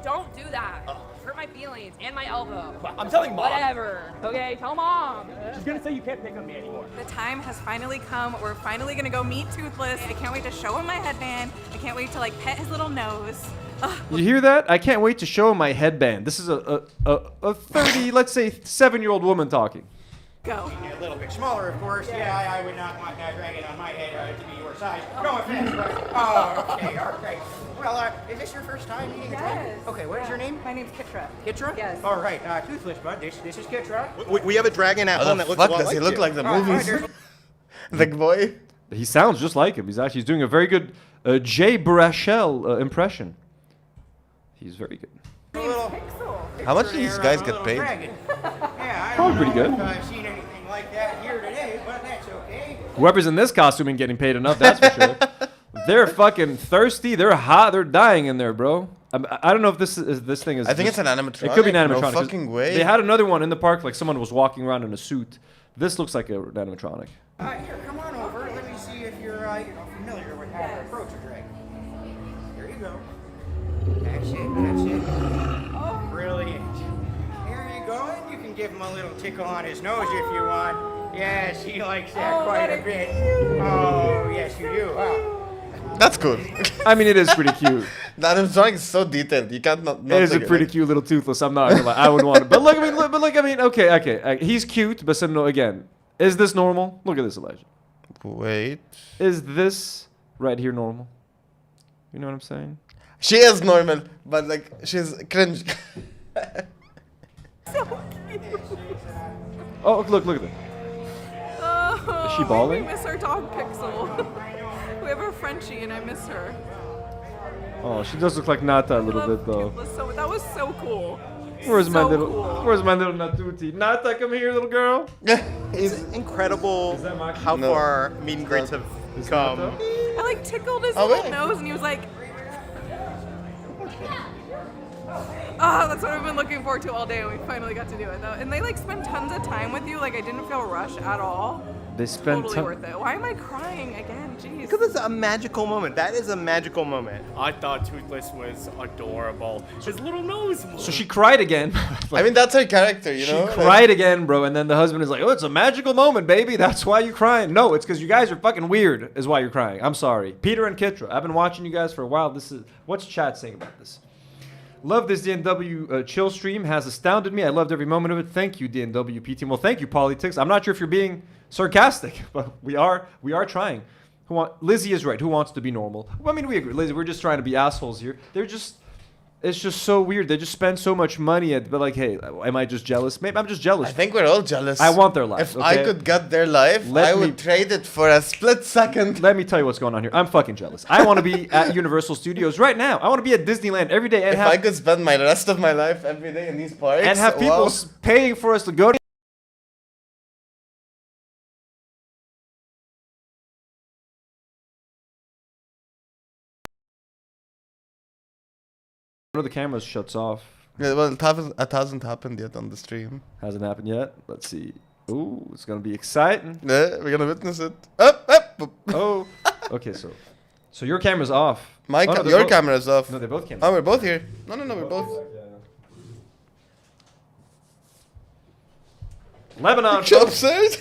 Don't do that. Hurt my feelings and my elbow. I'm telling Mom. Whatever. Okay, tell Mom. She's gonna say you can't pick on me anymore. The time has finally come. We're finally gonna go meet Toothless. I can't wait to show him my headband. I can't wait to like pet his little nose. You hear that? I can't wait to show him my headband. This is a 30, let's say 7-year-old woman talking. Go. A little bit smaller, of course. Yeah, I would not want that dragon on my head to be your size. No offense, but... Oh, okay. Well, is this your first time meeting a dragon? Okay, what is your name? My name's Kitra. Kitra? Yes. All right, Toothless, bud. This is Kitra. We have a dragon at How home the that looks fuck a lot does like he look you. like the Oh, movies? there's- The boy. He sounds just like him. He's doing a very good Jay Baruchel impression. He's very good. How much do these guys get paid? Yeah, I Probably pretty don't know good. if I've seen anything like that here today, but that's okay. Whoever's in this costume ain't getting paid enough, that's for sure. They're fucking thirsty. They're hot. They're dying in there, bro. I don't know if this thing is. I think it's an animatronic. It could be an No animatronic. 'cause fucking way. They had another one in the park, like someone was walking around in a suit. This looks like an animatronic. Here, come on over. Let me see if you're, familiar with how to approach a dragon. Here you go. That's it. Oh, brilliant. Here you go, and you can give him a little tickle on his nose if you want. Yes, he likes that quite a bit. Oh, yes, you do. Huh? That's cool. I mean, it is pretty cute. The animatronic is so detailed. You can't not. It is a look at pretty cute little toothless. I'm not gonna lie. I would want it, but look, I mean, okay. He's cute, but no, again, is this normal? Look at this, Elijah. Wait. Is this right here normal? You know what I'm saying? She is normal, but like she's cringe. Oh, look at that. Oh, Is she bawling? We miss our dog Pixel. We have our Frenchie, and I miss her. Oh, she does look like Nata a little bit though. That was so cool. Where's my So little? cool. Where's my little Natuti? Nata, come here, little girl. It's incredible how far meet and greets have come. I like tickled his Oh, little wait. nose, and he was like, "Oh, that's what I've been looking forward to all day." And we finally got to do it, though. And they like spend tons of time with you. Like I didn't feel rushed at all. They spend Totally worth it. Why am I crying again? Jeez. Because it's a magical moment. That is a magical moment. I thought Toothless was adorable. His little nose. So she cried again. I mean, that's her character, you know. She cried again, bro, and then the husband is like, "Oh, it's a magical moment, baby. That's why you're crying." No, it's because you guys are fucking weird. Is why you're crying. I'm sorry, Peter and Kitra. I've been watching you guys for a while. What's chat saying about this? Love this DNW chill stream. Has astounded me. I loved every moment of it. Thank you, DNW P team. Well, thank you, Politics. I'm not sure if you're being sarcastic, but we are trying. Lizzie is right. Who wants to be normal? Well, I mean, we agree. Lizzie, we're just trying to be assholes here. It's just so weird. They just spend so much money but like, hey, am I just jealous? Maybe I'm just jealous. I think we're all jealous. I want their life. If I could get their life, I would trade it for a split second. Let me tell you what's going on here. I'm fucking jealous. I want to be at Universal Studios right now. I want to be at Disneyland every day and If I could spend my rest of my life every day in these parks and have people wow. paying for us to go to. The camera shuts off. Yeah, well, it hasn't happened yet on the stream. Hasn't happened yet. Let's see. Ooh, it's gonna be exciting. Yeah, we're gonna witness it. Up. Oh. Okay, so your camera's off. Your camera's off. No, they both came. Oh, we're both here. No, we're both. Lebanon. Upset?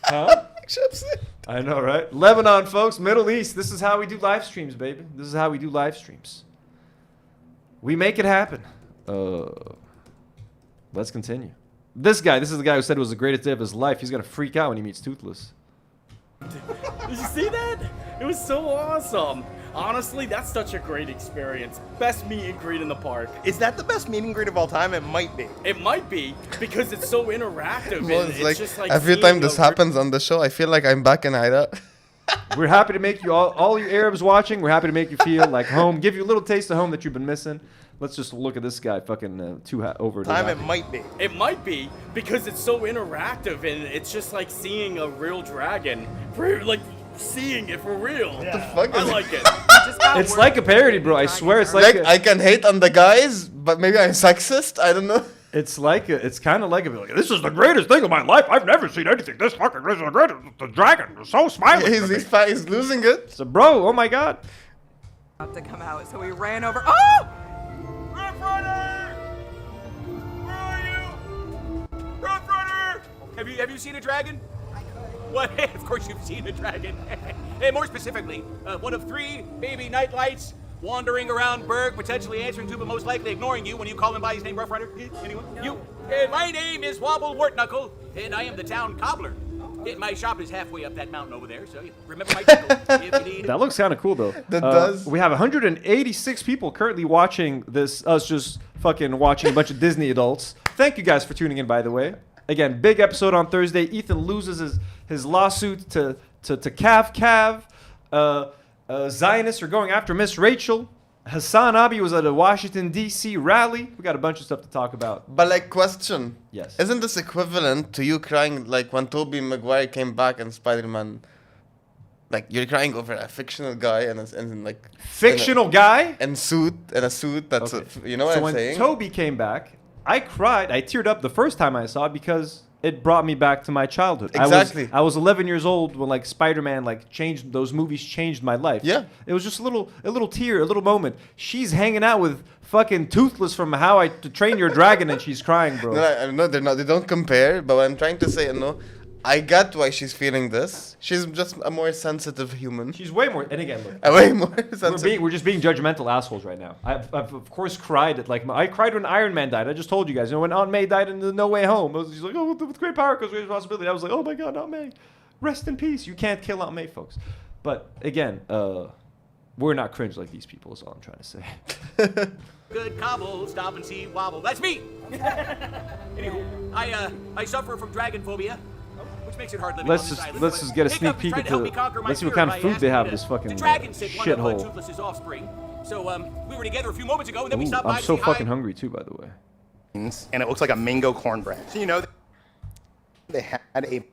Huh? Upset. I know, right? Lebanon, folks. Middle East. This is how we do live streams, baby. This is how we do live streams. We make it happen. Let's continue. This is the guy who said it was the greatest day of his life. He's gonna freak out when he meets Toothless. Did you see that? It was so awesome. Honestly, that's such a great experience. Best meet and greet in the park. Is that the best meet and greet of all time? It might be. It might be because it's so interactive. Well, and it's it's like, just like every seeing time this a happens on the show, I feel like I'm back in Ida. We're happy to make you all you Arabs watching. We're happy to make you feel like home. Give you a little taste of home that you've been missing. Let's just look at this guy, fucking over. Time it might be. It might be because it's so interactive and it's just like seeing a real dragon, like seeing it for real. What the fuck I is like it. It's like a parody, bro. I swear, it's like I can hate on the guys, but maybe I'm sexist. I don't know. It's kind of like this is the greatest thing of my life. I've never seen anything this fucking great. The dragon is so smiling. He's losing it. So, bro, oh my god. About to come out, so we ran over. Oh! Have you seen a dragon? What? Of course you've seen a dragon. And more specifically, one of 3 baby nightlights wandering around Berg, potentially answering to, but most likely ignoring you when you call him by his name, Rough Rider. Anyone? No. You? My name is Wobble Wartknuckle, and I am the town cobbler. My shop is halfway up that mountain over there, so remember my tickle if you need. That looks kind of cool, though. That does. We have 186 people currently watching this, us just fucking watching a bunch of Disney adults. Thank you guys for tuning in, by the way. Again, big episode on Thursday. Ethan loses his lawsuit to Cav. Zionists are going after Miss Rachel. Hassan Abi was at a Washington, D.C. rally. We got a bunch of stuff to talk about. But like, question. Yes. Isn't this equivalent to you crying like when Tobey Maguire came back in Spider-Man? Like you're crying over a fictional guy and like fictional guy in a suit that's you know what so I'm when saying? Tobey came back, I cried. I teared up the first time I saw it because it brought me back to my childhood. Exactly. I was 11 years old when like Spider-Man changed those movies changed my life. Yeah. It was just a little tear, a little moment. She's hanging out with fucking Toothless from How I Train Your Dragon and she's crying, bro. No, they're not. They don't compare. But what I'm trying to say, I get why she's feeling this. She's just a more sensitive human. She's way more. And again, look, way more sensitive. We're just being judgmental assholes right now. I've of course cried at I cried when Iron Man died. I just told you guys. When Aunt May died in the No Way Home, she's like, oh, with great power comes great responsibility. I was like, oh my god, Aunt May, rest in peace. You can't kill Aunt May, folks. But again, we're not cringe like these people. Is all I'm trying to say. Good cobble, stop and see wobble. That's me. Anywho, I suffer from dragon phobia, which makes it hard living on this island. Let's just get a sneak peek into. Let's see what kind of food they have. This fucking shithole. Toothless's offspring. So we were together a few moments ago, and then we stopped by I'm to so say fucking hi. hungry too, by the way. And it looks like a mango cornbread. So they had a.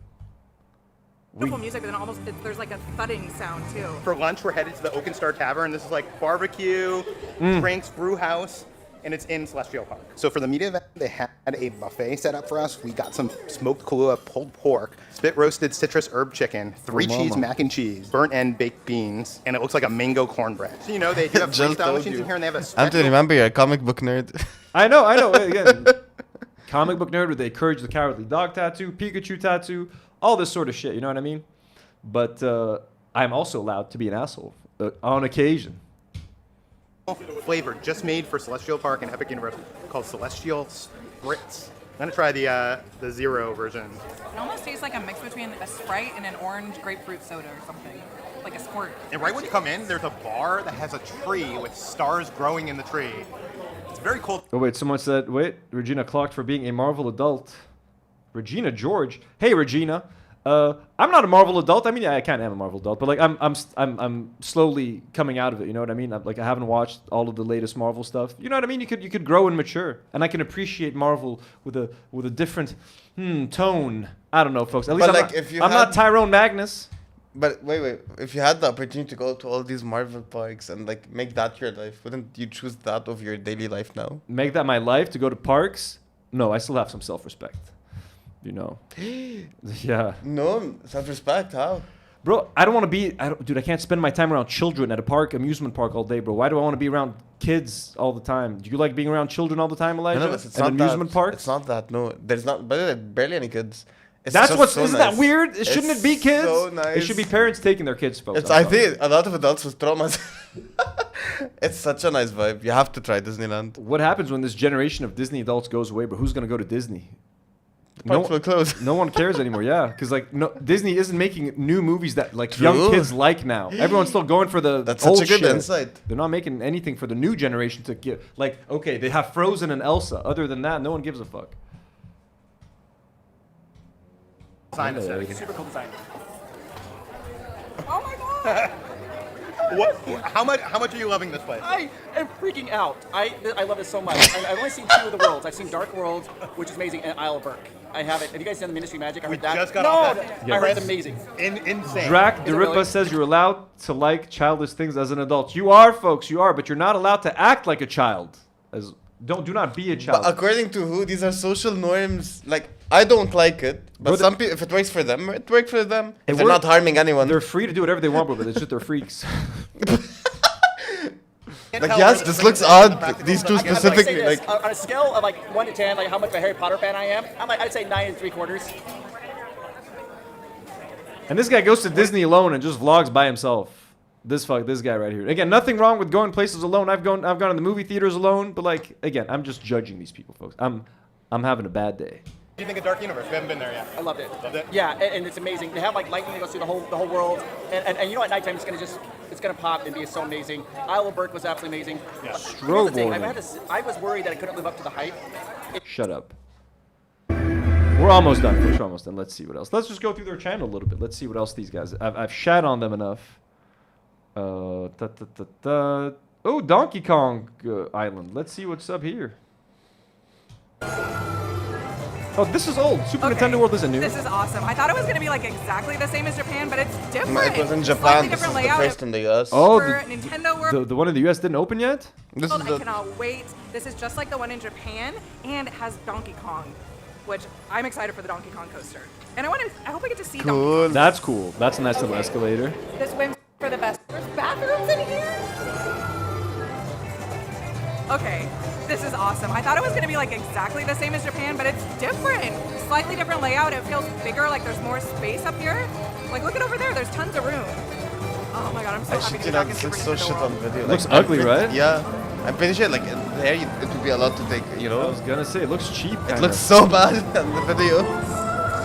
Beautiful music, but then there's like a thudding sound too. For lunch, we're headed to the Oak and Star Tavern. This is like barbecue, drinks, brew house, and it's in Celestial Park. So for the media event, they had a buffet set up for us. We got some smoked Kahlua pulled pork, spit roasted citrus herb chicken, 3 cheese mac and cheese, burnt end baked beans, and it looks like a mango cornbread. So they do have freestyle machines in here, and they have a Anthony, remember you're a comic book nerd. I know. Again, comic book nerd with a Courage the Cowardly Dog tattoo, Pikachu tattoo, all this sort of shit. You know what I mean? But I'm also allowed to be an asshole on occasion. Flavor just made for Celestial Park and Epic Universe called Celestial Spritz. I'm gonna try the zero version. It almost tastes like a mix between a Sprite and an orange grapefruit soda or something, like a squirt. And right when you come in, there's a bar that has a tree with stars growing in the tree. It's very cool. Oh wait, someone said, Regina clocked for being a Marvel adult. Regina George. Hey Regina. I'm not a Marvel adult. I mean, yeah, I kind of am a Marvel adult, but like I'm slowly coming out of it. You know what I mean? I haven't watched all of the latest Marvel stuff. You know what I mean? You could grow and mature, and I can appreciate Marvel with a different tone. I don't know, folks. At least I'm not Tyrone Magnus. But wait. If you had the opportunity to go to all these Marvel parks and like make that your life, wouldn't you choose that over your daily life now? Make that my life to go to parks? No, I still have some self-respect. Yeah. No, self-respect, how? Bro, I don't want to be... Dude, I can't spend my time around children at a park, amusement park all day, bro. Why do I want to be around kids all the time? Do you like being around children all the time, Elijah? No, it's at an amusement park? It's not that, no. There's not... Barely any kids. That's just what's so isn't nice. that weird? Shouldn't It's it be kids? so It nice. should be parents taking their kids, folks. It's I'm I sorry. think a lot of adults with traumas. It's such a nice vibe. You have to try Disneyland. What happens when this generation of Disney adults goes away? But who's gonna go to Disney? Parks will close. No one cares anymore. Yeah, because like no, Disney isn't making new movies that like True. young kids like now. Everyone's still going for the That's old such a good shit. insight. They're not making anything for the new generation to give. Like okay, they have Frozen and Elsa. Other than that, no one gives a fuck. Design Yeah, aesthetic. yeah. Super cool design. Oh my god! What? How much are you loving this place? I am freaking out. I love this so much. I've only seen 2 of the worlds. I've seen Dark World, which is amazing, and Isle of Berk. I have it. Have you guys seen the Ministry Magic? I heard that. just got no, off that. I heard it's amazing. Insane. Drac Is it Deripa really? says you're allowed to like childish things as an adult. You are, folks. You are, but you're not allowed to act like a child. As do not be a child. But according to who, these are social norms. Like I don't like it, but Bro, some people, if it works for them, it works for them. It If they're work- not harming anyone. They're free to do whatever they want, bro, but it's just they're freaks. Like yes, this looks odd. These two I gotta say specifically, this, like on a scale of like 1 to 10, like how much of a Harry Potter fan I am, I'd say 9 3/4. And this guy goes to Disney alone and just vlogs by himself. This guy right here. Again, nothing wrong with going places alone. I've gone to the movie theaters alone, but like again, I'm just judging these people, folks. I'm having a bad day. What do you think of Dark Universe? We haven't been there yet. I loved it. Loved it? Yeah, and it's amazing. They have like lightning that goes through the whole world, and you know at nighttime it's gonna pop and be so amazing. Isle of Berk was absolutely amazing. Yeah. Strobe Here's the thing, warning. I was worried that it couldn't live up to the hype. Shut up. We're almost done, folks. We're almost done. Let's see what else. Let's just go through their channel a little bit. Let's see what else these guys. I've shat on them enough. Oh, Donkey Kong Island. Let's see what's up here. Oh, this is old. Super Nintendo World isn't new. This is awesome. I thought it was going to be like exactly the same as Japan, but it's different. it was in Slightly Japan. This is different the layout. first in the US. Oh, For Nintendo World. the one in the US didn't open yet? This I is the cannot wait. This is just like the one in Japan, and it has Donkey Kong, which I'm excited for the Donkey Kong coaster. And I hope I get to see Donkey Cool. Kong. That's cool. That's a nice little escalator. This wins for the best. There's bathrooms in here. Okay, this is awesome. I thought it was going to be like exactly the same as Japan, but it's different. Slightly different layout. It feels bigger, like there's more space up here. Like look at over there. There's tons of room. Oh my god, I'm so I happy shit to you be back not, in this Super looks so Nintendo shit World. on video. Looks I'm ugly, pretty- right? Yeah, I'm pretty sure like in there it would be a lot to take. You know, I was gonna say it looks cheap. it kinda. looks so bad on the video.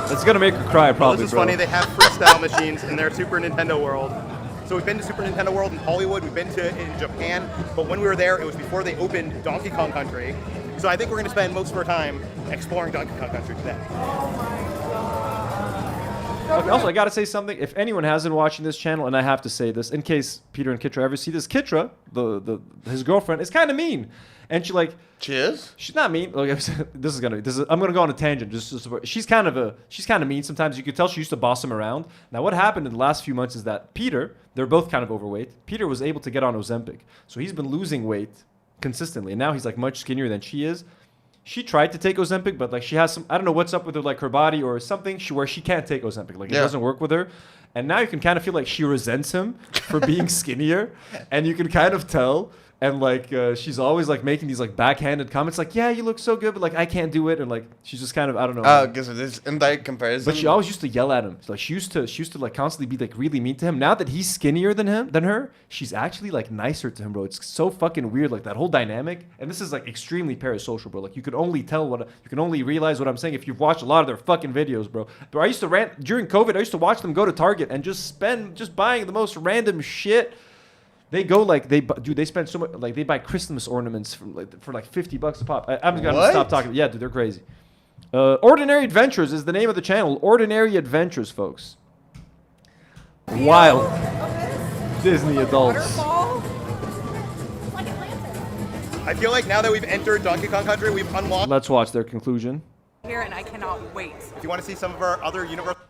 It's gonna make her cry, probably. This is bro. funny. They have freestyle machines in their Super Nintendo World. So we've been to Super Nintendo World in Hollywood. We've been to in Japan. But when we were there, it was before they opened Donkey Kong Country. So I think we're going to spend most of our time exploring Donkey Kong Country today. Okay, also, I gotta say something. If anyone hasn't watching this channel, and I have to say this in case Peter and Kitra ever see this, Kitra, his girlfriend, is kind of mean, and she is. She's not mean. Like, I'm gonna go on a tangent. She's kind of mean sometimes. You could tell she used to boss him around. Now, what happened in the last few months is that Peter, they're both kind of overweight. Peter was able to get on Ozempic, so he's been losing weight consistently, and now he's like much skinnier than she is. She tried to take Ozempic, but like she has some, I don't know what's up with her, like her body or something, where she can't take Ozempic. Like it doesn't work with her. And now you can kind of feel like she resents him for being skinnier, and you can kind of tell. And like she's always like making these like backhanded comments, like, "Yeah, you look so good, but like I can't do it." And like she's just kind of, I don't know. Oh, because there's indirect comparison. But she always used to yell at him. Like she used to like constantly be like really mean to him. Now that he's skinnier than her, she's actually like nicer to him, bro. It's so fucking weird, like that whole dynamic. And this is like extremely parasocial, bro. Like you can only realize what I'm saying if you've watched a lot of their fucking videos, bro. But I used to rant during COVID. I used to watch them go to Target and just buying the most random shit. They go like they spend so much, like they buy Christmas ornaments for like $50 a pop. I'm just gonna stop talking. Yeah, dude, they're crazy. Ordinary Adventures is the name of the channel. Ordinary Adventures, folks. Wild Disney adults. I feel like now that we've entered Donkey Kong Country, we've unlocked. Let's watch their conclusion. Here, and I cannot wait. If you want to see some of our other Universal.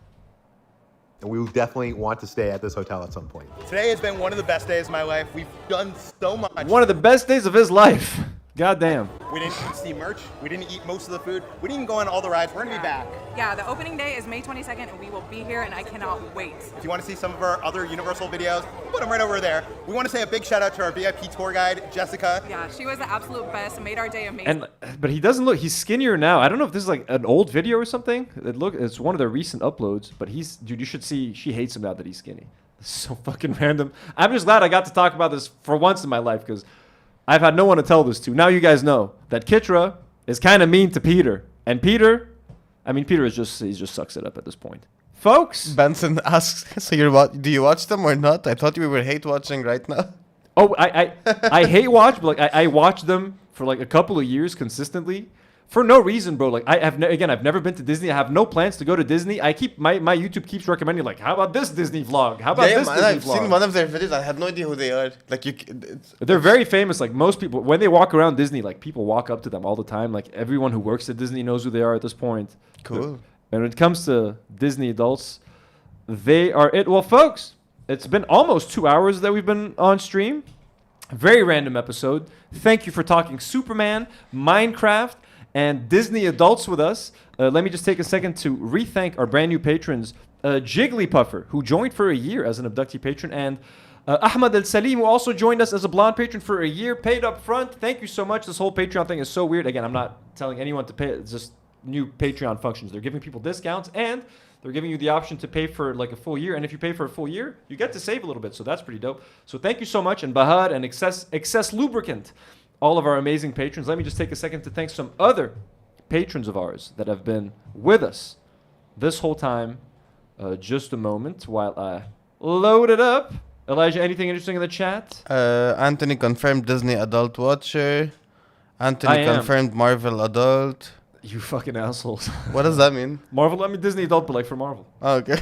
And we definitely want to stay at this hotel at some point. Today has been one of the best days of my life. We've done so much. One of the best days of his life. Goddamn. We didn't see merch. We didn't eat most of the food. We didn't even go on all the rides. We're gonna be back. Yeah, the opening day is May 22nd, and we will be here, and I cannot wait. If you want to see some of our other Universal videos, we'll put them right over there. We want to say a big shout out to our VIP tour guide, Jessica. Yeah, she was the absolute best and made our day amazing. But he doesn't look. He's skinnier now. I don't know if this is like an old video or something. It's one of their recent uploads. But dude. You should see. She hates him now that he's skinny. It's so fucking random. I'm just glad I got to talk about this for once in my life because I've had no one to tell this to. Now you guys know that Kitra is kind of mean to Peter, and Peter is just he just sucks it up at this point. Folks, Benson asks, so do you watch them or not? I thought we were hate watching right now. Oh, I hate watch, but like I watch them for like a couple of years consistently for no reason, bro. Like I've never been to Disney. I have no plans to go to Disney. I keep my YouTube keeps recommending like, how about this Disney vlog? How about this Disney I've vlog? seen one of their videos. I had no idea who they are. Like they're very famous. Like most people, when they walk around Disney, like people walk up to them all the time. Like everyone who works at Disney knows who they are at this point. Cool. And when it comes to Disney adults, they are it. Well, folks, it's been almost 2 hours that we've been on stream. Very random episode. Thank you for talking Superman, Minecraft, and Disney adults with us. Let me just take a second to re-thank our brand new patrons, Jigglypuffer, who joined for a year as an abductee patron, and Ahmad El Salim, who also joined us as a blonde patron for a year, paid up front. Thank you so much. This whole Patreon thing is so weird. Again, I'm not telling anyone to pay. It's just new Patreon functions. They're giving people discounts, and they're giving you the option to pay for like a full year. And if you pay for a full year, you get to save a little bit. So that's pretty dope. So thank you so much. And Bahad and Excess Lubricant, all of our amazing patrons. Let me just take a second to thank some other patrons of ours that have been with us this whole time. Just a moment while I load it up. Elijah, anything interesting in the chat? Anthony confirmed Disney adult watcher. Anthony confirmed Marvel adult. You fucking assholes. What does that mean? Marvel, I mean Disney adult, but like for Marvel. Oh, okay.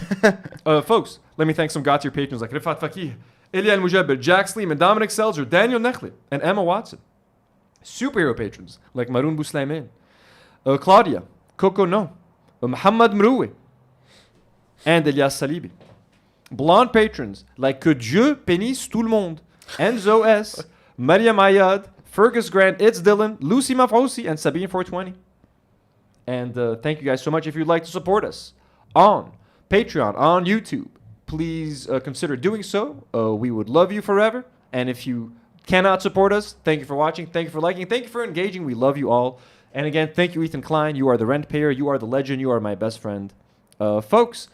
Folks, let me thank some God tier patrons like Rifat Fakih, Ilya Mujabir, Jack Sleem, and Dominic Selzer, Daniel Nechli, and Emma Watson. Superhero patrons like Maroon Bouslaymin, Claudia, Coco No, Muhammad Mroui, and Elias Salibi. Blonde patrons like Que Dieu bénisse tout le monde, Enzo S, Mariam Ayad, Fergus Grant, It's Dylan, Lucy Mafrosi, and Sabine 420. And thank you guys so much. If you'd like to support us on Patreon, on YouTube, please consider doing so. We would love you forever. And if you cannot support us, thank you for watching. Thank you for liking. Thank you for engaging. We love you all. And again, thank you, Ethan Klein. You are the rent payer. You are the legend. You are my best friend. Folks,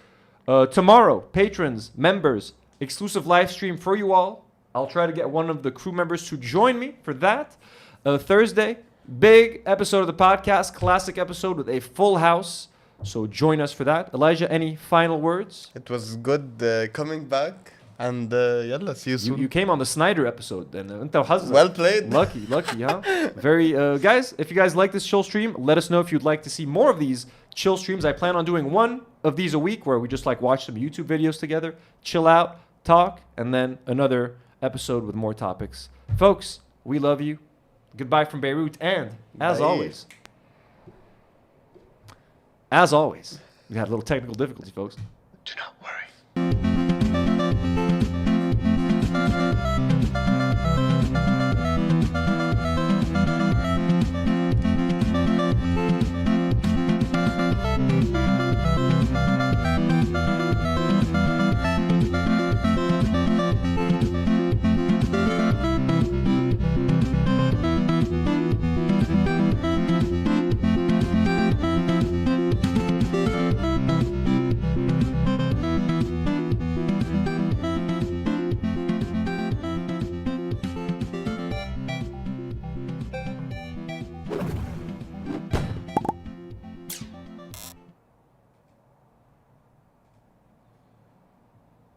tomorrow, patrons, members, exclusive live stream for you all. I'll try to get one of the crew members to join me for that. Thursday, big episode of the podcast, classic episode with a full house. So join us for that. Elijah, any final words? It was good coming back. And yalla, see you soon. You came on the Snyder episode. And well played. Lucky, huh? Very, guys, if you guys like this chill stream, let us know if you'd like to see more of these chill streams. I plan on doing one of these a week where we just like watch some YouTube videos together, chill out, talk, and then another episode with more topics. Folks, we love you. Goodbye from Beirut, and as always, we had a little technical difficulty, folks. Do not worry.